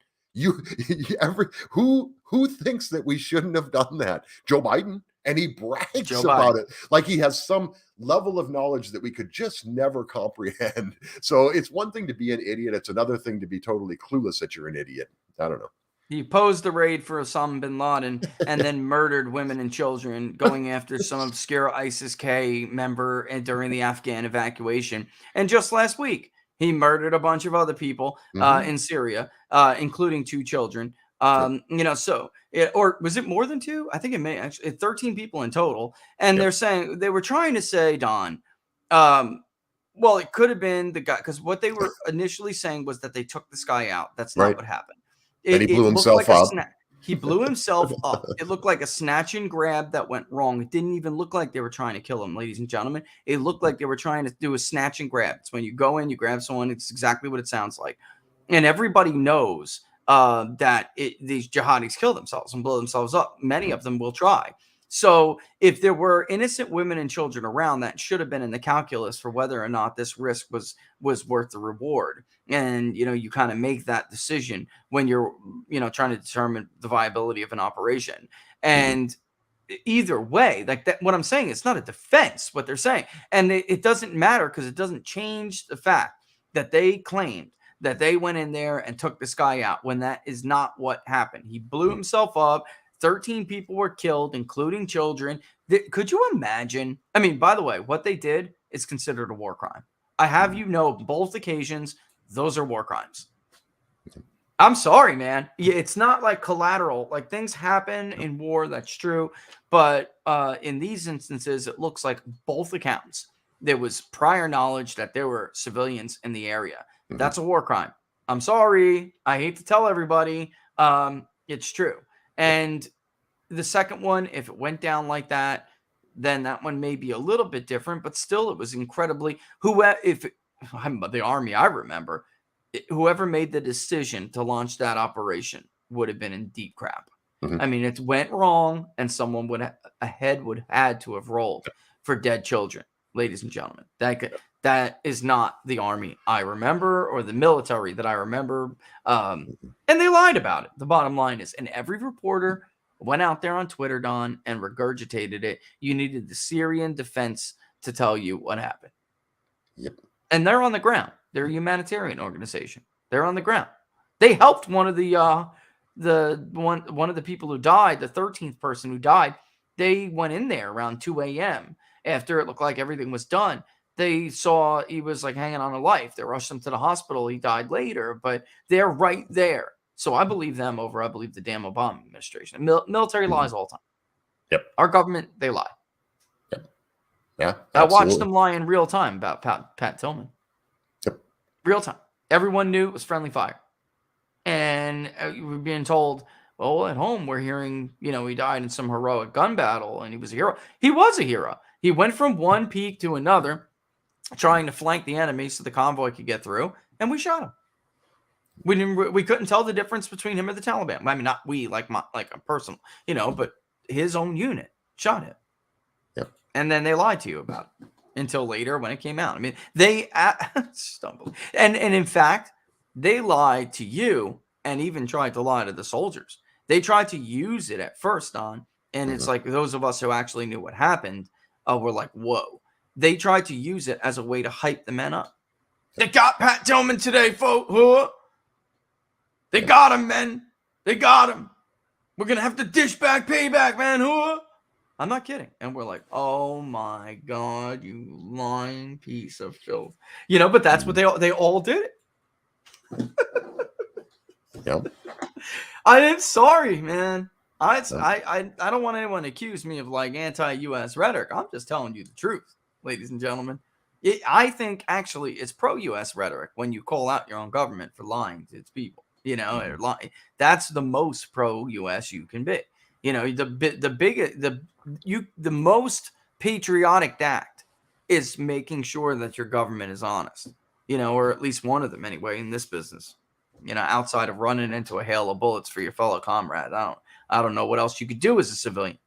Who thinks that we shouldn't have done that? Joe Biden. And he brags about it like he has some level of knowledge that we could just never comprehend. So it's one thing to be an idiot. It's another thing to be totally clueless that you're an idiot. I don't know. He posed the raid for Osama bin Laden and then murdered women and children, going after some obscure ISIS-K member during the Afghan evacuation. And just last week, he murdered a bunch of other people in Syria, including 2 children. Or was it more than 2? I think it may actually 13 people in total. And they were trying to say, Don, well, it could have been the guy, because what they were initially saying was that they took this guy out. That's not what happened. And he blew himself up. He blew himself up. It looked like a snatch and grab that went wrong. It didn't even look like they were trying to kill him, ladies and gentlemen. It looked like they were trying to do a snatch and grab. It's when you go in, you grab someone. It's exactly what it sounds like. And everybody knows that these jihadis kill themselves and blow themselves up. Many of them will try. So if there were innocent women and children around, that should have been in the calculus for whether or not this risk was worth the reward. And, you kind of make that decision when you're, trying to determine the viability of an operation. And either way, like that, what I'm saying, it's not a defense, what they're saying. And it doesn't matter, because it doesn't change the fact that they claimed that they went in there and took this guy out, when that is not what happened. He blew himself up. 13 people were killed, including children. Could you imagine? I mean, by the way, what they did is considered a war crime. I have both occasions, those are war crimes. I'm sorry, man. It's not like collateral. Like, things happen in war, that's true. But in these instances, it looks like both accounts, there was prior knowledge that there were civilians in the area. That's a war crime. I'm sorry. I hate to tell everybody. It's true. And the second one, if it went down like that, then that one may be a little bit different, but still it was incredibly, the Army, I remember, whoever made the decision to launch that operation would have been in deep crap. Mhm. I mean, it went wrong, and someone a head would had to have rolled for dead children, ladies and gentlemen. That is not the army I remember or the military that I remember. And they lied about it. The bottom line is, and every reporter went out there on Twitter, Don, and regurgitated it. You needed the Syrian defense to tell you what happened. Yep. And they're on the ground. They're a humanitarian organization. They're on the ground. They helped one of the people who died, the 13th person who died. They went in there around 2 a.m. after it looked like everything was done. They saw he was like hanging on a life. They rushed him to the hospital. He died later, but they're right there. So I believe them over, I believe the damn Obama administration. Military lies all the time. Yep. Our government, they lie. Yep. Yeah. I watched absolutely. them lie in real time about Pat Tillman. Yep. Real time. Everyone knew it was friendly fire. And we're being told, well, at home, we're hearing, he died in some heroic gun battle and he was a hero. He was a hero. He went from one peak to another, trying to flank the enemy so the convoy could get through, and we shot him. We couldn't tell the difference between him and the Taliban. I mean, not we, like a personal, but his own unit shot him. Yep. And then they lied to you about it until later when it came out. I mean, they stumbled. And in fact, they lied to you and even tried to lie to the soldiers. They tried to use it at first on, and it's like those of us who actually knew what happened were like, whoa. They tried to use it as a way to hype the men up. They got Pat Tillman today, folks. Huh? They got him, men. They got him. We're going to have to dish back payback, man. Huh? I'm not kidding. And we're like, oh my God, you lying piece of filth. But that's what they all did it. Yep. Sorry, man. I don't want anyone to accuse me of like anti-U.S. rhetoric. I'm just telling you the truth, ladies and gentlemen. I think actually it's pro-U.S. rhetoric when you call out your own government for lying to its people. That's the most pro-U.S. you can be. The most patriotic act is making sure that your government is honest. Or at least one of them anyway in this business. Outside of running into a hail of bullets for your fellow comrade, I don't know what else you could do as a civilian.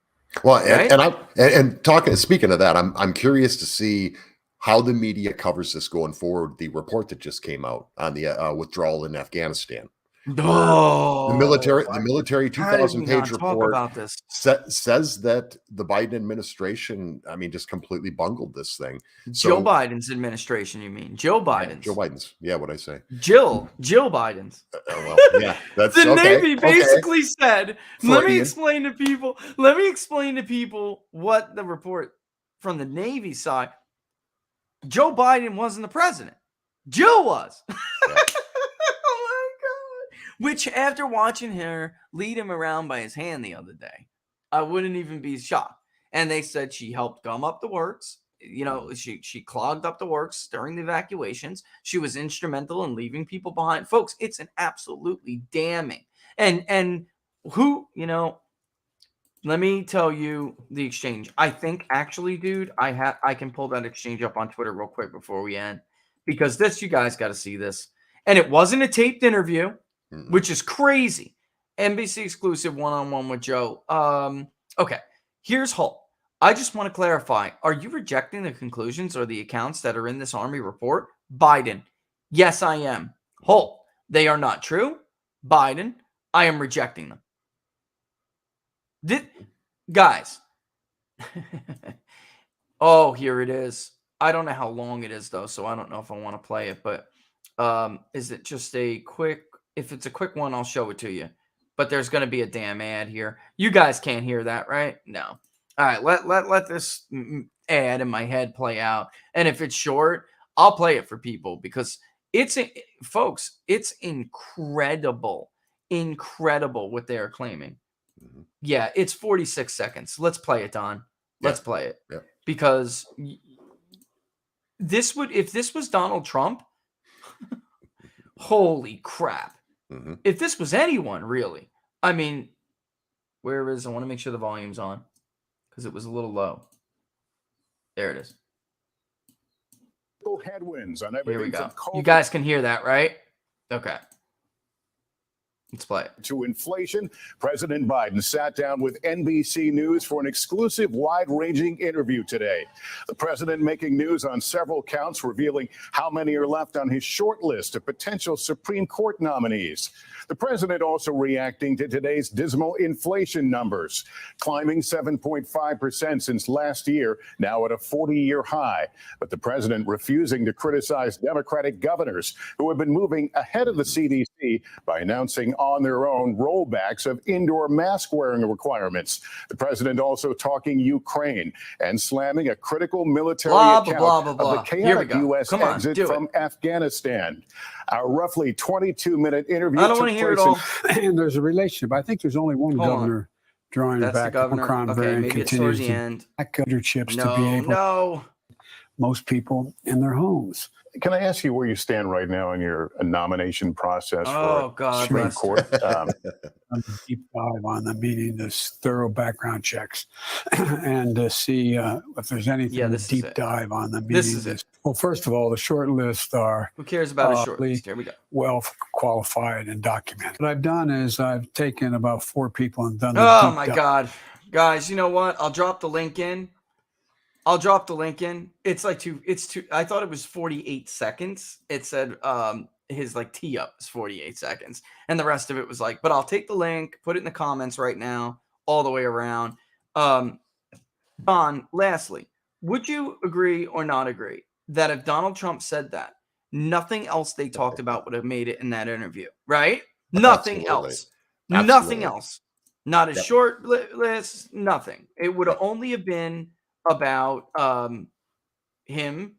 Well, right? Speaking of that, I'm curious to see how the media covers this going forward. The report that just came out on the withdrawal in Afghanistan. The military 2,000-page report about this? says that the Biden administration, just completely bungled this thing. Joe Biden's administration, you mean? Joe Biden's. Joe Biden's. Yeah, what'd I say? Jill Biden's. Well, yeah, that's the okay. Navy basically said, let me Freudian. explain to people what the report from the Navy side. Joe Biden wasn't the president. Jill was. Yeah. Which, after watching her lead him around by his hand the other day, I wouldn't even be shocked. And they said she helped gum up the works. She clogged up the works during the evacuations. She was instrumental in leaving people behind. Folks, it's an absolutely damning. And who, let me tell you the exchange. I think actually, dude, I can pull that exchange up on Twitter real quick before we end. Because you guys got to see this. And it wasn't a taped interview, which is crazy. NBC exclusive one-on-one with Joe. Okay, here's Holt. I just want to clarify. Are you rejecting the conclusions or the accounts that are in this Army report? Biden. Yes, I am. Holt. They are not true. Biden. I am rejecting them. Guys. Oh, here it is. I don't know how long it is, though, so I don't know if I want to play it. But is it just a quick... If it's a quick one, I'll show it to you. But there's going to be a damn ad here. You guys can't hear that, right? No. All right, let this ad in my head play out. And if it's short, I'll play it for people because folks, it's incredible what they're claiming. Yeah, it's 46 seconds. Let's play it, Don. Let's play it. Yeah. Because if this was Donald Trump, holy crap. If this was anyone, really. I mean, where is... I want to make sure the volume's on because it was a little low. There it is. Headwinds on Here we everything go. from COVID. You guys can hear that, right? Okay. Let's play it. To inflation, President Biden sat down with NBC News for an exclusive wide-ranging interview today. The president making news on several counts, revealing how many are left on his short list of potential Supreme Court nominees. The president also reacting to today's dismal inflation numbers, climbing 7.5% since last year, now at a 40-year high. But the president refusing to criticize Democratic governors who have been moving ahead of the CDC by announcing on their own rollbacks of indoor mask wearing requirements. The president also talking Ukraine and slamming a critical military account of the chaotic U.S. exit from Afghanistan. Our roughly 22-minute interview I don't want to hear it all. And there's a relationship. I think there's only one governor drawing back the Omicron variant continues to back other chips to be able most people in their homes. Can I ask you where you stand right now in your nomination process for Supreme Court? A deep dive on them, meaning this thorough background checks, and to see if there's anything to deep dive on them. This is it. Well, first of all, the short list are who cares about a short list? Here we go. Well qualified and documented. What I've done is I've taken about 4 people and done. Oh my God, guys! You know what? I'll drop the link in. It's like it's too. I thought it was 48 seconds. It said his like tee up is 48 seconds, and the rest of it was like. But I'll take the link, put it in the comments right now, all the way around. Don, lastly, would you agree or not agree that if Donald Trump said that, nothing else they talked about would have made it in that interview, right? Nothing else. Nothing else. Not a short list. Nothing. It would have only have been about him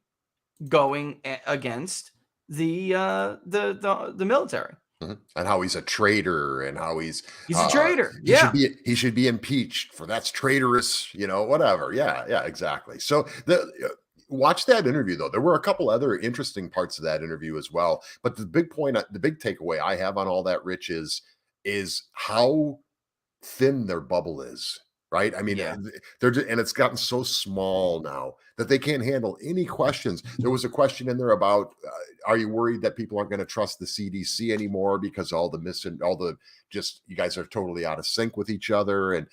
going against the military. And how he's a traitor and how he's a traitor. He should be impeached for that's traitorous, whatever. Yeah, exactly. So watch that interview though. There were a couple other interesting parts of that interview as well. But the big takeaway I have on all that, Rich, is how thin their bubble is. Right. I mean, and it's gotten so small now that they can't handle any questions. There was a question in there about, are you worried that people aren't going to trust the CDC anymore because you guys are totally out of sync with each other. And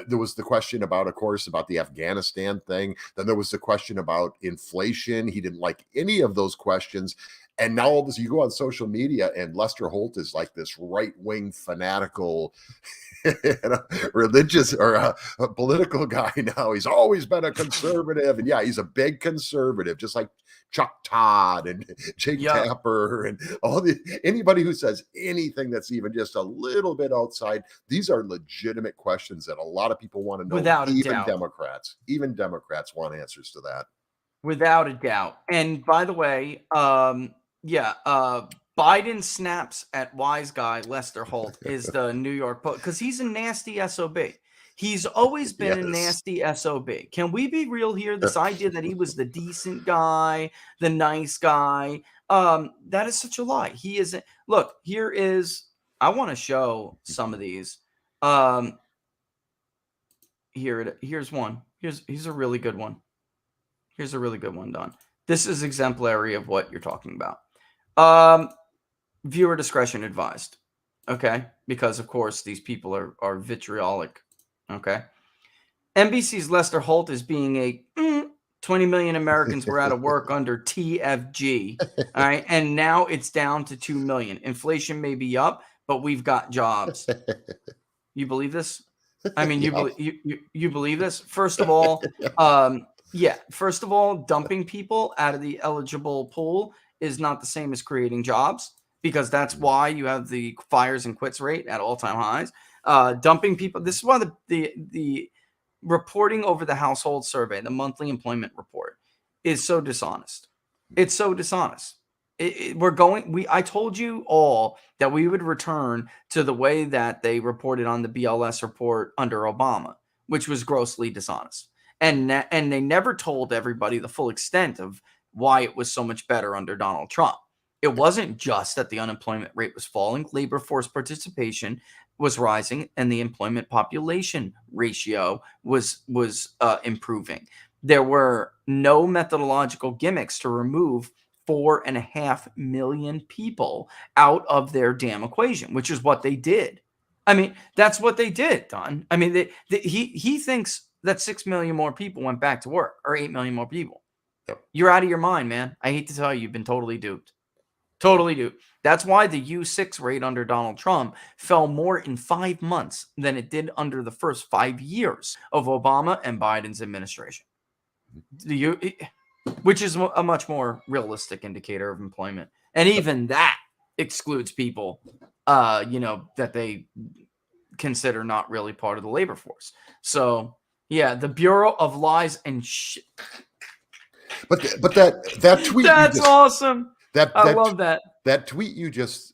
there was the question about, of course, about the Afghanistan thing. Then there was the question about inflation. He didn't like any of those questions. And now all of this, you go on social media and Lester Holt is like this right-wing fanatical religious or a political guy now. He's always been a conservative. And he's a big conservative, just like Chuck Todd and Jake Tapper and anybody who says anything that's even just a little bit outside. These are legitimate questions that a lot of people want to know. Without a doubt. Even Democrats want answers to that. Without a doubt. And by the way, Biden snaps at wise guy Lester Holt is the New York Post because he's a nasty SOB. He's always been a nasty SOB. Can we be real here? This idea that he was the decent guy, the nice guy, that is such a lie. He isn't. Look, I want to show some of these. Here's one. Here's a really good one. Here's a really good one, Don. This is exemplary of what you're talking about. Viewer discretion advised. Okay. Because of course these people are vitriolic. Okay. NBC's Lester Holt is being 20 million Americans were out of work under TFG. All right. And now it's down to 2 million. Inflation may be up, but we've got jobs. You believe this? I mean, you believe this? First of all, dumping people out of the eligible pool is not the same as creating jobs, because that's why you have the fires and quits rate at all-time highs. Dumping people. This is why the reporting over the household survey, the monthly employment report, is so dishonest. It's so dishonest. I told you all that we would return to the way that they reported on the BLS report under Obama, which was grossly dishonest. And they never told everybody the full extent of why it was so much better under Donald Trump. It wasn't just that the unemployment rate was falling, labor force participation was rising, and the employment population ratio was improving. There were no methodological gimmicks to remove 4.5 million people out of their damn equation, which is what they did. I mean, that's what they did, Don. I mean, he thinks that 6 million more people went back to work, or 8 million more people. Yep. You're out of your mind, man. I hate to tell you, you've been totally duped. Totally duped. That's why the U6 rate under Donald Trump fell more in 5 months than it did under the first 5 years of Obama and Biden's administration. Which is a much more realistic indicator of employment. And even that excludes people, that they consider not really part of the labor force. So, yeah, the Bureau of Lies and shit. But that tweet. That's awesome. I love that. That tweet you just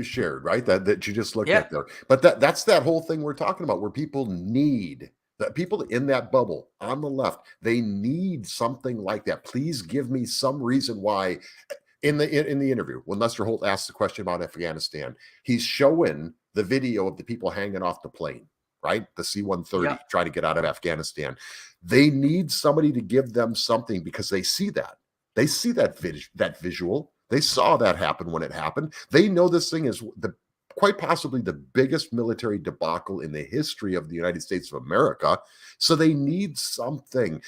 shared, right? That you just looked at there. But that's that whole thing we're talking about, where people need. The people in that bubble on the left, they need something like that. Please give me some reason why. In the interview, when Lester Holt asked the question about Afghanistan, he's showing the video of the people hanging off the plane, right? The C-130 trying to get out of Afghanistan. They need somebody to give them something, because they see that. They see that visual. They saw that happen when it happened. They know this thing is quite possibly the biggest military debacle in the history of the United States of America. So they need something.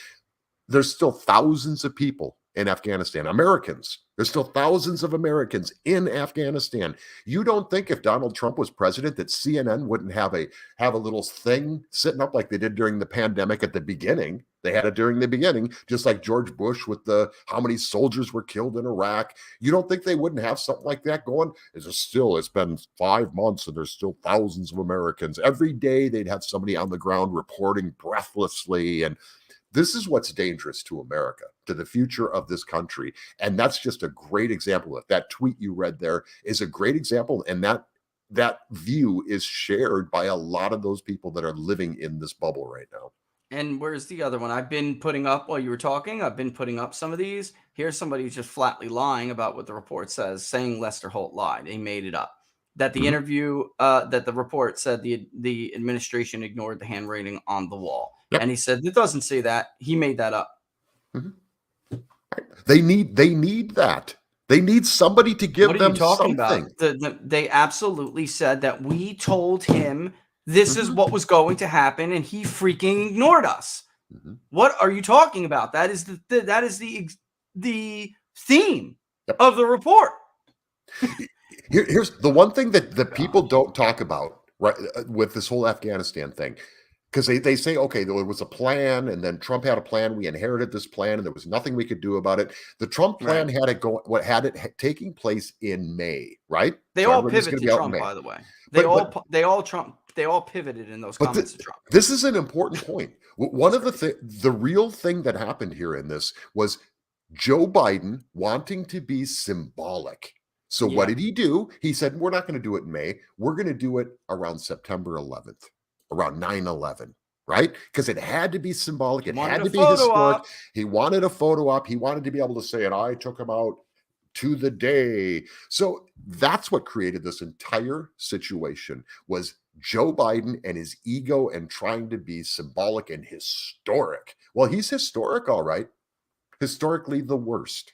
There's still thousands of people in Afghanistan, Americans. There's still thousands of Americans in Afghanistan. You don't think if Donald Trump was president that CNN wouldn't have a little thing sitting up like they did during the pandemic at the beginning? They had it during the beginning, just like George Bush with how many soldiers were killed in Iraq. You don't think they wouldn't have something like that going? It's been 5 months and there's still thousands of Americans. Every day they'd have somebody on the ground reporting breathlessly. And this is what's dangerous to America, to the future of this country. And that's just a great example of it. That tweet you read there is a great example. And that view is shared by a lot of those people that are living in this bubble right now. And where's the other one? I've been putting up, while you were talking, I've been putting up some of these. Here's somebody who's just flatly lying about what the report says, saying Lester Holt lied. They made it up. That the interview, that the report said the administration ignored the handwriting on the wall. Yep. And he said, it doesn't say that. He made that up. Mm-hmm. They need that. They need somebody to give them something. About? They absolutely said that we told him this is what was going to happen, and he freaking ignored us. Mm-hmm. What are you talking about? That is the theme of the report. Here's the one thing that the people don't talk about, right, with this whole Afghanistan thing, because they say, okay, there was a plan, and then Trump had a plan. We inherited this plan, and there was nothing we could do about it. The Trump plan had it taking place in May, right? They all pivoted to Trump, by the way. They all pivoted in those comments to Trump. This is an important point. One of the real thing that happened here in this was Joe Biden wanting to be symbolic. So what did he do? He said, we're not going to do it in May. We're going to do it around September 11th, around 9/11, right? Because it had to be symbolic. It had to be historic. He wanted a photo op. He wanted to be able to say, and I took him out to the day. So that's what created this entire situation, was Joe Biden and his ego and trying to be symbolic and historic. Well, he's historic, all right. Historically the worst.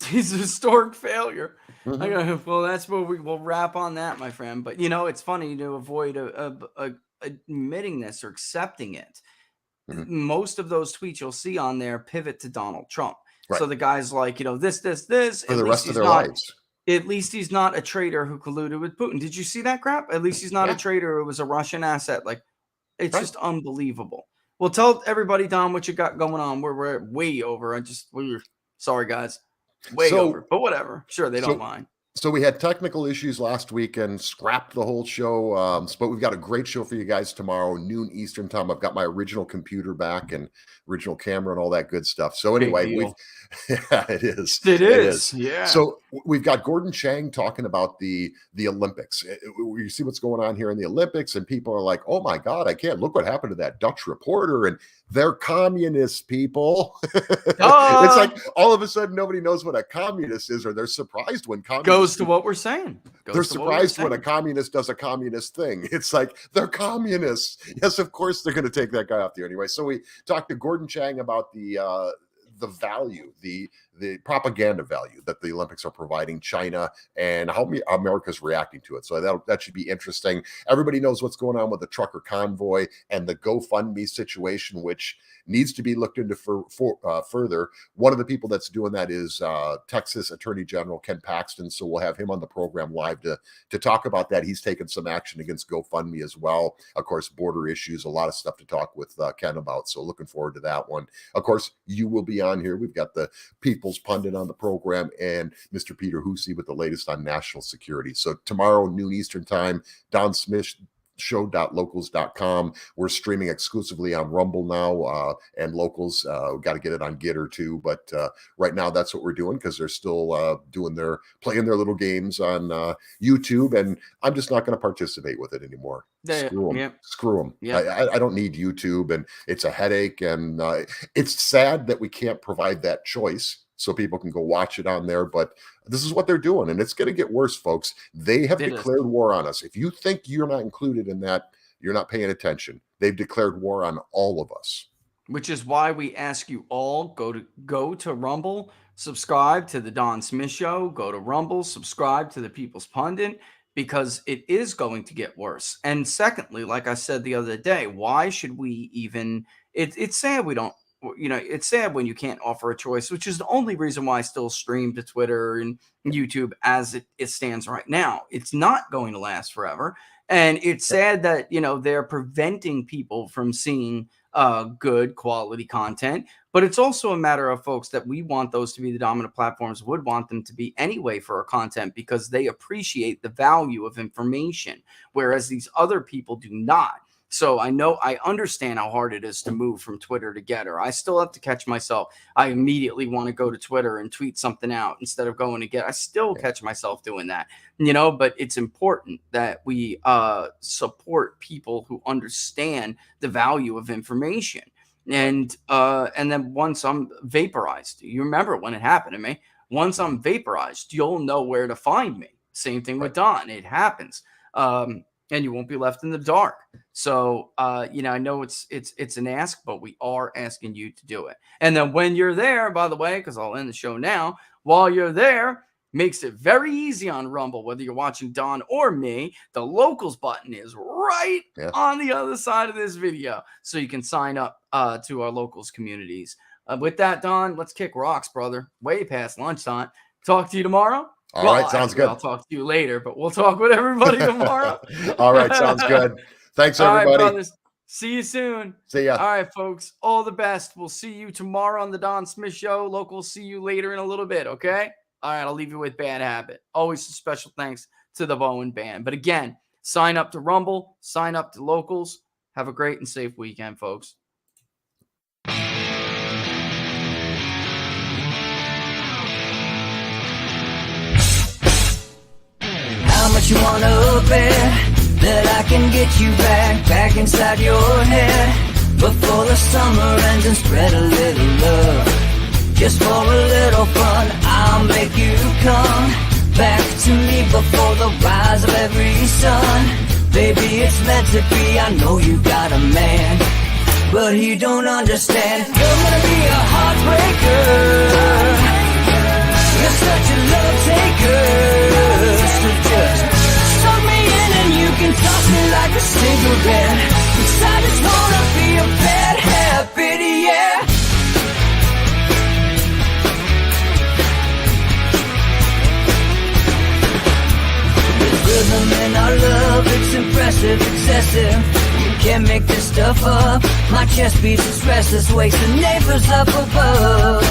He's a historic failure. Mm-hmm. Well, that's where we'll wrap on that, my friend. But, it's funny to avoid admitting this or accepting it. Mm-hmm. Most of those tweets you'll see on there pivot to Donald Trump. Right. So the guy's like, this. For the rest of their lives. At least he's not a traitor who colluded with Putin. Did you see that crap? At least he's not a traitor who was a Russian asset. Like, it's just unbelievable. Well, tell everybody, Don, what you got going on. We're way over. Sorry, guys. Way over, but whatever. Sure, they don't mind. So we had technical issues last week and scrapped the whole show. But we've got a great show for you guys tomorrow, noon Eastern time. I've got my original computer back and original camera and all that good stuff. So anyway, it is. Yeah. So we've got Gordon Chang talking about the Olympics. You see what's going on here in the Olympics, and people are like, "Oh my God, I can't! Look what happened to that Dutch reporter." And they're communist people. It's like all of a sudden nobody knows what a communist is, or they're surprised when communists goes to what we're saying. They're surprised when a communist does a communist thing. It's like, they're communists. Yes, of course they're going to take that guy off there anyway. So we talked to Gordon Chang about the the value, the propaganda value that the Olympics are providing China and how America's reacting to it. So that should be interesting. Everybody knows what's going on with the trucker convoy and the GoFundMe situation, which needs to be looked into further. One of the people that's doing that is Texas Attorney General Ken Paxton. So we'll have him on the program live to talk about that. He's taken some action against GoFundMe as well. Of course, border issues, a lot of stuff to talk with Ken about. So looking forward to that one. Of course, you will be on here. We've got the People's Pundit on the program and Mr. Peter Hoosey with the latest on national security. So tomorrow, noon Eastern time, Don Smith show.locals.com. We're streaming exclusively on Rumble now, and Locals. We've got to get it on Gitter too, but right now that's what we're doing because they're still playing their little games on YouTube, and I'm just not going to participate with it anymore. Screw them. Yep. Screw them. Yep. I don't need YouTube, and it's a headache, and it's sad that we can't provide that choice so people can go watch it on there. But this is what they're doing, and it's going to get worse, folks. They have declared war on us. If you think you're not included in that, you're not paying attention. They've declared war on all of us. Which is why we ask you all, go to Rumble, subscribe to the Don Smith Show, go to Rumble, subscribe to the People's Pundit, because it is going to get worse. And secondly, like I said the other day, why should we even, it's sad we don't, it's sad when you can't offer a choice, which is the only reason why I still stream to Twitter and YouTube as it stands right now. It's not going to last forever. And it's sad that, they're preventing people from seeing good quality content. But it's also a matter of, folks, that we want those to be the dominant platforms, would want them to be anyway for our content, because they appreciate the value of information, whereas these other people do not. So I understand how hard it is to move from Twitter to Getter. I still have to catch myself. I immediately want to go to Twitter and tweet something out instead of going to Getter. I still catch myself doing that, but it's important that we support people who understand the value of information. And then once I'm vaporized, you remember when it happened to me, once I'm vaporized, you'll know where to find me. Same thing with Don. It happens. And you won't be left in the dark. So, I know it's an ask, but we are asking you to do it. And then when you're there, by the way, because I'll end the show now, while you're there, makes it very easy on Rumble, whether you're watching Don or me, the Locals button is right on the other side of this video. So you can sign up to our Locals communities. With that, Don, let's kick rocks, brother. Way past lunchtime. Talk to you tomorrow. All right, sounds good. I'll talk to you later, but we'll talk with everybody tomorrow. All right, sounds good. Thanks, everybody. All right, brothers. See you soon. See ya. All right, folks. All the best. We'll see you tomorrow on the Don Smith Show. Locals, see you later in a little bit, okay? All right, I'll leave you with Bad Habit. Always a special thanks to the Bowen Band. But again, sign up to Rumble, sign up to Locals. Have a great and safe weekend, folks. How much you wanna bet that I can get you back inside your head before the summer ends and spread a little love. Just for a little fun, I'll make you come back to me before the rise of every sun. Baby, it's meant to be. I know you got a man, but he don't understand. You're gonna be a heartbreaker. You're such a love taker. So just suck me in and you can toss me like a cigarette. 'Cause I just wanna be a bad habit, yeah. There's rhythm in our love, it's impressive, excessive. You can't make this stuff up. My chest beats is restless, wakes the neighbors up above.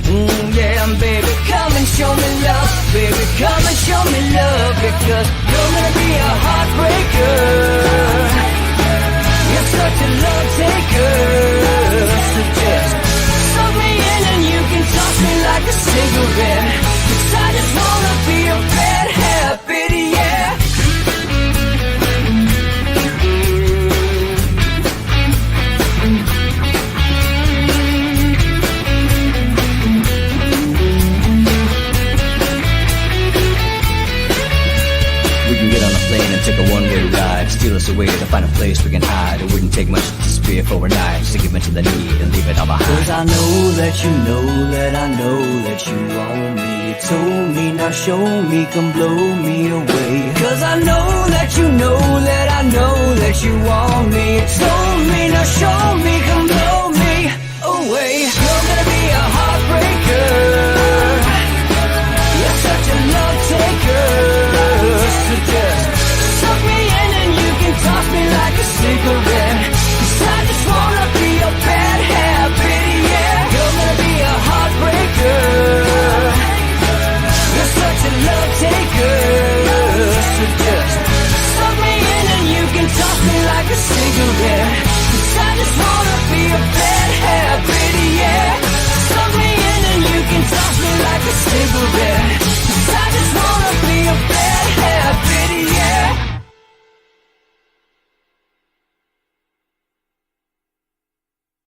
Yeah, baby, come and show me love. Baby, come and show me love. Because you're gonna be a heartbreaker. You're such a love taker. So just suck me in and you can toss me like a cigarette. 'Cause I just wanna be a bad habit, yeah. Get on a plane and take a one-way ride. Steal us us a way to find a place we can hide. It wouldn't take much to disappear for a night, just to give into the need and leave it all behind. Cause I know that you know that I know that you want me. You told me, now show me, come blow me away. Cause I know that you know that I know that you want me. You told me, now show me, come blow me away. You're gonna be a heartbreaker. You're such a love taker. So just suck me in and you can toss me like a cigarette. Cause I just wanna be your bad habit, yeah. You're gonna be a heartbreaker. You're such a love taker. So just suck me in and you can toss me like a cigarette. Cause I just wanna be your bad